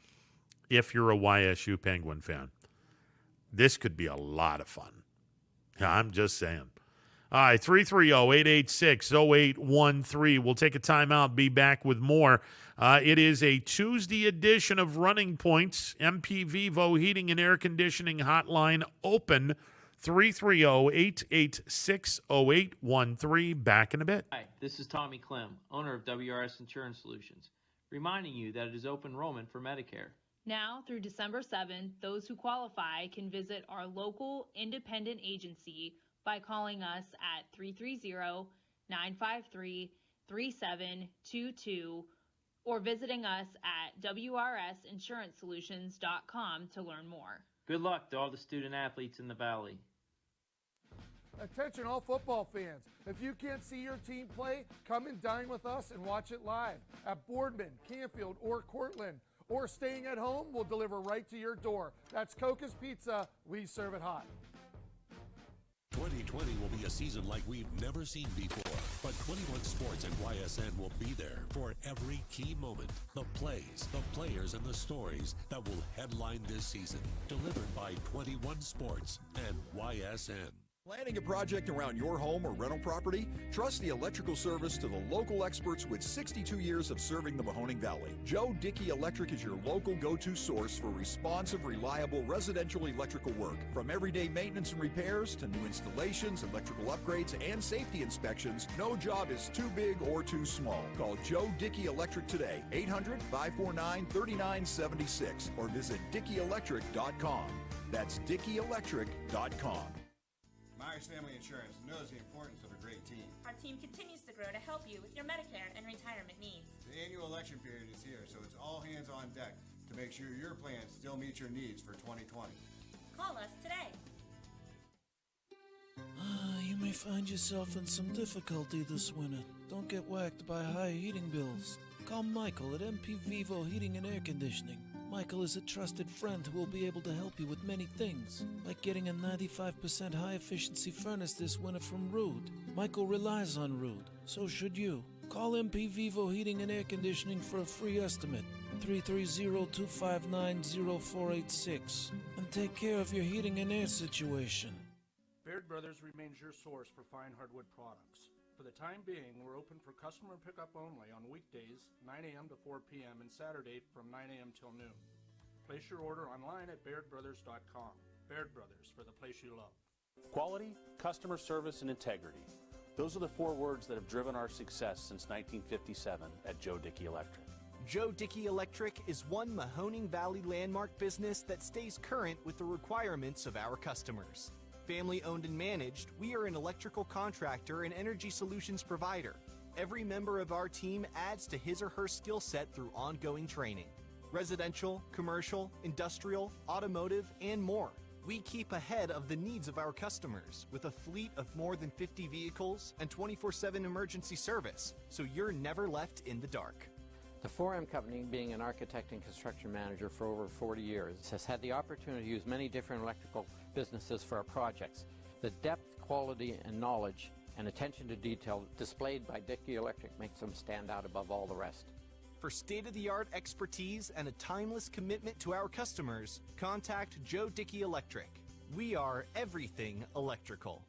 if you're a YSU Penguin fan. This could be a lot of fun. I'm just saying. All right, 330-886-0813. We'll take a timeout, be back with more. It is a Tuesday edition of Running Points. MP Vivo Heating and Air Conditioning Hotline open. 330-886-0813. Back in a bit. Hi, this is Tommy Clem, owner of WRS Insurance Solutions, reminding you that it is open enrollment for Medicare. Now through December 7th, those who qualify can visit our local independent agency by calling us at 330-953-3722 or visiting us at wrsinsurancesolutions.com to learn more. Good luck to all the student athletes in the Valley. Attention all football fans. If you can't see your team play, come and dine with us and watch it live at Boardman, Canfield, or Cortland. Or staying at home, we'll deliver right to your door. That's Coca's Pizza. We serve it hot. 2020 will be a season like we've never seen before, but 21 Sports and YSN will be there for every key moment. The plays, the players, and the stories that will headline this season. Delivered by 21 Sports and YSN. Planning a project around your home or rental property? Trust the electrical service to the local experts with 62 years of serving the Mahoning Valley. Joe Dickey Electric is your local go-to source for responsive, reliable residential electrical work. From everyday maintenance and repairs to new installations, electrical upgrades, and safety inspections, no job is too big or too small. Call Joe Dickey Electric today, 800-549-3976, or visit DickeyElectric.com. That's DickeyElectric.com. Myers Family Insurance knows the importance of a great team. Our team continues to grow to help you with your Medicare and retirement needs. The annual election period is here, so it's all hands on deck to make sure your plans still meet your needs for 2020. Call us today. You may find yourself in some difficulty this winter. Don't get whacked by high heating bills. Call Michael at MP Vivo Heating and Air Conditioning. Michael is a trusted friend who will be able to help you with many things, like getting a 95% high-efficiency furnace this winter from Rude. Michael relies on Rude, so should you. Call MP Vivo Heating and Air Conditioning for a free estimate, 330-259-0486, and take care of your heating and air situation. Baird Brothers remains your source for fine hardwood products. For the time being, we're open for customer pickup only on weekdays, 9 a.m. to 4 p.m. and Saturday from 9 a.m. till noon. Place your order online at BairdBrothers.com. Baird Brothers, for the place you love. Quality, customer service, and integrity. Those are the 4 words that have driven our success since 1957 at Joe Dickey Electric. Joe Dickey Electric is one Mahoning Valley landmark business that stays current with the requirements of our customers. Family owned and managed, we are an electrical contractor and energy solutions provider. Every member of our team adds to his or her skill set through ongoing training. Residential, commercial, industrial, automotive, and more. We keep ahead of the needs of our customers with a fleet of more than 50 vehicles and 24/7 emergency service, so you're never left in the dark. The 4M Company, being an architect and construction manager for over 40 years, has had the opportunity to use many different electrical businesses for our projects. The depth, quality, and knowledge and attention to detail displayed by Dickey Electric makes them stand out above all the rest. For state-of-the-art expertise and a timeless commitment to our customers, contact Joe Dickey Electric. We are everything electrical.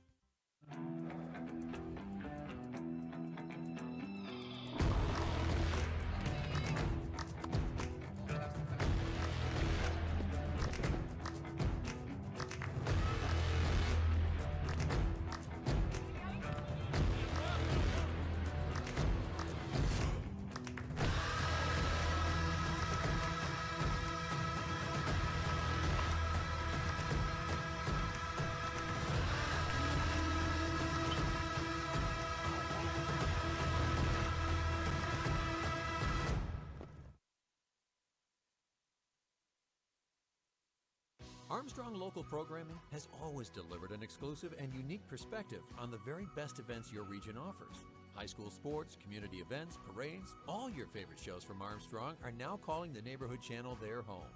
Armstrong Local Programming has always delivered an exclusive and unique perspective on the very best events your region offers. High school sports, community events, parades, all your favorite shows from Armstrong are now calling the Neighborhood Channel their home.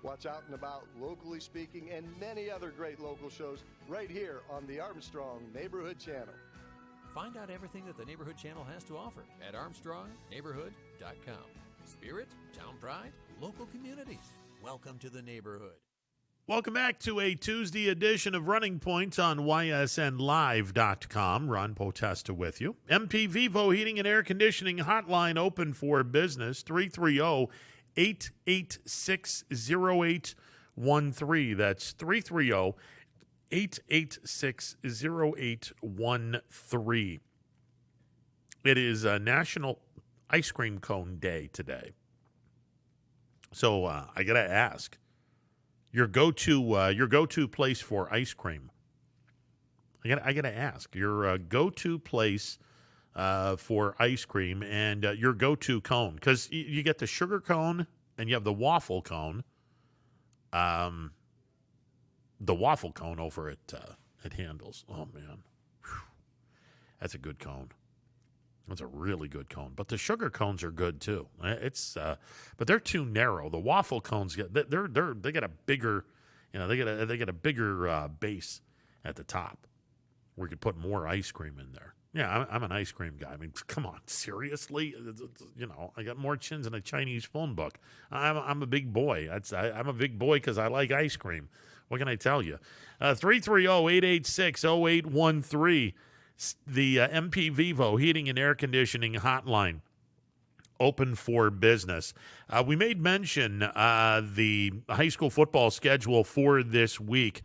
Watch Out and About, Locally Speaking, and many other great local shows right here on the Armstrong Neighborhood Channel. Find out everything that the Neighborhood Channel has to offer at ArmstrongNeighborhood.com. Spirit, town pride, local communities. Welcome to the neighborhood. Welcome back to a Tuesday edition of Running Point on ysnlive.com. Ron Potesta with you. MP Vivo Heating and Air Conditioning Hotline open for business, 330-886-0813. That's 330-886-0813. It is National Ice Cream Cone Day today. So I got to ask, your go-to place for ice cream. I gotta ask your go-to place for ice cream and your go-to cone, because you get the sugar cone and you have the waffle cone. The waffle cone over at Handles. Oh man, whew. That's a good cone. That's a really good cone. But the sugar cones are good too. But they're too narrow. The waffle cones they get a bigger, they get a bigger base at the top, where you could put more ice cream in there. Yeah, I'm an ice cream guy. I mean, come on, seriously? I got more chins than a Chinese phone book. I'm a big boy. I'm a big boy because I like ice cream. What can I tell you? 330-886-0813. The MP Vivo Heating and Air Conditioning Hotline open for business. We made mention the high school football schedule for this week.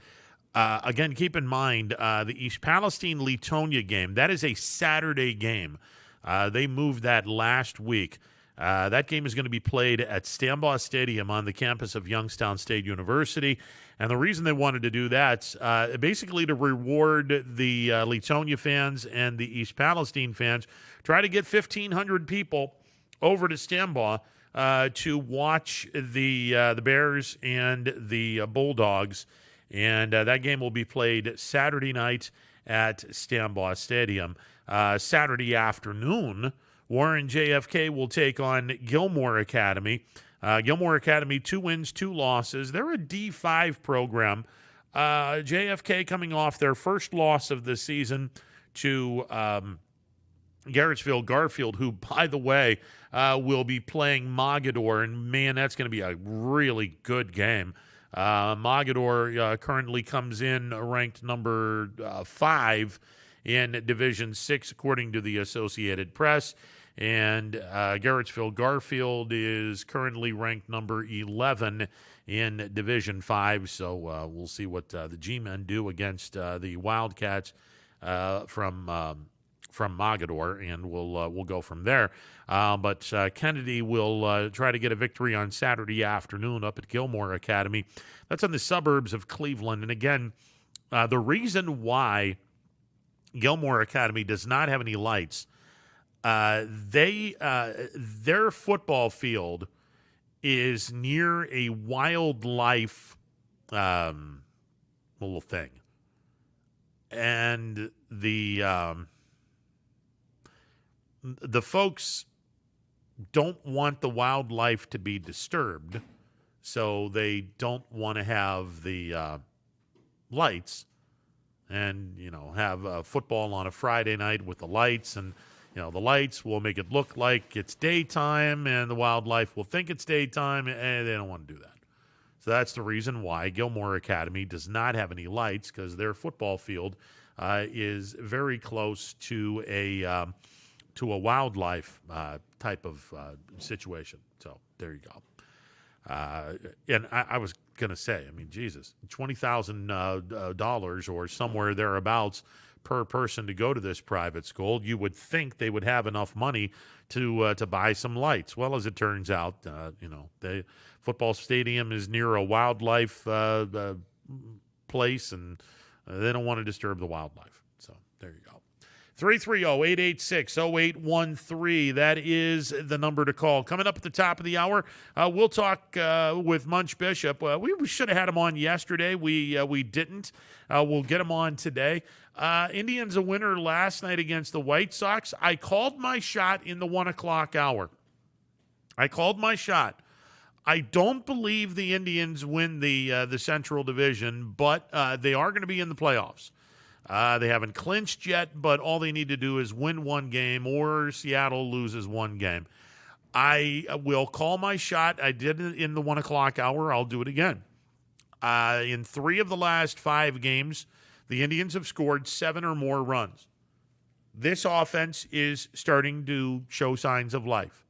Again, keep in mind the East Palestine-Leetonia game. That is a Saturday game. They moved that last week. That game is going to be played at Stambaugh Stadium on the campus of Youngstown State University. And the reason they wanted to do that, basically to reward the Leetonia fans and the East Palestine fans, try to get 1,500 people over to Stambaugh to watch the Bears and the Bulldogs. And that game will be played Saturday night at Stambaugh Stadium. Saturday afternoon, Warren JFK will take on Gilmore Academy. Gilmore Academy, 2 wins, 2 losses. They're a D5 program. JFK coming off their first loss of the season to Garrettsville Garfield, who, by the way, will be playing Mogador. And, man, that's going to be a really good game. Mogador currently comes in ranked number 5 in Division 6, according to the Associated Press. And Garrettsville Garfield is currently ranked number 11 in Division 5. So we'll see what the G-men do against the Wildcats from Mogador, and we'll go from there. But Kennedy will try to get a victory on Saturday afternoon up at Gilmore Academy. That's in the suburbs of Cleveland. And again, the reason why Gilmore Academy does not have any lights, their football field is near a wildlife little thing, and the folks don't want the wildlife to be disturbed, so they don't want to have the lights and, have football on a Friday night with the lights. And, the lights will make it look like it's daytime, and the wildlife will think it's daytime, and they don't want to do that. So that's the reason why Gilmore Academy does not have any lights, because their football field is very close to a wildlife type of situation. So there you go. And I was going to say, I mean, Jesus, $20,000 or somewhere thereabouts per person to go to this private school. You would think they would have enough money to buy some lights. Well, as it turns out, the football stadium is near a wildlife place, and they don't want to disturb the wildlife. So there you go. 330-886-0813. That is the number to call. Coming up at the top of the hour, we'll talk with Munch Bishop. We should have had him on yesterday. We didn't. We'll get him on today. Indians a winner last night against the White Sox. I called my shot in the 1 o'clock hour. I called my shot. I don't believe the Indians win the Central Division, but they are going to be in the playoffs. They haven't clinched yet, but all they need to do is win one game, or Seattle loses one game. I will call my shot. I did it in the 1 o'clock hour. I'll do it again. In 3 of the last 5 games, the Indians have scored 7 or more runs. This offense is starting to show signs of life.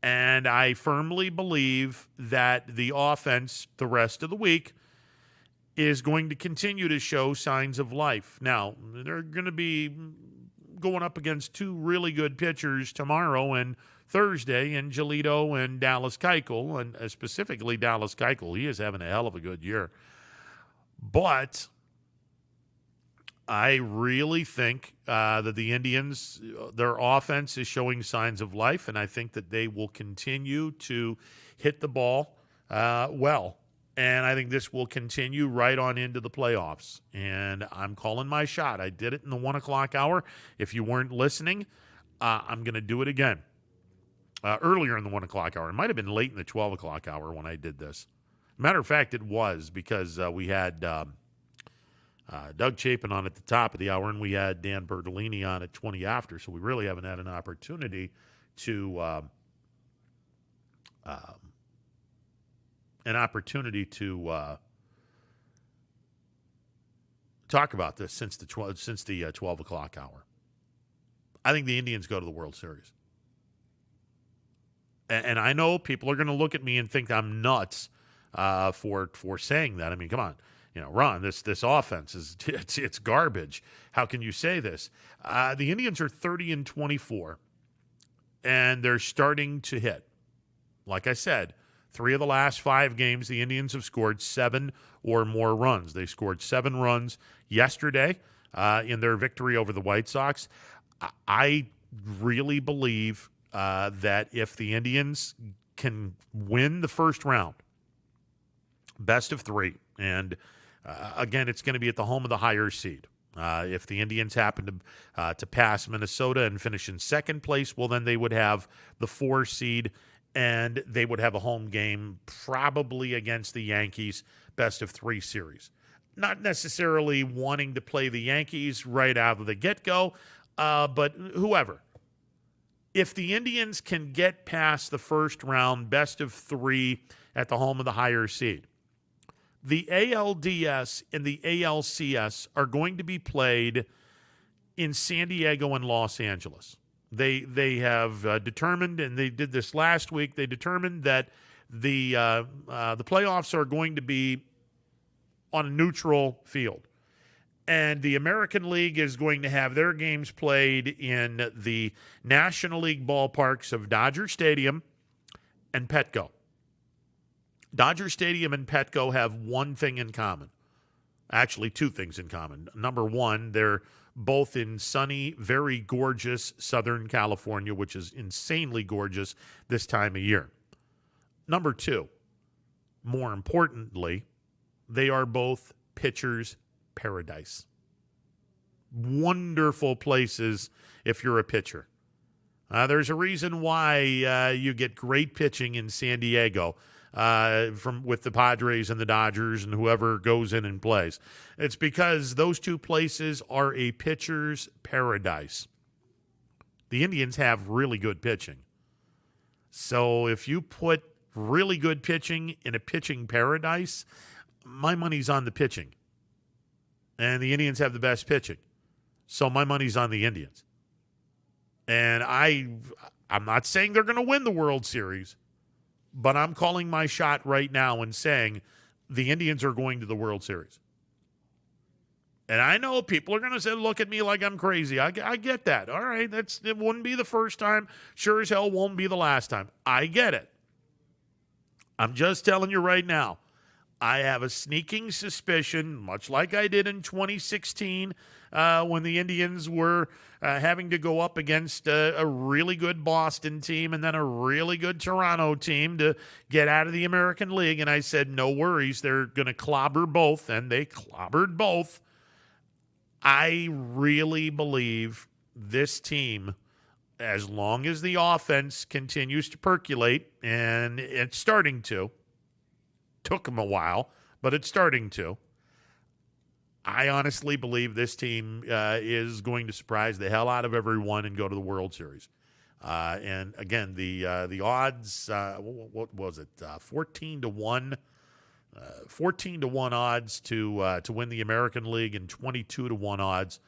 And I firmly believe that the offense the rest of the week is going to continue to show signs of life. Now, they're going to be going up against 2 really good pitchers tomorrow and Thursday, in Giolito and Dallas Keuchel, and specifically Dallas Keuchel. He is having a hell of a good year. But I really think that the Indians, their offense is showing signs of life, and I think that they will continue to hit the ball well. And I think this will continue right on into the playoffs. And I'm calling my shot. I did it in the 1 o'clock hour. If you weren't listening, I'm going to do it again. Earlier in the 1 o'clock hour. It might have been late in the 12 o'clock hour when I did this. Matter of fact, it was, because we had Doug Chapin on at the top of the hour, and we had Dan Bertolini on at 20 after. So we really haven't had an opportunity to talk about this since the 12 o'clock hour. I think the Indians go to the World Series. And I know people are going to look at me and think I'm nuts for saying that. I mean, come on. Ron, this offense it's garbage. How can you say this? The Indians are 30-24, and they're starting to hit. Like I said, 3 of the last 5 games, the Indians have scored 7 or more runs. They scored 7 runs yesterday in their victory over the White Sox. I really believe that if the Indians can win the first round, best of 3, and again, it's going to be at the home of the higher seed. If the Indians happen to pass Minnesota and finish in second place, well, then they would have the 4 seed, and they would have a home game probably against the Yankees, best of 3 series. Not necessarily wanting to play the Yankees right out of the get-go, but whoever. If the Indians can get past the first round, best of 3 at the home of the higher seed, the ALDS and the ALCS are going to be played in San Diego and Los Angeles. They have determined, and they did this last week, they determined that the playoffs are going to be on a neutral field. And the American League is going to have their games played in the National League ballparks of Dodger Stadium and Petco. Dodger Stadium and Petco have one thing in common. Actually, 2 things in common. Number 1, they're both in sunny, very gorgeous Southern California, which is insanely gorgeous this time of year. Number 2, more importantly, they are both pitchers' paradise. Wonderful places if you're a pitcher. There's a reason why you get great pitching in San Diego with the Padres and the Dodgers and whoever goes in and plays. It's because those 2 places are a pitcher's paradise. The Indians have really good pitching. So if you put really good pitching in a pitching paradise, my money's on the pitching. And the Indians have the best pitching. So my money's on the Indians. And I'm not saying they're going to win the World Series, but I'm calling my shot right now and saying the Indians are going to the World Series. And I know people are going to say, look at me like I'm crazy. I get that. All right, it wouldn't be the first time. Sure as hell won't be the last time. I get it. I'm just telling you right now, I have a sneaking suspicion, much like I did in 2016 when the Indians were having to go up against a really good Boston team and then a really good Toronto team to get out of the American League. And I said, no worries, they're going to clobber both, and they clobbered both. I really believe this team, as long as the offense continues to percolate, and it's starting to, took them a while, but it's starting to, I honestly believe this team is going to surprise the hell out of everyone and go to the World Series. And again, the odds, what was it? 14-1. 14-1 odds to win the American League and 22-1 odds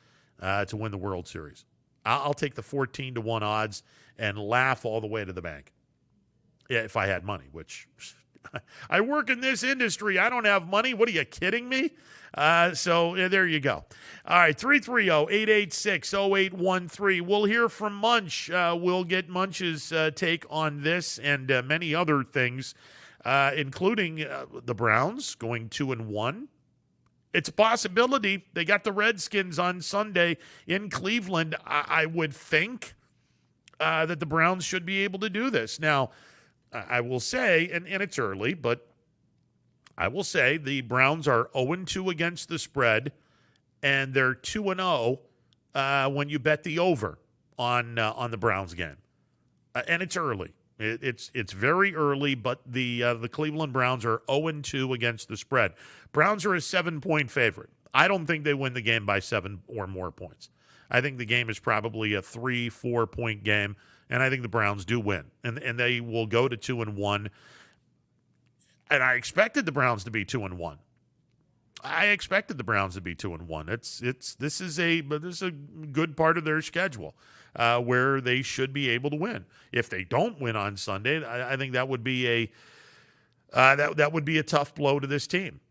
to win the World Series. I'll take the 14-1 odds and laugh all the way to the bank. Yeah, if I had money, which I work in this industry. I don't have money. What are you kidding me? So there you go. All right, 330-886-0813. We'll hear from Munch. We'll get Munch's take on this and many other things. Including the Browns going 2-1. It's a possibility. They got the Redskins on Sunday in Cleveland. I would think that the Browns should be able to do this. Now, I will say, and it's early, but I will say the Browns are 0-2 against the spread, and they're 2-0 when you bet the over on the Browns game. And it's early. It's very early, but the Cleveland Browns are 0-2 against the spread. Browns are a 7-point favorite. I don't think they win the game by 7 or more points. I think the game is probably a 3-4 point game, and I think the Browns do win. And they will go to 2-1. And I expected the Browns to be 2-1. I expected the Browns to be 2-1. This is a good part of their schedule. Where they should be able to win. If they don't win on Sunday, I think that would be a tough blow to this team.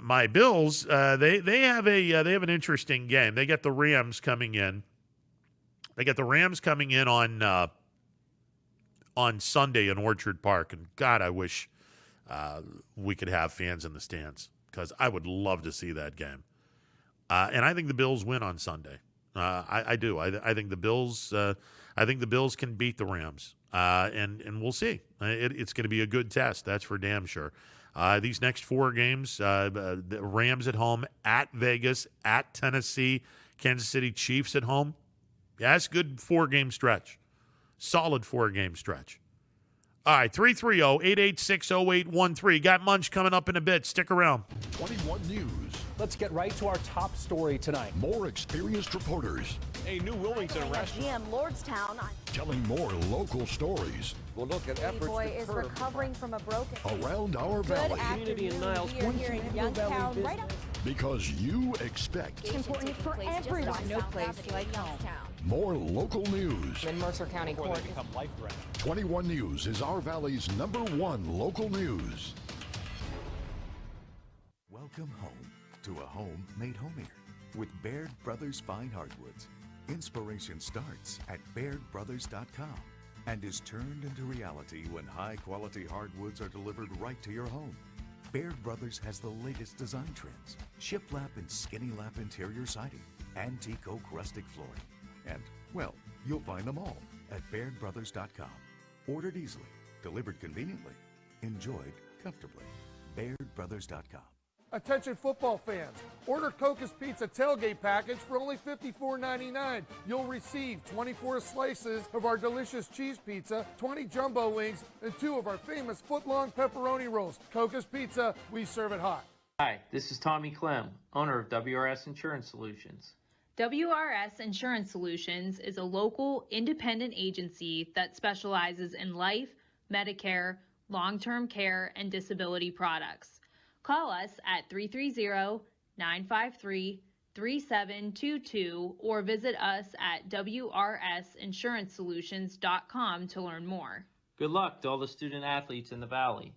My Bills, they have an interesting game. They get the Rams coming in. They get the Rams coming in on Sunday in Orchard Park, and God, I wish we could have fans in the stands because I would love to see that game. And I think the Bills win on Sunday. I do. I think the Bills. I think the Bills can beat the Rams, and we'll see. It's going to be a good test. That's for damn sure. These next 4 games: the Rams at home, at Vegas, at Tennessee, Kansas City Chiefs at home. Yeah, that's a good 4-game stretch. Solid 4-game stretch. All right, 330-886-0813. Got Munch coming up in a bit. Stick around. 21 News. Let's get right to our top story tonight. More experienced reporters. A new Wilmington restaurant. GM Lordstown. Telling more local stories. We'll look at efforts boy is recovering from a broken around our valley. Community in Niles. We are here in Youngstown, right up. Because you expect. It's important for everyone. No place like home. More local news. In Mercer County Court. 21 News is our valley's #1 local news. Welcome home to a home made homier with Baird Brothers Fine Hardwoods. Inspiration starts at BairdBrothers.com and is turned into reality when high-quality hardwoods are delivered right to your home. Baird Brothers has the latest design trends, shiplap and skinny lap interior siding, antique oak rustic flooring, and, well, you'll find them all at BairdBrothers.com. Ordered easily, delivered conveniently, enjoyed comfortably. BairdBrothers.com. Attention football fans, order Coca's Pizza tailgate package for only $54.99. You'll receive 24 slices of our delicious cheese pizza, 20 jumbo wings, and 2 of our famous foot-long pepperoni rolls. Coca's Pizza, we serve it hot. Hi, this is Tommy Clem, owner of WRS Insurance Solutions. WRS Insurance Solutions is a local independent agency that specializes in life, Medicare, long-term care, and disability products. Call us at 330-953-3722 or visit us at wrsinsuranceSolutions.com to learn more. Good luck to all the student athletes in the Valley.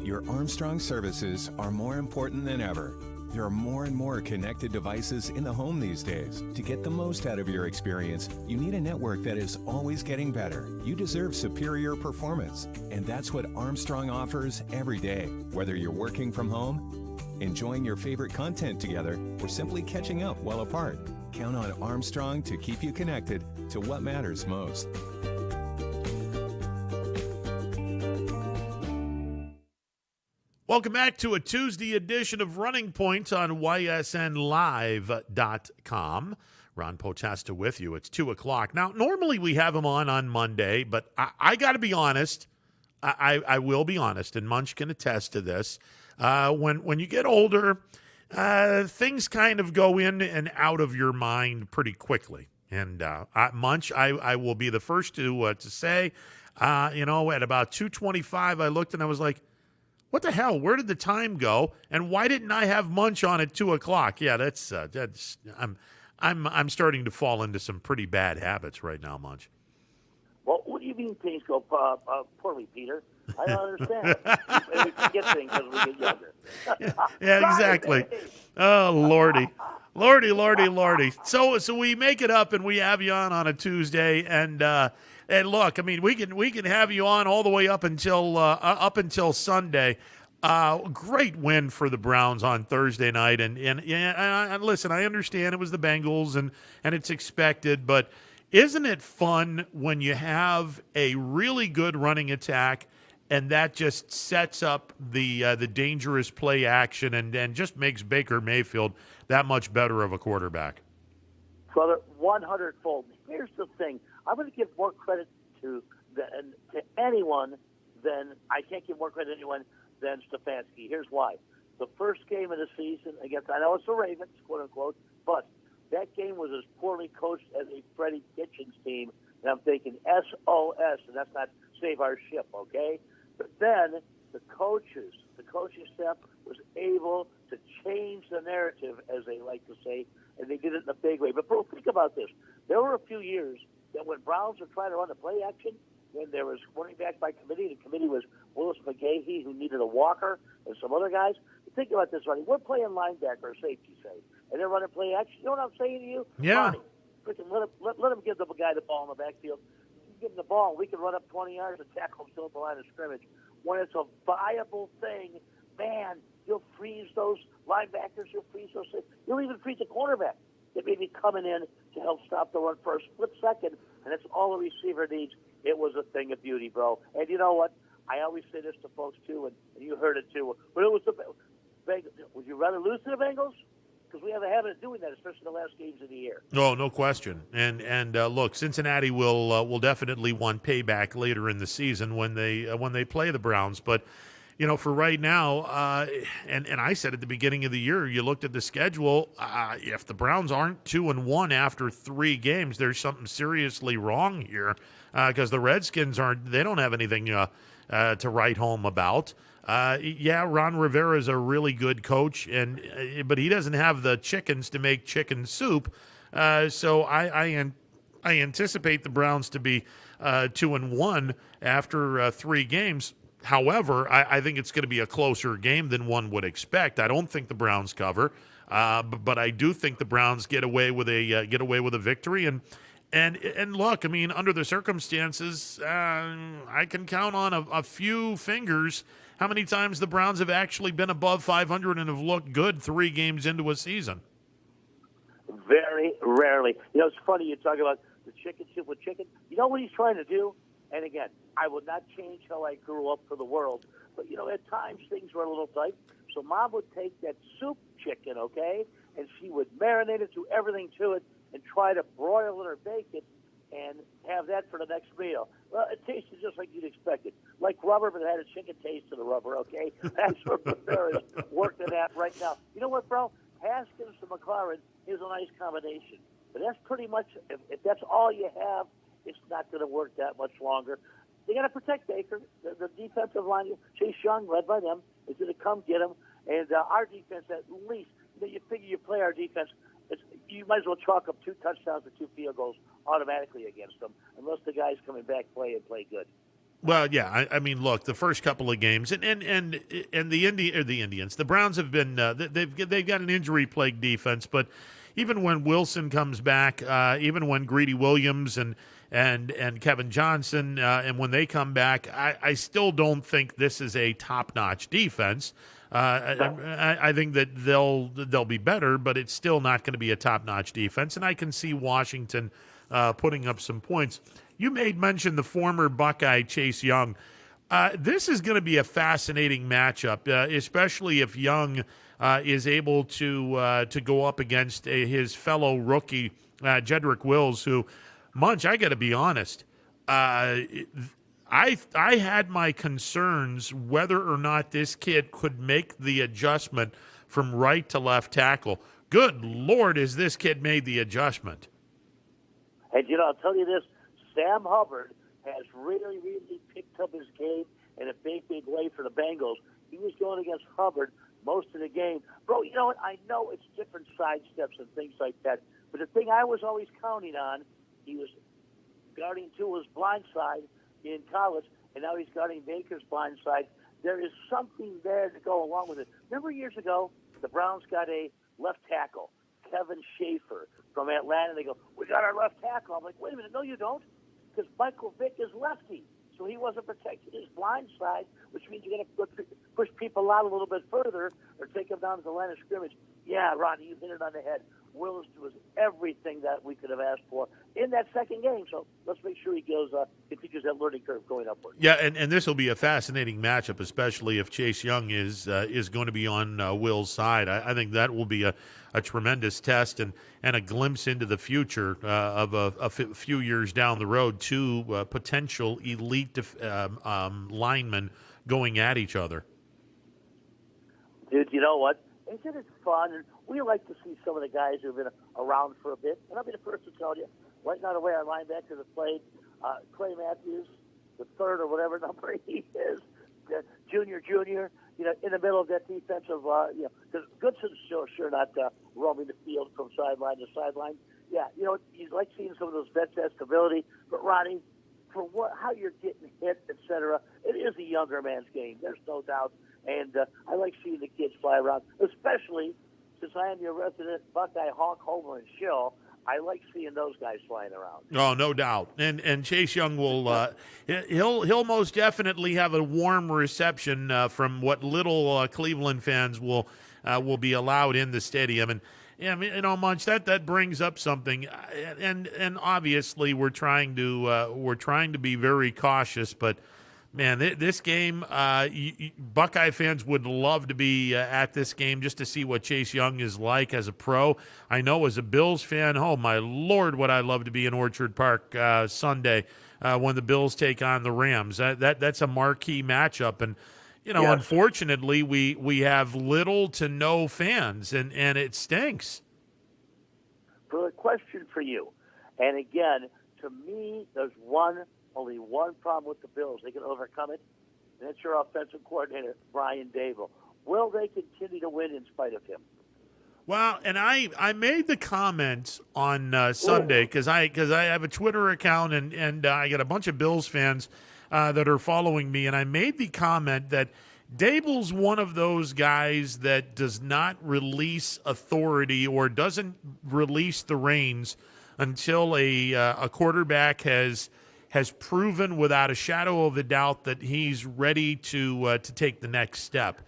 Your Armstrong services are more important than ever. There are more and more connected devices in the home these days. To get the most out of your experience, you need a network that is always getting better. You deserve superior performance, and that's what Armstrong offers every day. Whether you're working from home, enjoying your favorite content together, or simply catching up while apart, count on Armstrong to keep you connected to what matters most. Welcome back to a Tuesday edition of Running Point on ysnlive.com. Ron Potesta with you. It's 2 o'clock. Now, normally we have him on Monday, but I got to be honest. I will be honest, and Munch can attest to this. When you get older, things kind of go in and out of your mind pretty quickly. And Munch, I will be the first to say, at about 2:25, I looked and I was like, what the hell? Where did the time go? And why didn't I have Munch on at 2 o'clock? Yeah, that's I'm starting to fall into some pretty bad habits right now, Munch. Well, what do you mean things go poorly, Peter? I don't understand. We forget things as we get younger. Yeah, exactly. Oh, Lordy. Lordy. So we make it up and we have you on a Tuesday, and look, I mean, we can have you on all the way up until Sunday. Great win for the Browns on Thursday night, and listen, I understand it was the Bengals and it's expected, but isn't it fun when you have a really good running attack and that just sets up the dangerous play action and just makes Baker Mayfield that much better of a quarterback? Brother, 100-fold. Here's the thing. I'm going to give more credit to anyone than I can't give more credit to anyone than Stefanski. Here's why. The first game of the season against, I know it's the Ravens, quote unquote, but that game was as poorly coached as a Freddie Kitchens team, and I'm thinking SOS, and that's not save our ship, okay? But then the coaching staff was able to change the narrative, as they like to say, and they did it in a big way. But bro, think about this. There were a few years that when Browns were trying to run the play action, when there was running back by committee, the committee was Willis McGahee, who needed a walker, and some other guys. Think about this, Ronnie. We're playing linebacker or safety, say, and they're running play action. You know what I'm saying to you? Yeah. Ronnie, freaking let him give the guy the ball in the backfield. Give him the ball. We can run up 20 yards and tackle him still at the line of scrimmage. When it's a viable thing, man, you'll freeze those linebackers. You'll freeze those. You'll even freeze the cornerback that may be coming in to help stop the run for a split second, and that's all the receiver needs. It was a thing of beauty, bro. And you know what? I always say this to folks, too, and you heard it, too. But it was the Bengals. Would you rather lose to the Bengals? Because we have a habit of doing that, especially the last games of the year. Oh, no question. And look, Cincinnati will definitely want payback later in the season when they play the Browns. But for right now, and I said at the beginning of the year, you looked at the schedule. If the Browns aren't 2-1 after 3 games, there's something seriously wrong here because the Redskins they don't have anything to write home about. Ron Rivera is a really good coach, but he doesn't have the chickens to make chicken soup. So I anticipate the Browns to be 2-1 after 3 games. However, I think it's going to be a closer game than one would expect. I don't think the Browns cover, but I do think the Browns get away with a victory. And look, I mean, under the circumstances, I can count on a few fingers how many times the Browns have actually been above 500 and have looked good 3 games into a season. Very rarely. It's funny you talk about the chicken soup with chicken. You know what he's trying to do? And again, I would not change how I grew up for the world. But, at times things were a little tight. So Mom would take that soup chicken, okay, and she would marinate it, do everything to it, and try to broil it or bake it and have that for the next meal. Well, it tasted just like you'd expect it. Like rubber, but it had a chicken taste to the rubber, okay? That's what Rivera is working at right now. You know what, bro? Haskins to McLaurin is a nice combination. But that's pretty much, if that's all you have, it's not going to work that much longer. they got to protect Baker. The defensive line, Chase Young, led by them, is going to come get him. And our defense, at least, you figure you play our defense, you might as well chalk up 2 touchdowns and 2 field goals automatically against them, unless the guys coming back play good. Well, yeah, I mean, look, the first couple of games, and the Indians, the Browns have been they've got an injury-plagued defense, but even when Wilson comes back, even when Greedy Williams and Kevin Johnson, and when they come back, I still don't think this is a top-notch defense. I think that they'll be better, but it's still not going to be a top-notch defense, and I can see Washington putting up some points. You made mention the former Buckeye Chase Young. This is going to be a fascinating matchup, especially if Young is able to go up against his fellow rookie Jedrick Wills, who, Munch, I got to be honest, I had my concerns whether or not this kid could make the adjustment from right to left tackle. Good Lord, has this kid made the adjustment? And, I'll tell you this, Sam Hubbard has really, really picked up his game in a big way for the Bengals. He was going against Hubbard most of the game. Bro, you know what? I know it's different sidesteps and things like that, but the thing I was always counting on, he was guarding Tua's blind side in college, and now he's guarding Baker's blind side. There is something there to go along with it. Remember years ago, the Browns got a left tackle, Kevin Schaefer from Atlanta. They go, we got our left tackle. I'm like, wait a minute, no you don't, because Michael Vick is lefty. So he wasn't protecting his blind side, which means you got to push people out a little bit further or take them down to the line of scrimmage. Yeah, Ronnie, you hit it on the head. Willis was everything that we could have asked for in that second game. So let's make sure he continues that learning curve going upward. Yeah, and this will be a fascinating matchup, especially if Chase Young is going to be on Will's side. I think that will be a tremendous test and a glimpse into the future of a few years down the road, two potential elite linemen going at each other. Dude, you know what? Isn't it fun? And we like to see some of the guys who have been around for a bit. And I'll be the first to tell you, right now, the way our linebackers have played, Clay Matthews, the third or whatever number he is, junior, in the middle of that defensive, because Goodson's sure not roaming the field from sideline to sideline. Yeah, you like seeing some of those vets have stability. But, Ronnie, for how you're getting hit, et cetera, it is a younger man's game. There's no doubt. And I like seeing the kids fly around, especially since I am your resident Buckeye honk, homer, and shill. I like seeing those guys flying around. Oh, no doubt. And Chase Young will he'll most definitely have a warm reception from what little Cleveland fans will be allowed in the stadium. And yeah, I mean, Munch, that brings up something, and obviously we're trying to be very cautious, but. Man, this game, Buckeye fans would love to be at this game just to see what Chase Young is like as a pro. I know as a Bills fan, oh, my Lord, would I love to be in Orchard Park Sunday when the Bills take on the Rams. That's a marquee matchup. And, yes. Unfortunately, we have little to no fans, and it stinks. For a question for you, and again, to me, there's only one problem with the Bills. They can overcome it, and that's your offensive coordinator, Brian Daboll. Will they continue to win in spite of him? Well, and I made the comment on Sunday because I have a Twitter account and I got a bunch of Bills fans that are following me, and I made the comment that Daboll's one of those guys that does not release authority or doesn't release the reins until a quarterback has proven without a shadow of a doubt that he's ready to take the next step.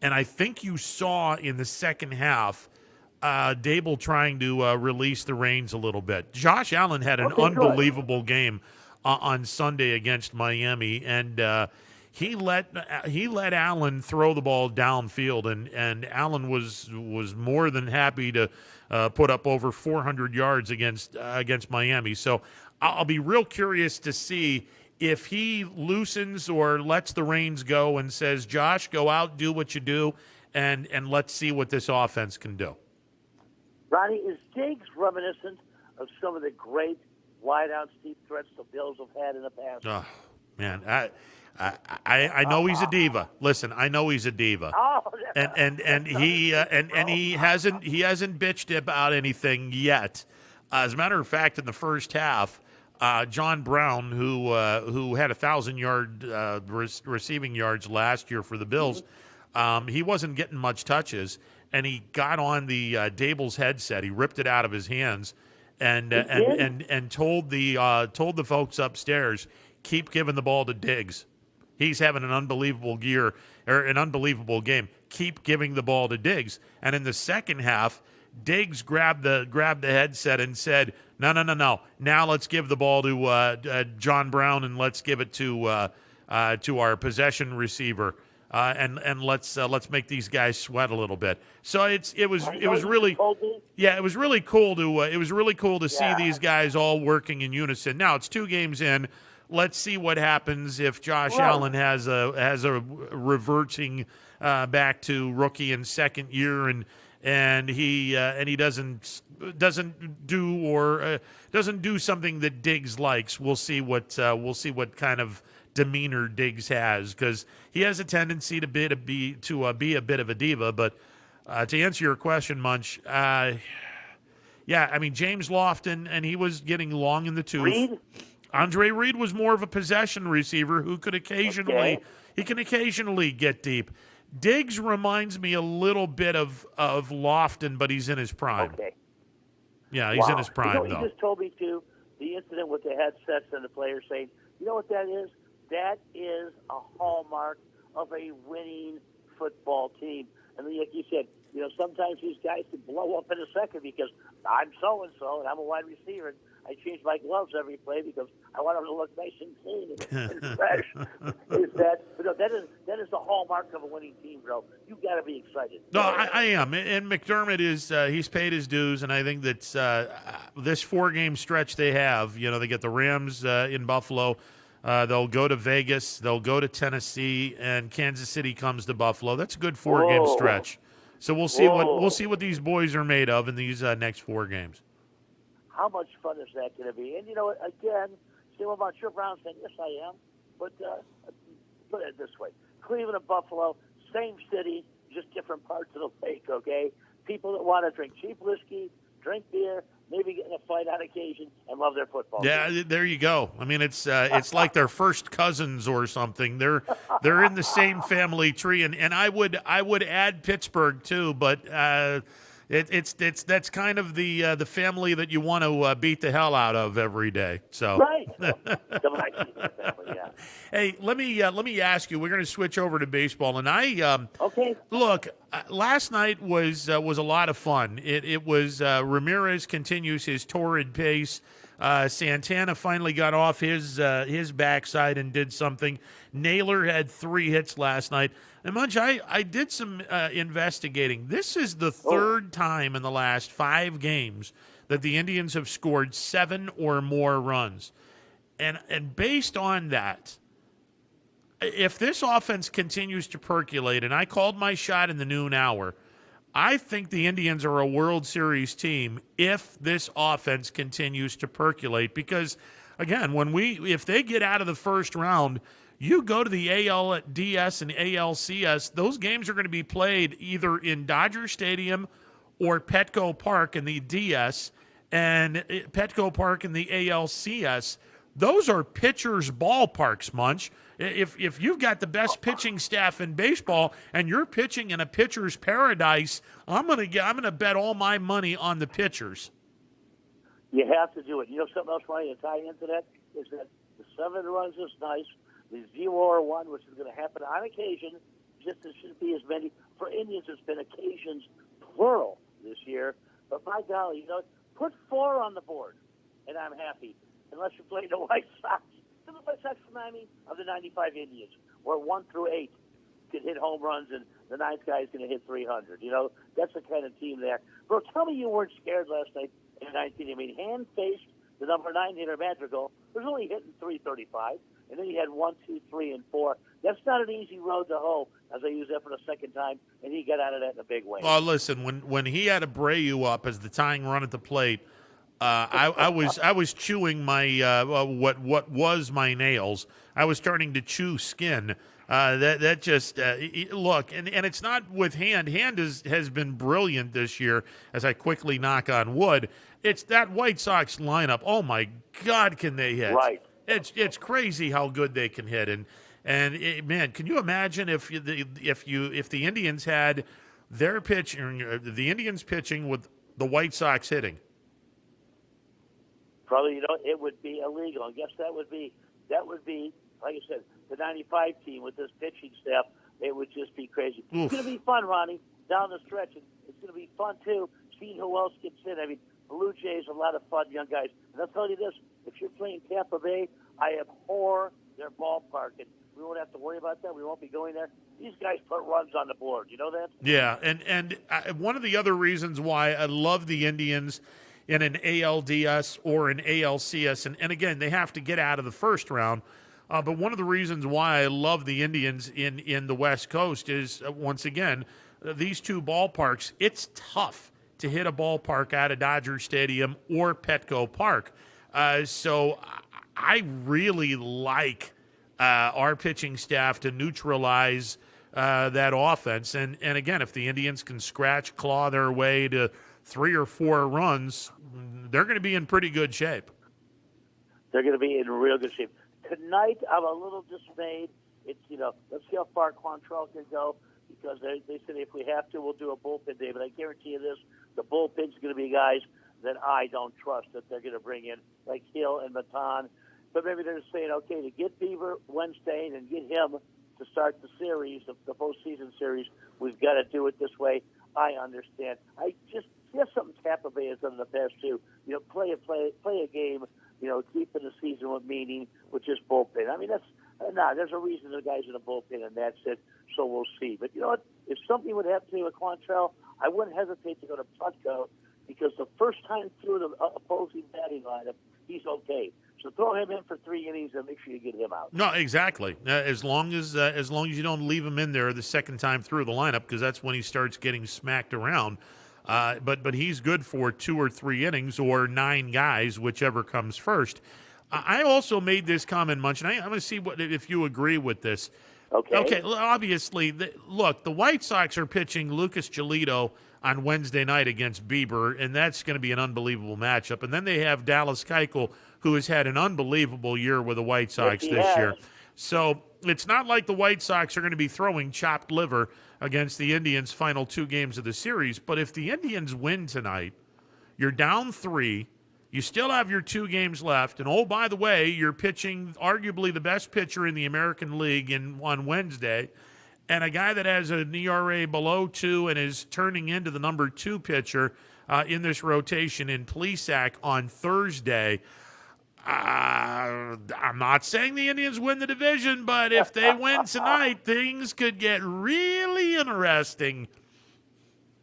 And I think you saw in the second half Daboll trying to release the reins a little bit. Josh Allen had an unbelievable game on Sunday against Miami, and he let Allen throw the ball downfield, and Allen was more than happy to put up over 400 yards against Miami. So I'll be real curious to see if he loosens or lets the reins go and says, Josh, go out, do what you do, and let's see what this offense can do. Ronnie, is Diggs reminiscent of some of the great wide-out deep threats the Bills have had in the past? Man, I know he's a diva. Listen, I know he's a diva. Oh, and he hasn't bitched about anything yet. As a matter of fact, in the first half, John Brown, who had 1,000-yard receiving yards last year for the Bills, he wasn't getting much touches, and he got on the Dable's headset. He ripped it out of his hands, and told the folks upstairs, keep giving the ball to Diggs. He's having an unbelievable game. Keep giving the ball to Diggs. And in the second half, Diggs grabbed the headset and said, No. Now let's give the ball to John Brown, and let's give it to our possession receiver, and let's make these guys sweat a little bit. So it was really cool to see these guys all working in unison. Now it's 2 games in. Let's see what happens if Josh Allen has a reverting back to rookie and second year, and he doesn't do something that Diggs likes. We'll see what kind of demeanor Diggs has, because he has a tendency to be a bit of a diva. But to answer your question, Munch, James Lofton, and he was getting long in the tooth. Reed? Andre Reed was more of a possession receiver who could occasionally get deep. Diggs reminds me a little bit of Lofton, but he's in his prime. Okay. Yeah, he's in his prime, though. He just told me, too, the incident with the headsets and the players saying, you know what that is? That is a hallmark of a winning football team. And like you said, sometimes these guys can blow up in a second because I'm so-and-so and I'm a wide receiver, and I change my gloves every play because I want them to look nice and clean and fresh. That is the hallmark of a winning team, bro. You've got to be excited. No, I am. And McDermott he's paid his dues, and I think that this 4-game stretch they have, they get the Rams in Buffalo. They'll go to Vegas. They'll go to Tennessee, and Kansas City comes to Buffalo. That's a good 4-game stretch. So we'll see what these boys are made of in these next 4 games. How much fun is that going to be? And, again, say, well, about your Browns fan, yes, I am. But put it this way. Cleveland and Buffalo, same city, just different parts of the lake, okay? People that want to drink cheap whiskey, drink beer, maybe get in a fight on occasion, and love their football team. There you go. I mean, it's like they're first cousins or something. They're in the same family tree, and I would add Pittsburgh too, but that's kind of the family that you want to beat the hell out of every day. So right. Hey, let me ask you. We're going to switch over to baseball, and okay. Look, last night was a lot of fun. It was Ramirez continues his torrid pace. Santana finally got off his backside and did something. Naylor had 3 hits last night. And Munch, I did some investigating. This is the 3rd time in the last 5 games that the Indians have scored 7 or more runs. And based on that, if this offense continues to percolate, and I called my shot in the noon hour, I think the Indians are a World Series team if this offense continues to percolate. Because, again, if they get out of the first round, you go to the ALDS and ALCS, those games are going to be played either in Dodger Stadium or Petco Park in the DS, and Petco Park in the ALCS. Those are pitchers' ballparks, Munch. If you've got the best pitching staff in baseball and you're pitching in a pitcher's paradise, I'm gonna bet all my money on the pitchers. You have to do it. You know something else, Ryan, to tie into that is that the 7 runs is nice. The 0 or 1, which is going to happen on occasion, just there shouldn't be as many. For Indians, it's been occasions plural this year. But by golly, put 4 on the board, and I'm happy. Unless you're playing the White Sox. The White Sox remind me of the 95 Indians, where 1 through 8 could hit home runs, and the 9th guy is going to hit 300. That's the kind of team there. Bro, tell me you weren't scared last night in 19. I mean, Hand faced the number 9 hitter, Madrigal, who's only hitting 335, and then he had 1, 2, 3, and 4. That's not an easy road to hoe, as I use that for the second time, and he got out of that in a big way. Well, listen, when he had Abreu up as the tying run at the plate, I was chewing my what was my nails. I was starting to chew skin. That just look, and it's not with Hand. Hand has been brilliant this year. As I quickly knock on wood, it's that White Sox lineup. Oh my God, can they hit? Right. It's crazy how good they can hit, and man, can you imagine if the Indians had their pitching, the Indians pitching with the White Sox hitting? Probably, it would be illegal. I guess that would be, like I said, the 95 team with this pitching staff. It would just be crazy. Oof. It's going to be fun, Ronnie, down the stretch. And it's going to be fun, too, seeing who else gets in. I mean, Blue Jays, a lot of fun, young guys. And I'll tell you this, if you're playing Tampa Bay, I abhor their ballpark. And we won't have to worry about that. We won't be going there. These guys put runs on the board. You know that? Yeah, and one of the other reasons why I love the Indians in an ALDS or an ALCS, and again, they have to get out of the first round. But one of the reasons why I love the Indians in the West Coast is, once again, these two ballparks, it's tough to hit a ballpark out of Dodger Stadium or Petco Park. So I really like our pitching staff to neutralize that offense. And again, if the Indians can claw their way to 3 or 4 runs, they're going to be in pretty good shape. They're going to be in real good shape. Tonight, I'm a little dismayed. It's, let's see how far Quantrill can go, because they said if we have to, we'll do a bullpen day. But I guarantee you this, the bullpen's going to be guys that I don't trust that they're going to bring in, like Hill and Matan. But maybe they're saying, okay, to get Beaver Wednesday and get him to start the series, the postseason series, we've got to do it this way. I understand. That's something Tampa Bay has done in the past too. Play a game. Keeping the season with meaning, which is bullpen. I mean, there's a reason the guys in the bullpen, and that's it. So we'll see. But you know what? If something would happen to with Quantrill, I wouldn't hesitate to go to Petco, because the first time through the opposing batting lineup, he's okay. So throw him in for 3 innings and make sure you get him out. No, exactly. As long as you don't leave him in there the second time through the lineup, because that's when he starts getting smacked around. But he's good for 2 or 3 innings or 9 guys, whichever comes first. I also made this comment, Munch, and I'm going to see if you agree with this. Okay. Obviously, look, the White Sox are pitching Lucas Giolito on Wednesday night against Bieber, and that's going to be an unbelievable matchup. And then they have Dallas Keuchel, who has had an unbelievable year with the White Sox this year. So it's not like the White Sox are going to be throwing chopped liver against the Indians' final 2 games of the series. But if the Indians win tonight, you're down 3. You still have your 2 games left. And, oh, by the way, you're pitching arguably the best pitcher in the American League on Wednesday, and a guy that has an ERA below 2 and is turning into the number 2 pitcher in this rotation in Plesac on Thursday. I'm not saying the Indians win the division, but if they win tonight, things could get really interesting.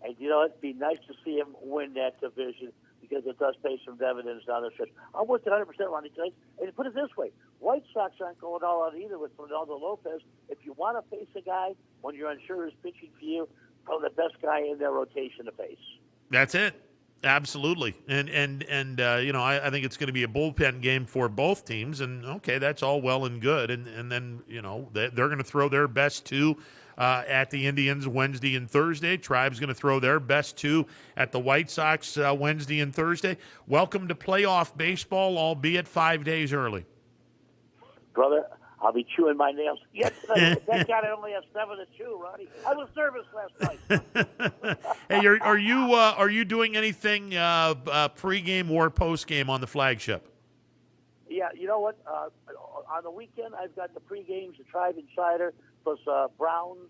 And it'd be nice to see him win that division, because it does pay some dividends down the stretch. I'm with 100%, Ronnie, tonight. And put it this way, White Sox aren't going all out either with Ronaldo Lopez. If you want to face a guy when you're unsure who's pitching for you, throw the best guy in their rotation to face. That's it. Absolutely. And I think it's going to be a bullpen game for both teams. And, okay, that's all well and good. And then, they're going to throw their best 2 at the Indians Wednesday and Thursday. Tribe's going to throw their best 2 at the White Sox Wednesday and Thursday. Welcome to playoff baseball, albeit 5 days early. Brother, I'll be chewing my nails. Yes, that guy only has 7 to chew, Ronnie. I was nervous last night. Hey, are you doing anything pregame or postgame on the flagship? Yeah, you know what? On the weekend, I've got the pregames, the Tribe Insider, plus Browns,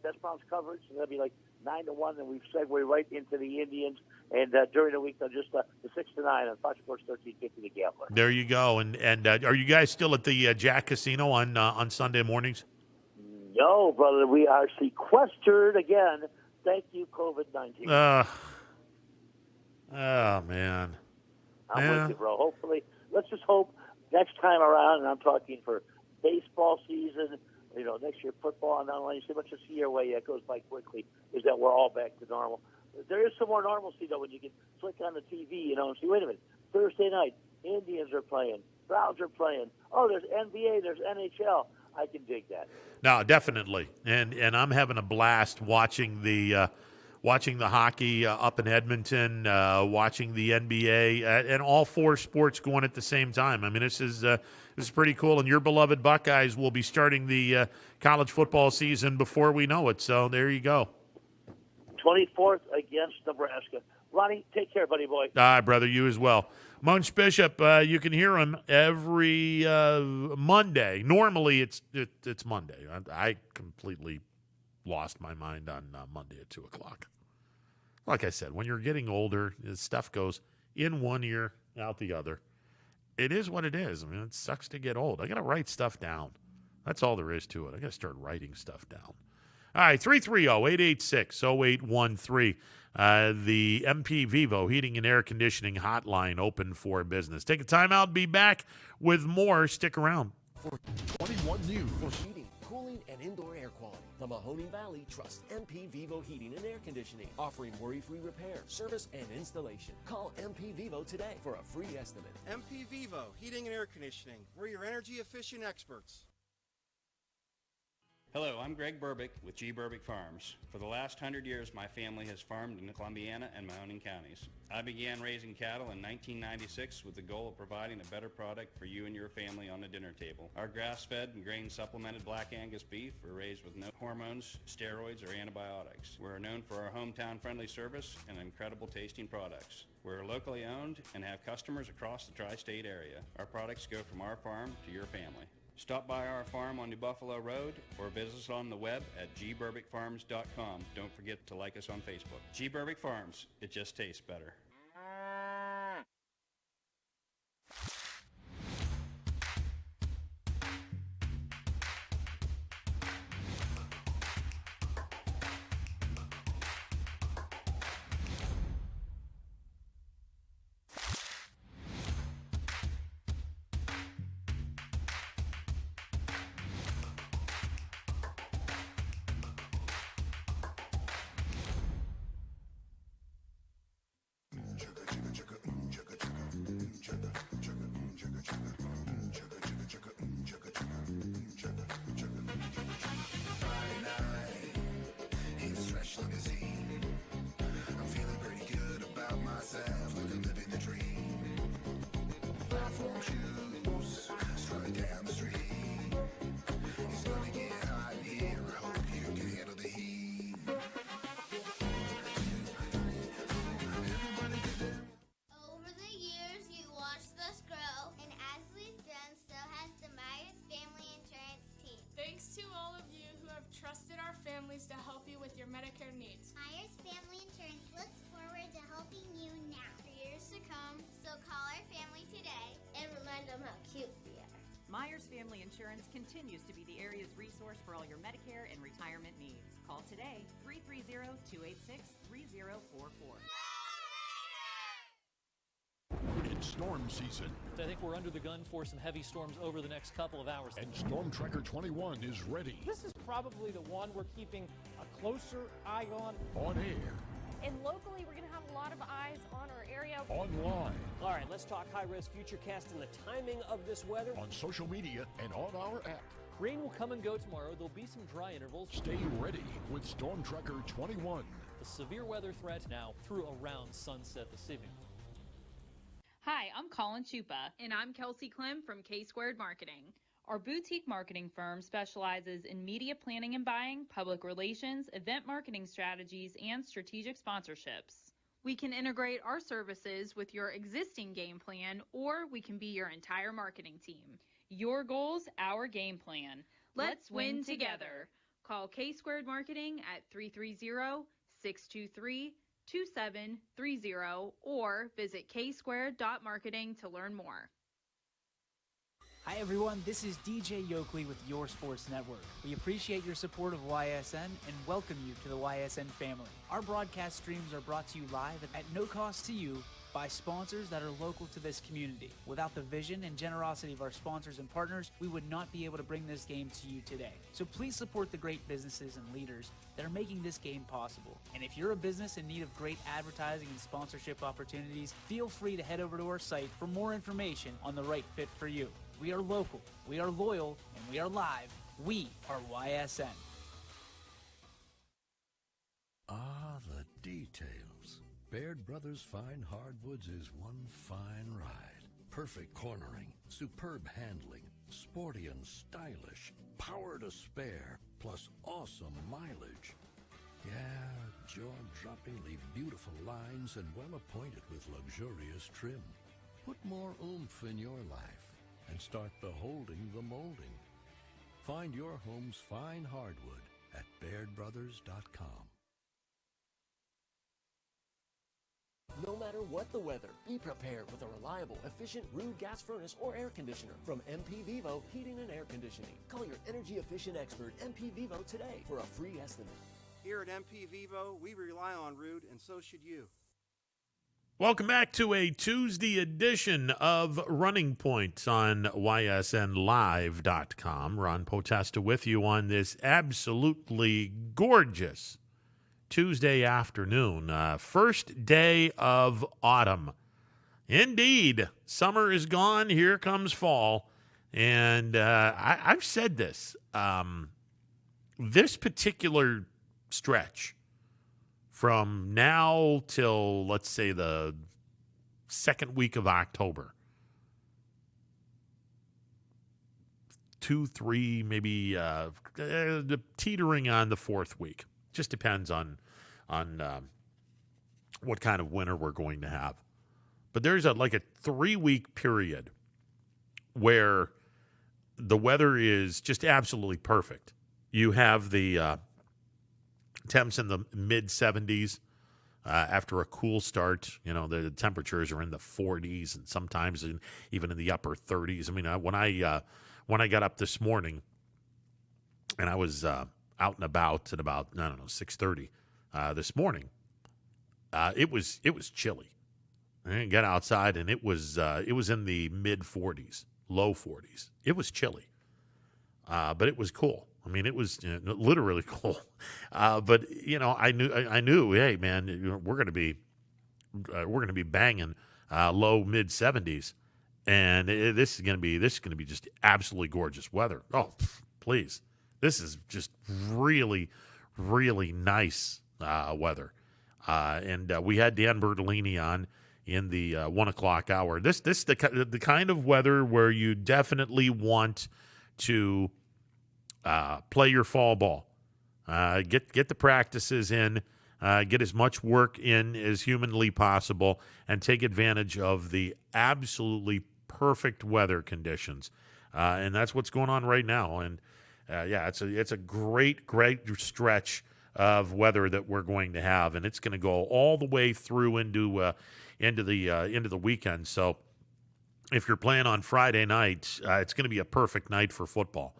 Best Browns coverage. So that'll be like 9 to 1, and we've segued right into the Indians. And during the week, they'll just the 6 to 9 on Fox Sports 1350, The Gambler. There you go. And are you guys still at the Jack Casino on Sunday mornings? No, brother. We are sequestered again. Thank you, COVID-19. Oh, man. I'm with you, bro. Hopefully, let's just hope next time around, and I'm talking for baseball season, next year football, and not only so much this year way, it goes by quickly, is that we're all back to normal. there is some more normalcy, though, when you can flick on the TV, and see, wait a minute, Thursday night, Indians are playing, Browns are playing. Oh, there's NBA, there's NHL. I can dig that. No, definitely, and I'm having a blast watching the hockey up in Edmonton, watching the NBA, and all four sports going at the same time. I mean, this is pretty cool. And your beloved Buckeyes will be starting the college football season before we know it. So there you go. 24th against Nebraska. Ronnie, take care, buddy boy. Brother, you as well. Munch Bishop, you can hear him every Monday. Normally, it's Monday. I completely lost my mind on Monday at 2 o'clock. Like I said, when you're getting older, stuff goes in one ear, out the other. It is what it is. I mean, it sucks to get old. I got to write stuff down. That's all there is to it. I got to start writing stuff down. All right, 330-886-0813. The MP Vivo Heating and Air Conditioning Hotline open for business. Take a time out. Be back with more. Stick around. For 21 News. For heating, cooling, and indoor air quality, the Mahoning Valley trusts MP Vivo Heating and Air Conditioning, offering worry-free repair, service, and installation. Call MP Vivo today for a free estimate. MP Vivo Heating and Air Conditioning. We're your energy-efficient experts. Hello, I'm Greg Burbick with G. Burbick Farms. For the last 100 years, my family has farmed in Columbiana and Mahoning counties. I began raising cattle in 1996 with the goal of providing a better product for you and your family on the dinner table. Our grass-fed and grain-supplemented Black Angus beef are raised with no hormones, steroids, or antibiotics. We're known for our hometown-friendly service and incredible tasting products. We're locally owned and have customers across the tri-state area. Our products go from our farm to your family. Stop by our farm on New Buffalo Road or visit us on the web at gburbickfarms.com. Don't forget to like us on Facebook. G. Burbick Farms, it just tastes better. To help you with your Medicare needs. Myers Family Insurance looks forward to helping you now for years to come. So call our family today and remind them how cute we are. Myers Family Insurance continues to be the area's resource for all your Medicare and retirement needs. Call today, 330-286-3044. It's storm season. I think we're under the gun for some heavy storms over the next couple of hours. And Storm Tracker 21 is ready. This is probably the one we're keeping a closer eye on. On air. And locally, we're going to have a lot of eyes on our area. Online. All right, let's talk high-risk futurecast and the timing of this weather. On social media and on our app. Rain will come and go tomorrow. There'll be some dry intervals. Stay ready with Storm Tracker 21. The severe weather threat now through around sunset this evening. Hi, I'm Colin Chupa. And I'm Kelsey Clem from K-Squared Marketing. Our boutique marketing firm specializes in media planning and buying, public relations, event marketing strategies, and strategic sponsorships. We can integrate our services with your existing game plan, or we can be your entire marketing team. Your goals, our game plan. Let's win together. Call K-Squared Marketing at 330-623-2730 or visit ksquared.marketing to learn more. Hi everyone, this is DJ Yoakley with Your Sports Network. We appreciate your support of YSN and welcome you to the YSN family. Our broadcast streams are brought to you live at no cost to you by sponsors that are local to this community. Without the vision and generosity of our sponsors and partners, we would not be able to bring this game to you today. So please support the great businesses and leaders that are making this game possible. And if you're a business in need of great advertising and sponsorship opportunities, feel free to head over to our site for more information on the right fit for you. We are local, we are loyal, and we are live. We are YSN. Ah, the details. Baird Brothers Fine Hardwoods is one fine ride. Perfect cornering, superb handling, sporty and stylish, power to spare, plus awesome mileage. Yeah, jaw-droppingly beautiful lines and well-appointed with luxurious trim. Put more oomph in your life and start beholding the molding. Find your home's fine hardwood at BairdBrothers.com. No matter what the weather, be prepared with a reliable, efficient Rude gas furnace or air conditioner from MP Vivo Heating and Air Conditioning. Call your energy-efficient expert, MP Vivo, today for a free estimate. Here at MP Vivo, we rely on Rude, and so should you. Welcome back to a Tuesday edition of Running Point on YSNLive.com. Ron Potesta with you on this absolutely gorgeous Tuesday afternoon. First day of autumn. Indeed, summer is gone. Here comes fall. And I've said this. This particular stretch, from now till, let's say, the second week of October, 2, 3, maybe teetering on the fourth week. Just depends on what kind of winter we're going to have. But there's a 3-week period where the weather is just absolutely perfect. You have the temps in the mid-70s after a cool start. You know, the temperatures are in the 40s and sometimes even in the upper 30s. I mean, when I got up this morning and I was out and about at about 6:30 this morning, it was chilly. I didn't get outside and it was in the mid-40s, low 40s. It was chilly, but it was cool. I mean, it was literally cool. But I knew, hey man, we're going to be banging low mid 70s, and this is going to be just absolutely gorgeous weather. Oh, please, this is just really, really nice weather. And we had Dan Bertolini on in the 1 o'clock hour. This the kind of weather where you definitely want to play your fall ball, get the practices in, get as much work in as humanly possible, and take advantage of the absolutely perfect weather conditions. And that's what's going on right now. And it's a great stretch of weather that we're going to have, and it's going to go all the way through into the weekend. So if you're playing on Friday night, it's going to be a perfect night for football.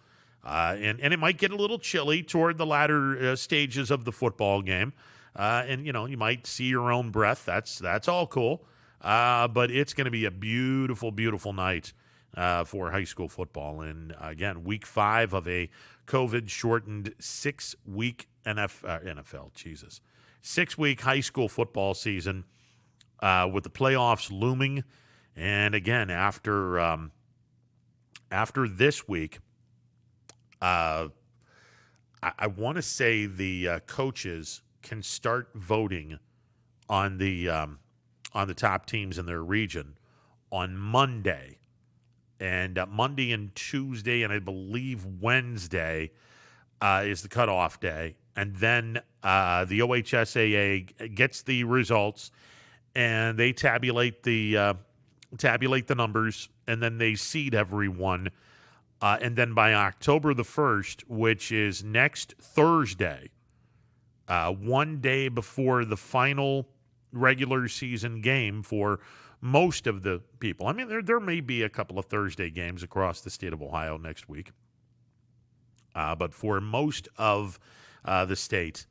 And it might get a little chilly toward the latter stages of the football game. And you might see your own breath. That's all cool. But it's going to be a beautiful, beautiful night for high school football. And again, week 5 of a COVID-shortened 6-week NFL, 6-week high school football season with the playoffs looming. And again, after this week, I want to say the coaches can start voting on the top teams in their region on Monday, and Monday and Tuesday, and I believe Wednesday is the cutoff day, and then the OHSAA gets the results, and they tabulate the numbers, and then they seed everyone. And then by October the 1st, which is next Thursday, one day before the final regular season game for most of the people. I mean, there may be a couple of Thursday games across the state of Ohio next week. But for most of the state,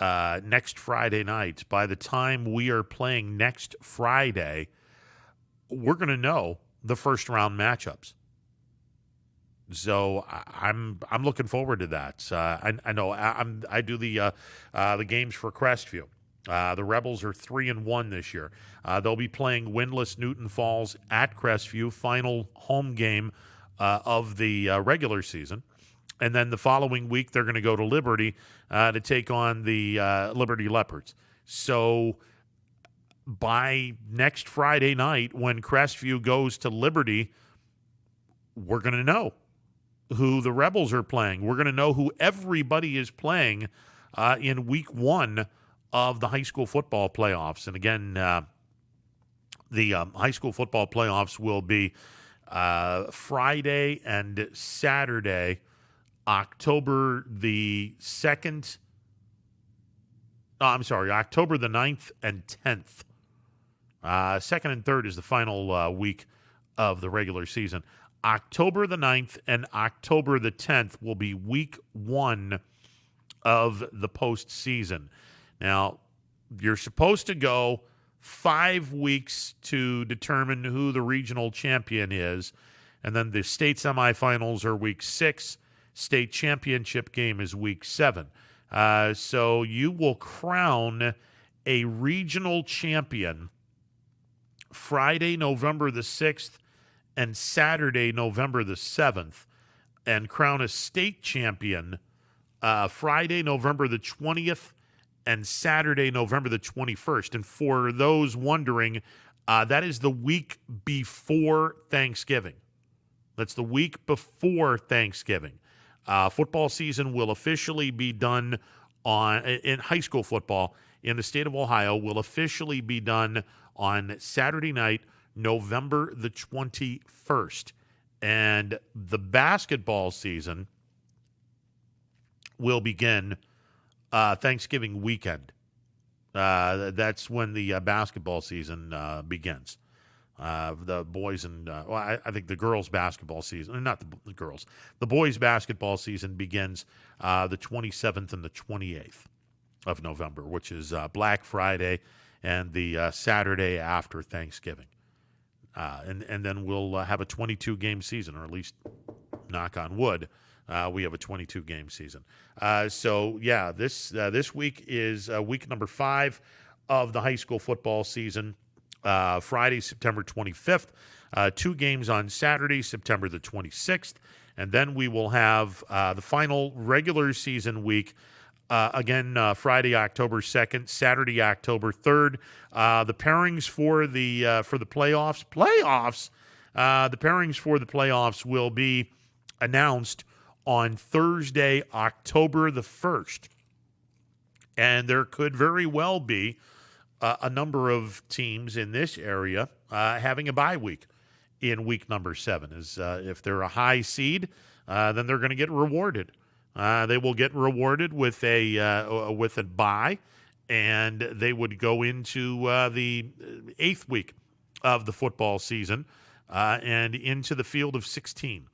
next Friday night, by the time we are playing next Friday, we're going to know the first round matchups. So I'm looking forward to that. I know I do the games for Crestview. The Rebels are 3-1 this year. They'll be playing winless Newton Falls at Crestview, final home game of the regular season. And then the following week, they're going to go to Liberty to take on the Liberty Leopards. So by next Friday night, when Crestview goes to Liberty, we're going to know who the Rebels are playing. We're going to know who everybody is playing in week 1 of the high school football playoffs. And again, the high school football playoffs will be Friday and Saturday, October the 2nd. October the 9th and 10th. 2nd and 3rd is the final week of the regular season. October the 9th and October the 10th will be week 1 of the postseason. Now, you're supposed to go 5 weeks to determine who the regional champion is, and then the state semifinals are week 6. State championship game is week 7. So you will crown a regional champion Friday, November the 6th, and Saturday, November the 7th, and crown a state champion Friday, November the 20th, and Saturday, November the 21st. And for those wondering, that is the week before Thanksgiving. That's the week before Thanksgiving. Football season will officially be done in high school football in the state of Ohio will officially be done on Saturday night, November the 21st. And the basketball season will begin Thanksgiving weekend. That's when the basketball season begins. The boys and I think the girls' basketball season, not the girls, the boys' basketball season begins the 27th and the 28th of November, which is Black Friday and the Saturday after Thanksgiving. And then we'll have a 22-game season, or at least, knock on wood, we have a 22-game season. So, yeah, this week is week number 5 of the high school football season. Friday, September 25th, 2 games on Saturday, September the 26th, and then we will have the final regular season week, again, Friday, October 2nd, Saturday, October 3rd. The pairings for the playoffs, the pairings for the playoffs will be announced on Thursday, October the 1st, and there could very well be a number of teams in this area having a bye week in week number 7. If they're a high seed, then they're going to get rewarded. They will get rewarded with a bye, and they would go into the 8th week of the football season and into the field of 16.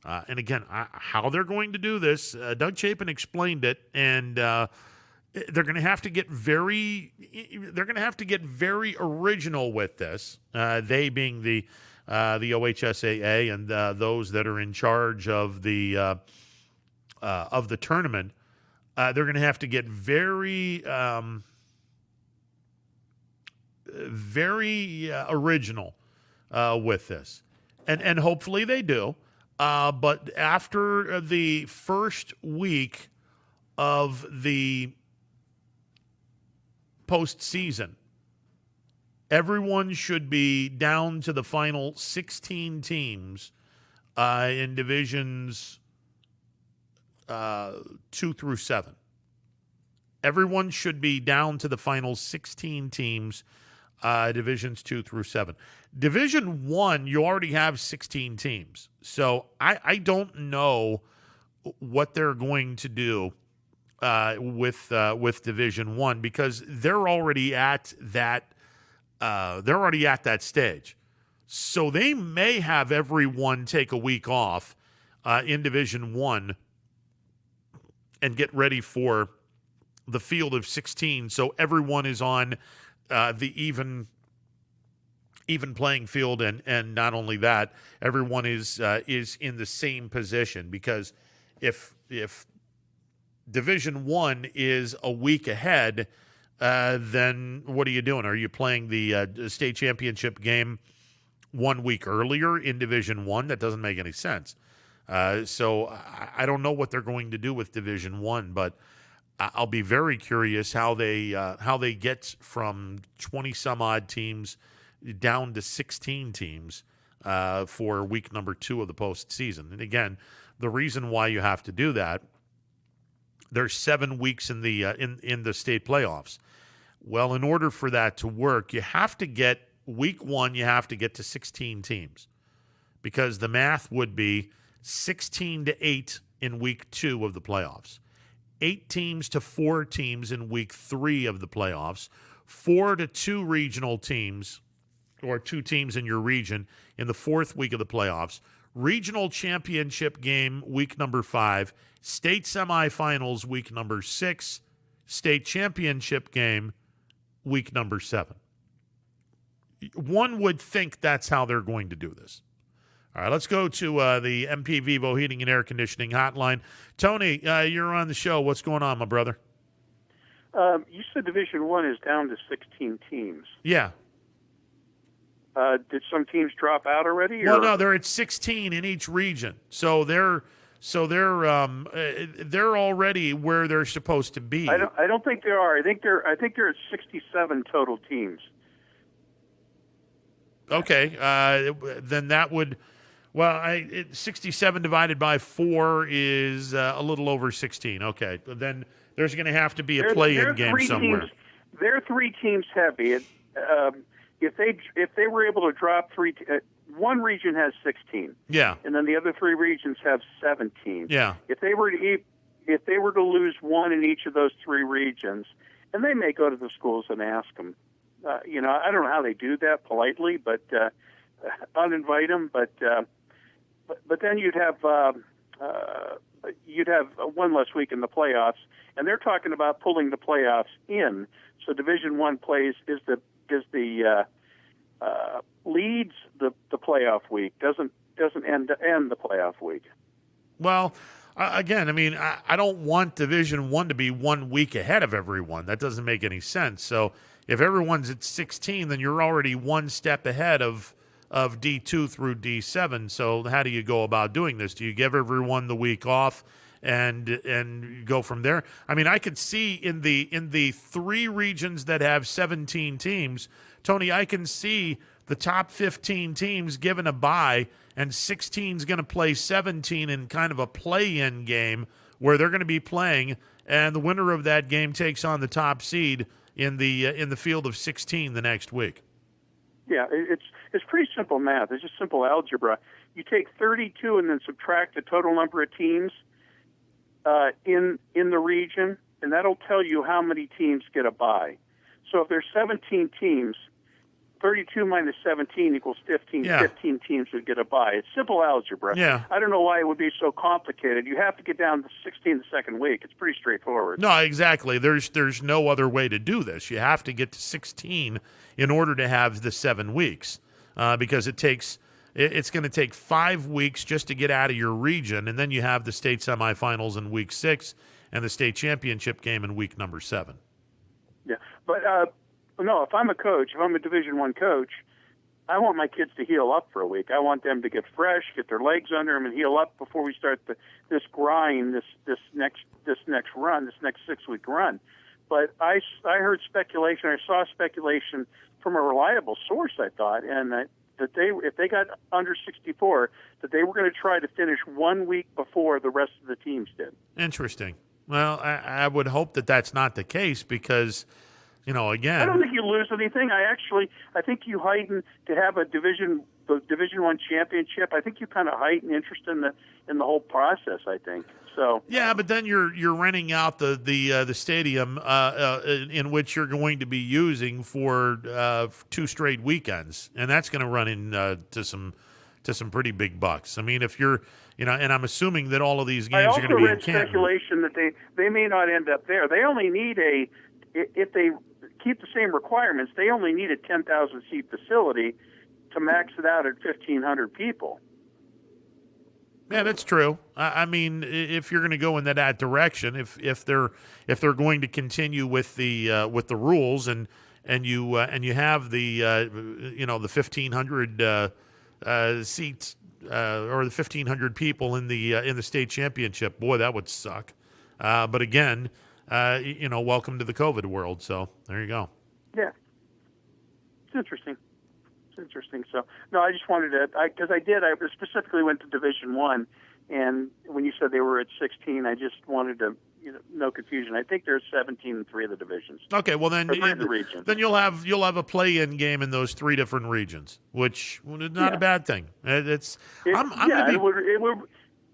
And again, how they're going to do this, Doug Chapin explained it, and they're going to have to get very original with this. They being the OHSAA and those that are in charge of the tournament. They're going to have to get very original with this, and hopefully they do. But after the first week of the postseason, everyone should be down to the final 16 teams in divisions 2 through 7. Everyone should be down to the final 16 teams, divisions 2 through 7. Division 1, you already have 16 teams. So I don't know what they're going to do with Division I because they're already at that stage. So they may have everyone take a week off in Division I and get ready for the field of 16. So everyone is on the even playing field, and not only that, everyone is in the same position, because if Division I is a week ahead, then what are you doing? Are you playing the state championship game 1 week earlier in Division I? That doesn't make any sense. So I don't know what they're going to do with Division I, but I'll be very curious how they get from 20 some odd teams down to 16 teams for week number 2 of the postseason. And again, the reason why you have to do that, there's 7 weeks in the state playoffs. Well, in order for that to work, you have to get week 1, you have to get to 16 teams, because the math would be 16 to 8 in week 2 of the playoffs, 8 teams to 4 teams in week 3 of the playoffs, 4 to 2 regional teams or 2 teams in your region in the 4th week of the playoffs, regional championship game week number 5, state semifinals week number 6, state championship game week number 7. One would think that's how they're going to do this. All right, let's go to the MP Vivo Heating and Air Conditioning hotline. Tony, you're on the show. What's going on, my brother? You said Division I is down to 16 teams. Yeah. Did some teams drop out already? Well, no, they're at 16 in each region, so they're already where they're supposed to be. I don't think they are. I think they're at 67 total teams. Okay, then that would, 67 divided by 4 is a little over 16. Okay, then there's going to have to be a play-in game somewhere. They're 3 teams heavy. If they were able to drop 3, one region has 16. Yeah, and then the other 3 regions have 17. Yeah, if they were to lose one in each of those 3 regions, and they may go to the schools and ask them. I don't know how they do that politely, but uninvite them. But then you'd have one less week in the playoffs, and they're talking about pulling the playoffs in. So Division I plays leads the playoff week, doesn't end the playoff week. Well, again, I mean, I don't want Division I to be 1 week ahead of everyone. That doesn't make any sense. So if everyone's at 16, then you're already 1 step ahead of D2 through D7. So how do you go about doing this? Do you give everyone the week off and go from there? I mean, I could see in the 3 regions that have 17 teams, Tony, I can see the top 15 teams given a bye, and 16 is going to play 17 in kind of a play-in game where they're going to be playing, and the winner of that game takes on the top seed in the field of 16 the next week. Yeah, it's pretty simple math. It's just simple algebra. You take 32 and then subtract the total number of teams in the region, and that'll tell you how many teams get a bye. So if there's 17 teams, 32 minus 17 equals 15. Yeah. 15 teams would get a bye. It's simple algebra. Yeah. I don't know why it would be so complicated. You have to get down to 16 the second week. It's pretty straightforward. No, exactly. There's no other way to do this. You have to get to 16 in order to have the 7 weeks, because it's going to take 5 weeks just to get out of your region, and then you have the state semifinals in week 6 and the state championship game in week number 7. Yeah, but no, if I'm a coach, if I'm a Division I coach, I want my kids to heal up for a week. I want them to get fresh, get their legs under them, and heal up before we start this grind, this next run, this next 6-week run. But I heard speculation. I saw speculation from a reliable source, I thought, and that if they got under 64, that they were going to try to finish 1 week before the rest of the teams did. Interesting. Well, I would hope that that's not the case, because, again, I don't think you lose anything. I think you heighten to have the Division I championship. I think you kind of heighten interest in the whole process. I think So yeah, but then you're renting out the stadium in which you're going to be using for 2 straight weekends, and that's going to run into some pretty big bucks. I mean, if you're and I'm assuming that all of these games are going to be in Canton. I also read speculation that they may not end up there. They only need if they keep the same requirements, they only need a 10,000 seat facility to max it out at 1,500 people. Yeah, that's true. I mean, if you're going to go in that direction, if they're going to continue with the rules and you have the the 1,500 seats or the 1,500 people in the state championship, boy, that would suck. But again, welcome to the COVID world. So there you go. Yeah, it's interesting. So no, I just wanted to, because I specifically went to Division I, and when you said they were at 16, I just wanted to, no confusion. I think there's 17 in 3 of the divisions. Okay, well then you'll have a play-in game in those 3 different regions, which is not a bad thing. It would,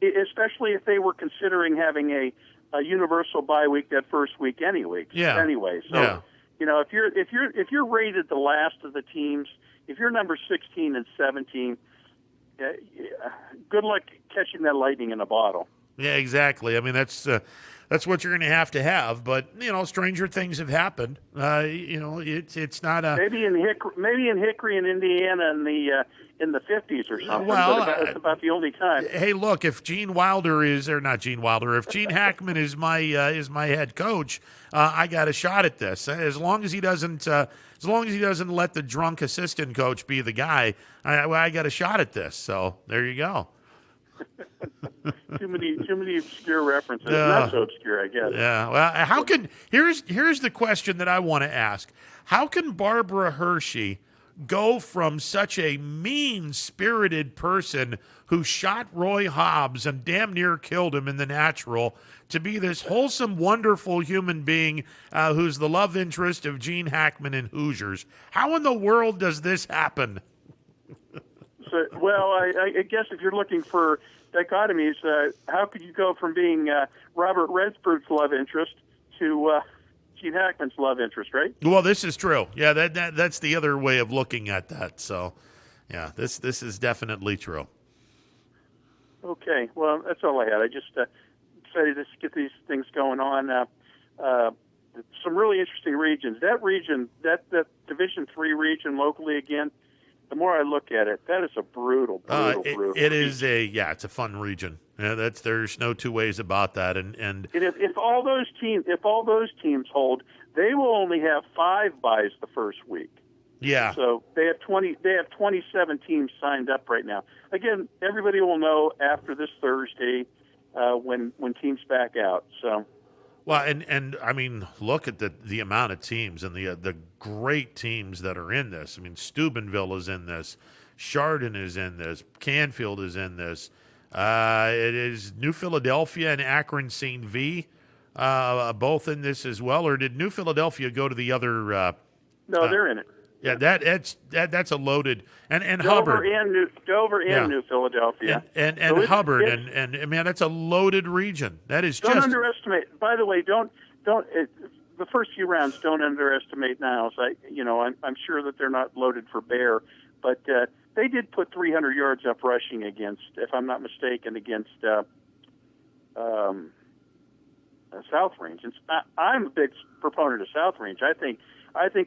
especially if they were considering having a universal bye week that first week anyway. Yeah. Anyway, so if you're rated the last of the teams. If you're number 16 and 17, good luck catching that lightning in a bottle. Yeah, exactly. I mean, that's what you're going to have. But stranger things have happened. It's not a maybe in Hickory in Indiana in the 50s or something. Well, that's about the only time. Hey, look, if Gene Hackman is my head coach, I got a shot at this. As long as he doesn't let the drunk assistant coach be the guy, I got a shot at this. So there you go. too many obscure references. Not so obscure, I guess. Yeah. Well, here's the question that I want to ask: how can Barbara Hershey go from such a mean-spirited person who shot Roy Hobbs and damn near killed him in The Natural to be this wholesome, wonderful human being who's the love interest of Gene Hackman in Hoosiers? How in the world does this happen? Well, I guess if you're looking for dichotomies, how could you go from being Robert Redford's love interest to Gene Hackman's love interest, right? Well, this is true. Yeah, that's the other way of looking at that. So, yeah, this is definitely true. Okay, well, that's all I had. I just decided to get these things going on. Some really interesting regions. That region, that Division III region locally again, the more I look at it, that is a brutal. It is it's a fun region. Yeah, there's no two ways about that. And if all those teams hold, they will only have 5 buys the first week. Yeah. So they have 27 teams signed up right now. Again, everybody will know after this Thursday when teams back out. So. Well, and I mean, look at the amount of teams and the great teams that are in this. I mean, Steubenville is in this, Chardon is in this, Canfield is in this. It is New Philadelphia and Akron St. V, both in this as well. Or did New Philadelphia go to the other? No, they're in it. Yeah, that's a loaded and Dover Hubbard and Dover and New Philadelphia and so Hubbard and man, that's a loaded region. That is don't underestimate. By the way, don't the first few rounds don't underestimate Niles. I'm sure that they're not loaded for bear, but they did put 300 yards up rushing against, if I'm not mistaken, against South Range. And I'm a big proponent of South Range. I think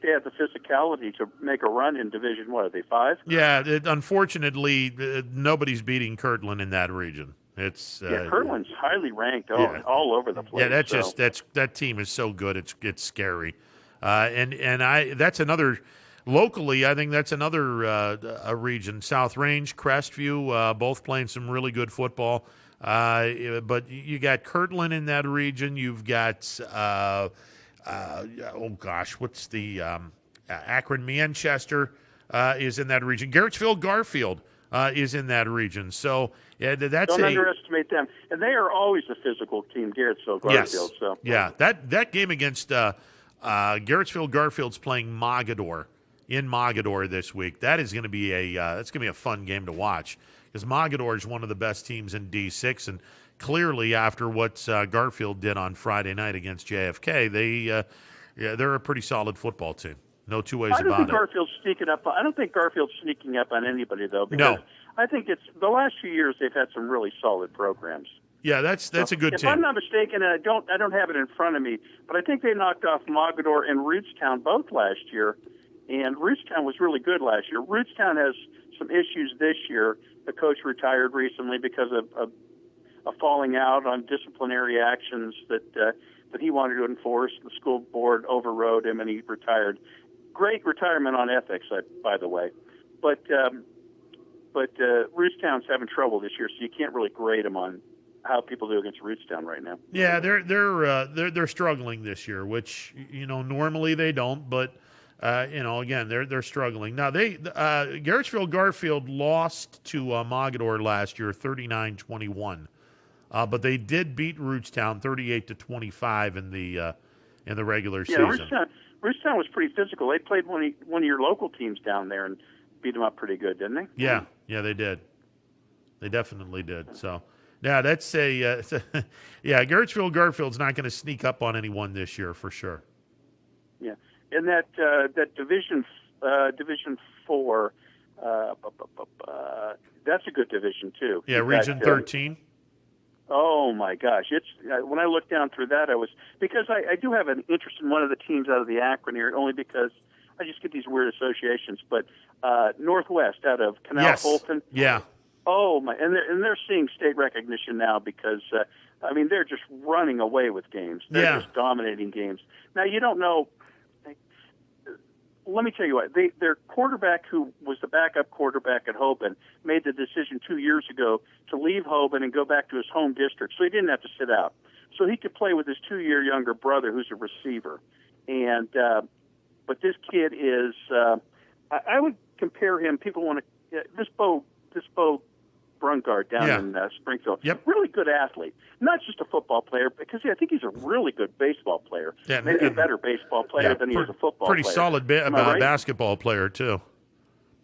they have the physicality to make a run in Division. What are they, 5? Yeah, unfortunately, nobody's beating Kirtland in that region. It's Kirtland's highly ranked all over the place. Yeah, that team is so good. It's scary, that's another. Locally, I think that's another a region. South Range, Crestview, both playing some really good football. But you got Kirtland in that region. You've got what's the Akron Manchester is in that region. Garrettsville Garfield is in that region. So that's don't underestimate them, and they are always a physical team. Garrettsville Garfield. Yes. So yeah, that game against Garrettsville Garfield's playing Mogador in Mogador this week. That is going to be a fun game to watch because Mogador is one of the best teams in D6 and clearly after what Garfield did on Friday night against JFK, they're a pretty solid football team. No two ways I don't about think it. Garfield's sneaking up. I don't think Garfield's sneaking up on anybody though. No. Because I think it's the last few years they've had some really solid programs. Yeah, that's a good if team. If I'm not mistaken, and I don't have it in front of me, but I think they knocked off Mogador and Rootstown both last year, and Rootstown was really good last year. Rootstown has some issues this year. The coach retired recently because of a falling out on disciplinary actions that he wanted to enforce. The school board overrode him, and he retired. Great retirement on ethics, by the way. But Rootstown's having trouble this year, so you can't really grade them on how people do against Rootstown right now. Yeah, they're struggling this year, which normally they don't, but again they're struggling. Now Garrettsville Garfield lost to Mogador last year 39-21, but they did beat Rootstown 38-25 in the regular season. Rootstown was pretty physical. They played one of your local teams down there and beat them up pretty good, didn't they? Yeah, they did. They definitely did. So. Yeah, that's Garrettsville Garfield's not going to sneak up on anyone this year for sure. Yeah, and that Division 4, that's a good division too. Yeah, Region 13. Oh my gosh, it's when I looked down through that, because I do have an interest in one of the teams out of the Akron area, only because I just get these weird associations. But Northwest out of Canal Fulton. Yeah. Oh my! And they're seeing state recognition now because they're just running away with games. They're just dominating games. Now you don't know. Let me tell you what. Their quarterback, who was the backup quarterback at Hoban, made the decision 2 years ago to leave Hoban and go back to his home district, so he didn't have to sit out. So he could play with his 2-year younger brother, who's a receiver. And but this kid is. I would compare him. People want to this Bo Brungard down in Springfield. Yep. Really good athlete. Not just a football player, because I think he's a really good baseball player. Yeah, maybe a better baseball player than he is a football player. Pretty solid basketball player, too.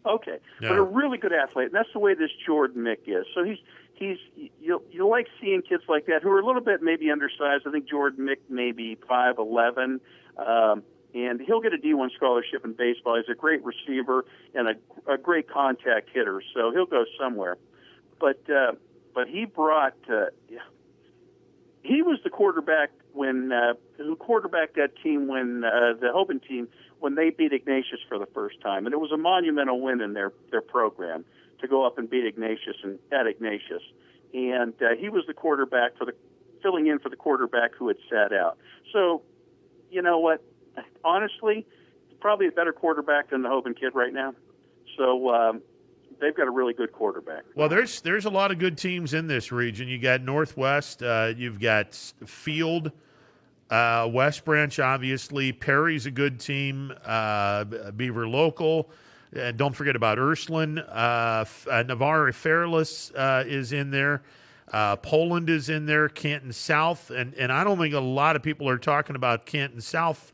Okay. Yeah. But a really good athlete. And that's the way this Jordan Mick is. So you like seeing kids like that who are a little bit maybe undersized. I think Jordan Mick may be 5'11", and he'll get a D1 scholarship in baseball. He's a great receiver and a great contact hitter, so he'll go somewhere. But he brought he was the quarterback who quarterbacked that team when the Hoban team when they beat Ignatius for the first time, and it was a monumental win in their program to go up and beat Ignatius at Ignatius, and he was the quarterback filling in for the quarterback who had sat out. So you know what? Honestly, he's probably a better quarterback than the Hoban kid right now. So. They've got a really good quarterback. Well, there's a lot of good teams in this region. You got Northwest, you've got Field, West Branch, obviously. Perry's a good team. Beaver Local. Don't forget about Ursuline. Navarre Fairless is in there. Poland is in there. Canton South, and I don't think a lot of people are talking about Canton South,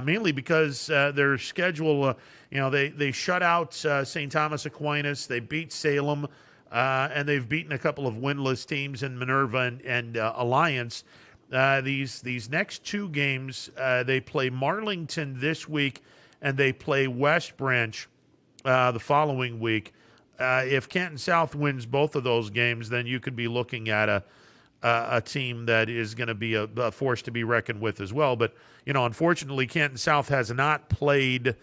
mainly because their schedule. They shut out St. Thomas Aquinas. They beat Salem, and they've beaten a couple of winless teams in Minerva and Alliance. These next two games, they play Marlington this week, and they play West Branch the following week. If Canton South wins both of those games, then you could be looking at a team that is going to be a force to be reckoned with as well. But unfortunately, Canton South has not played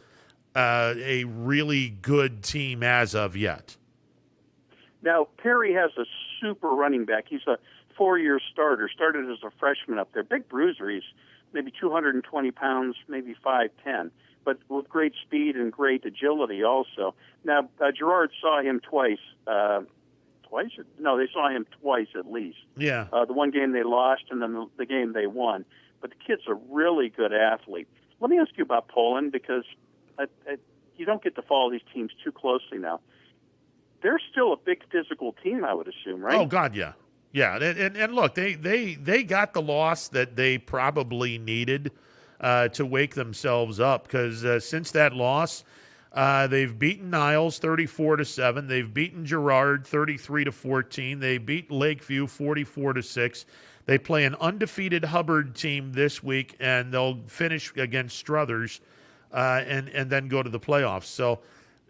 a really good team as of yet. Now, Perry has a super running back. He's a 4-year starter, started as a freshman up there. Big bruiser. He's maybe 220 pounds, maybe 5'10", but with great speed and great agility also. Now, Girard saw him twice. No, they saw him twice at least. Yeah. The one game they lost and then the game they won. But the kid's a really good athlete. Let me ask you about Poland, because you don't get to follow these teams too closely now. They're still a big physical team, I would assume, right? Oh, God, yeah. Yeah, and look, they got the loss that they probably needed to wake themselves up, because since that loss, They've beaten Niles 34-7. They've beaten Girard 33-14. They beat Lakeview 44-6. They play an undefeated Hubbard team this week, and they'll finish against Struthers, and then go to the playoffs. So,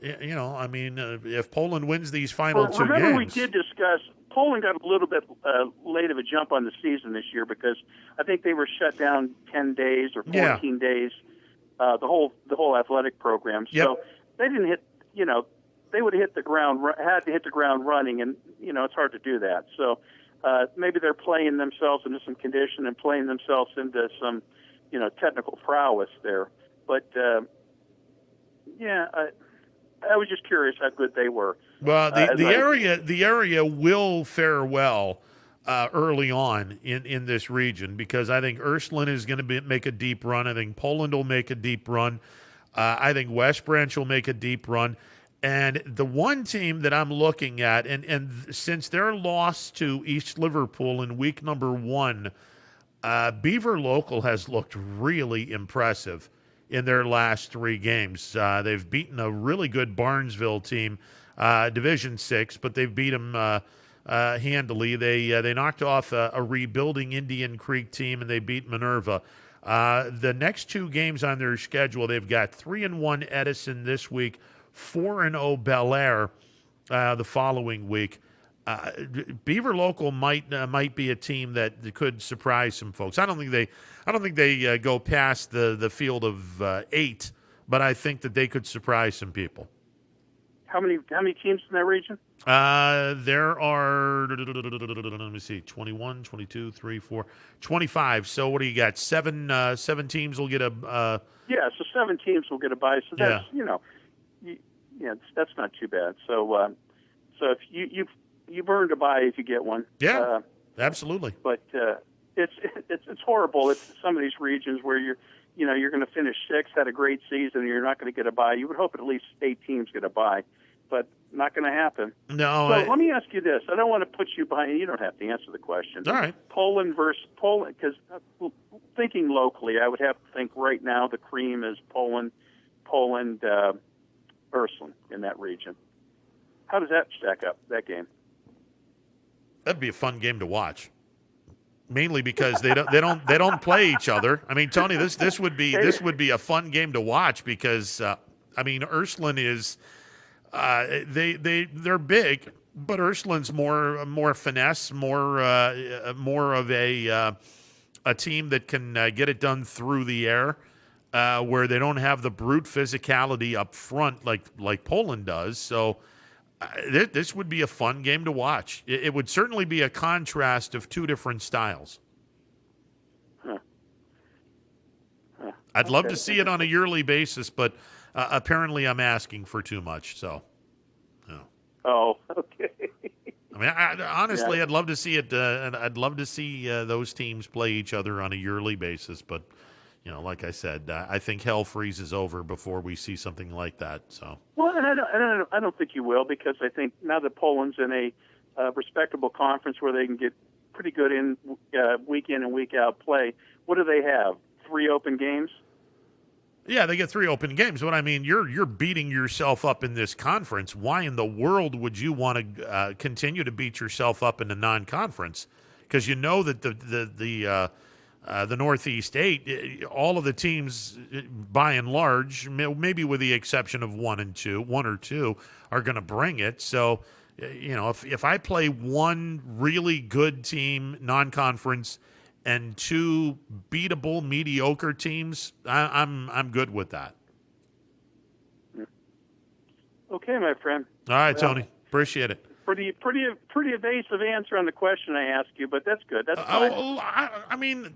I mean, if Poland wins these final two remember games, we did discuss. Poland got a little bit late of a jump on the season this year because I think they were shut down 10 days or 14 days. The whole athletic program. So they didn't hit. They would have had to hit the ground running, and it's hard to do that. So maybe they're playing themselves into some condition and playing themselves into some, technical prowess there. But I was just curious how good they were. Well, the area will fare well early on in this region because I think Ursuline is going to make a deep run. I think Poland will make a deep run. I think West Branch will make a deep run. And the one team that I'm looking at, and since their loss to East Liverpool in week number 1, Beaver Local has looked really impressive in their last 3 games. They've beaten a really good Barnesville team, Division 6, but they've beat them handily. They knocked off a rebuilding Indian Creek team, and they beat Minerva. The next 2 games on their schedule, they've got 3-1 Edison this week, 4-0 Bel Air the following week. Beaver Local might be a team that could surprise some folks. I don't think they go past the field of 8, but I think that they could surprise some people. How many teams in that region? There are, let me see, 21, 22, 3, 4, 25. So what do you got? 7 teams will get a... so 7 teams will get a bye. So that's, that's not too bad. So if you've earned a bye if you get one. Yeah, absolutely. But it's horrible. It's some of these regions where you're going to finish 6th, had a great season, and you're not going to get a bye. You would hope at least 8 teams get a bye, but not going to happen. No. So let me ask you this. I don't want to put you behind. You don't have to answer the question. All right. Poland versus Poland, because thinking locally, I would have to think right now the cream is Poland, Ursuline in that region. How does that stack up, that game? That'd be a fun game to watch. Mainly because they don't play each other. I mean, Tony, this would be a fun game to watch because Ursuline is they're big, but Ursuline's more finesse, more of a team that can get it done through the air, where they don't have the brute physicality up front like Poland does. So this would be a fun game to watch. It would certainly be a contrast of 2 different styles. I'd love to see it on a yearly basis, but apparently I'm asking for too much. So, Oh, okay. I mean, honestly, I'd love to see it. I'd love to see those teams play each other on a yearly basis. But, like I said, I think hell freezes over before we see something like that. So. Well, and I don't think you will, because I think now that Poland's in a respectable conference where they can get pretty good week in and week out play. What do they have? 3 open games? Yeah, they get 3 open games. But I mean, you're beating yourself up in this conference. Why in the world would you want to continue to beat yourself up in the non-conference? Because you know that the Northeast 8, all of the teams, by and large, maybe with the exception of 1 or 2, are going to bring it. So, if I play 1 really good team non-conference and 2 beatable mediocre teams, I'm good with that. Okay, my friend. All right, Tony. Appreciate it. Pretty evasive answer on the question I asked you, but that's good. That's fine. I mean,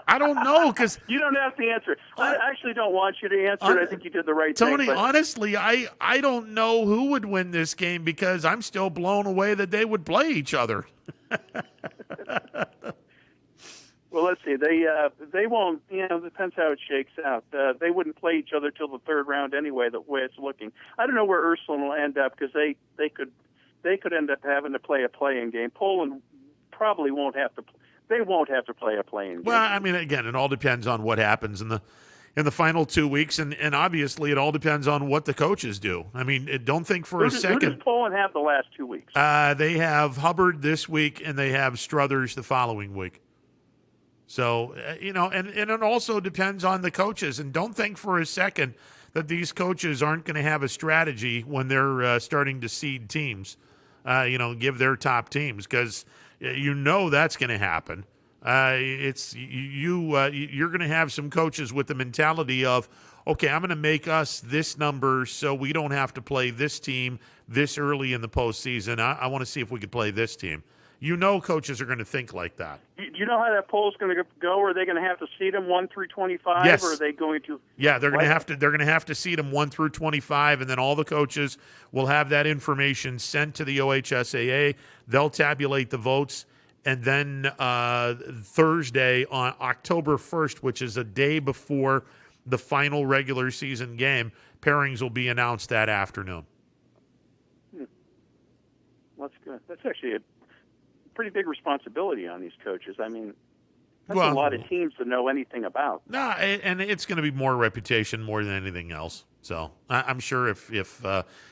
I don't know, because you don't have to answer. I actually don't want you to answer it. I think you did the right thing. Tony, but honestly, I don't know who would win this game because I'm still blown away that they would play each other. Well, let's see. They won't. It depends how it shakes out. They wouldn't play each other till the 3rd round anyway. The way it's looking, I don't know where Ursuline will end up, because they could end up having to play a play-in game. Poland probably won't have to. They won't have to play a play-in game. Well, I mean, again, it all depends on what happens in in the final 2 weeks, and obviously it all depends on what the coaches do. I mean, don't think for a second. Who does Poland have the last 2 weeks? They have Hubbard this week, and they have Struthers the following week. So, and it also depends on the coaches. And don't think for a second that these coaches aren't going to have a strategy when they're starting to seed teams, give their top teams, because that's going to happen. You're going to have some coaches with the mentality of, okay, I'm going to make us this number so we don't have to play this team this early in the postseason. I want to see if we could play this team. Coaches are going to think like that. Do you know how that poll is going to go? Are they going to have to seed them 1 through 25, yes. or are they going to? Yeah, they're going to have to. They're going to have to seed them 1 through 25, and then all the coaches will have that information sent to the OHSAA. They'll tabulate the votes. And then Thursday on October 1st, which is a day before the final regular season game, pairings will be announced that afternoon. That's good. That's actually a pretty big responsibility on these coaches. I mean, that's a lot of teams to know anything about. No, and it's going to be more reputation more than anything else. So I'm sure if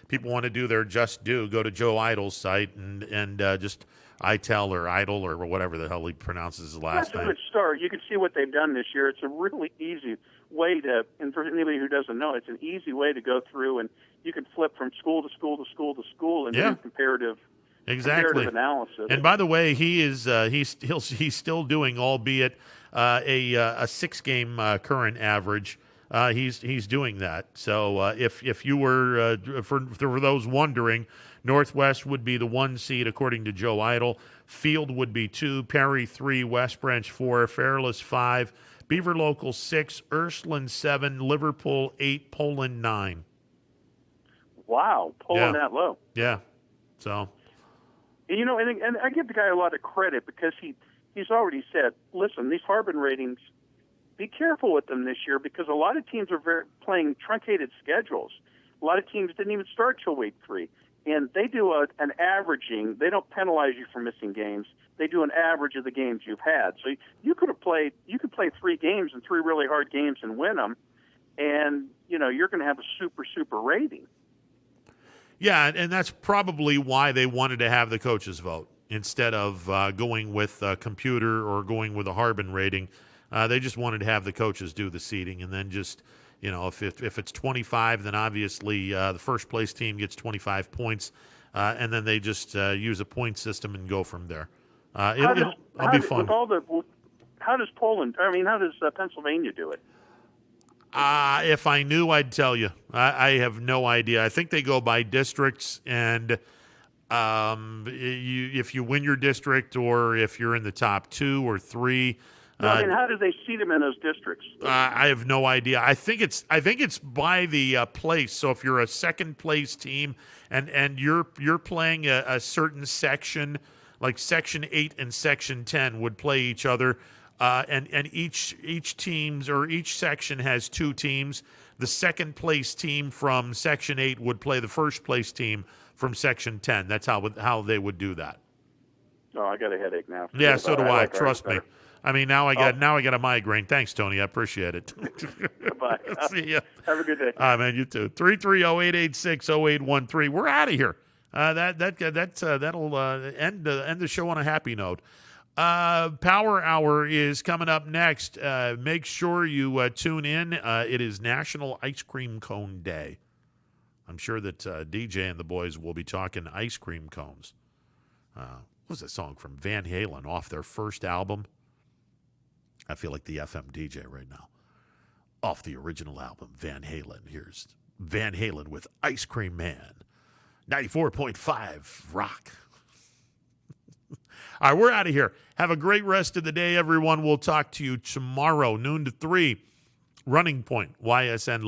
people want to do their just due, go to Joe Idle's site and just ITEL or Idle or whatever the hell he pronounces his last name. That's a good start. You can see what they've done this year. It's a really easy way to, and for anybody who doesn't know, it's an easy way to go through, and you can flip from school to school to school to school and do comparative analysis. And by the way, he's still doing, albeit a 6-game current average. He's doing that. So if you were for those wondering, Northwest would be the 1 seed according to Joe Idle. Field would be 2, Perry 3, West Branch 4, Fairless 5, Beaver Local 6, Ursuline 7, Liverpool 8, Poland 9. Wow, Poland that low. Yeah. So. And I give the guy a lot of credit because he's already said, listen, these Harbin ratings, be careful with them this year because a lot of teams are playing truncated schedules. A lot of teams didn't even start till week 3. And they do an averaging. They don't penalize you for missing games. They do an average of the games you've had. So you could play 3 games and 3 really hard games and win them, and you're going to have a super, super rating. Yeah, and that's probably why they wanted to have the coaches vote instead of going with a computer or going with a Harbin rating. They just wanted to have the coaches do the seeding, and then just, if it's 25, then obviously the first place team gets 25 points, and then they just use a point system and go from there. It'll be fun. How does Pennsylvania do it? If I knew, I'd tell you. I have no idea. I think they go by districts, and if you win your district or if you're in the top 2 or 3. How do they seed them in those districts? I have no idea. I think it's by the place. So if you're a second place team and you're playing a certain section, like Section 8 and Section 10 would play each other. And each teams or each section has 2 teams. The second place team from Section 8 would play the first place team from Section 10. That's how they would do that. Oh, I got a headache now. Yeah, so do I. Trust me. I mean, now I got a migraine. Thanks, Tony. I appreciate it. Goodbye. See ya. Have a good day. All right, man. You too. 330-886-0813. We're out of here. That'll end the show on a happy note. Power Hour is coming up next. Make sure you tune in. It is National Ice Cream Cone Day. I'm sure that DJ and the boys will be talking ice cream cones. What was that song from Van Halen off their first album? I feel like the FM DJ right now. Off the original album, Van Halen. Here's Van Halen with Ice Cream Man. 94.5 Rock. All right, we're out of here. Have a great rest of the day, everyone. We'll talk to you tomorrow, noon to 3. Running Point, YSN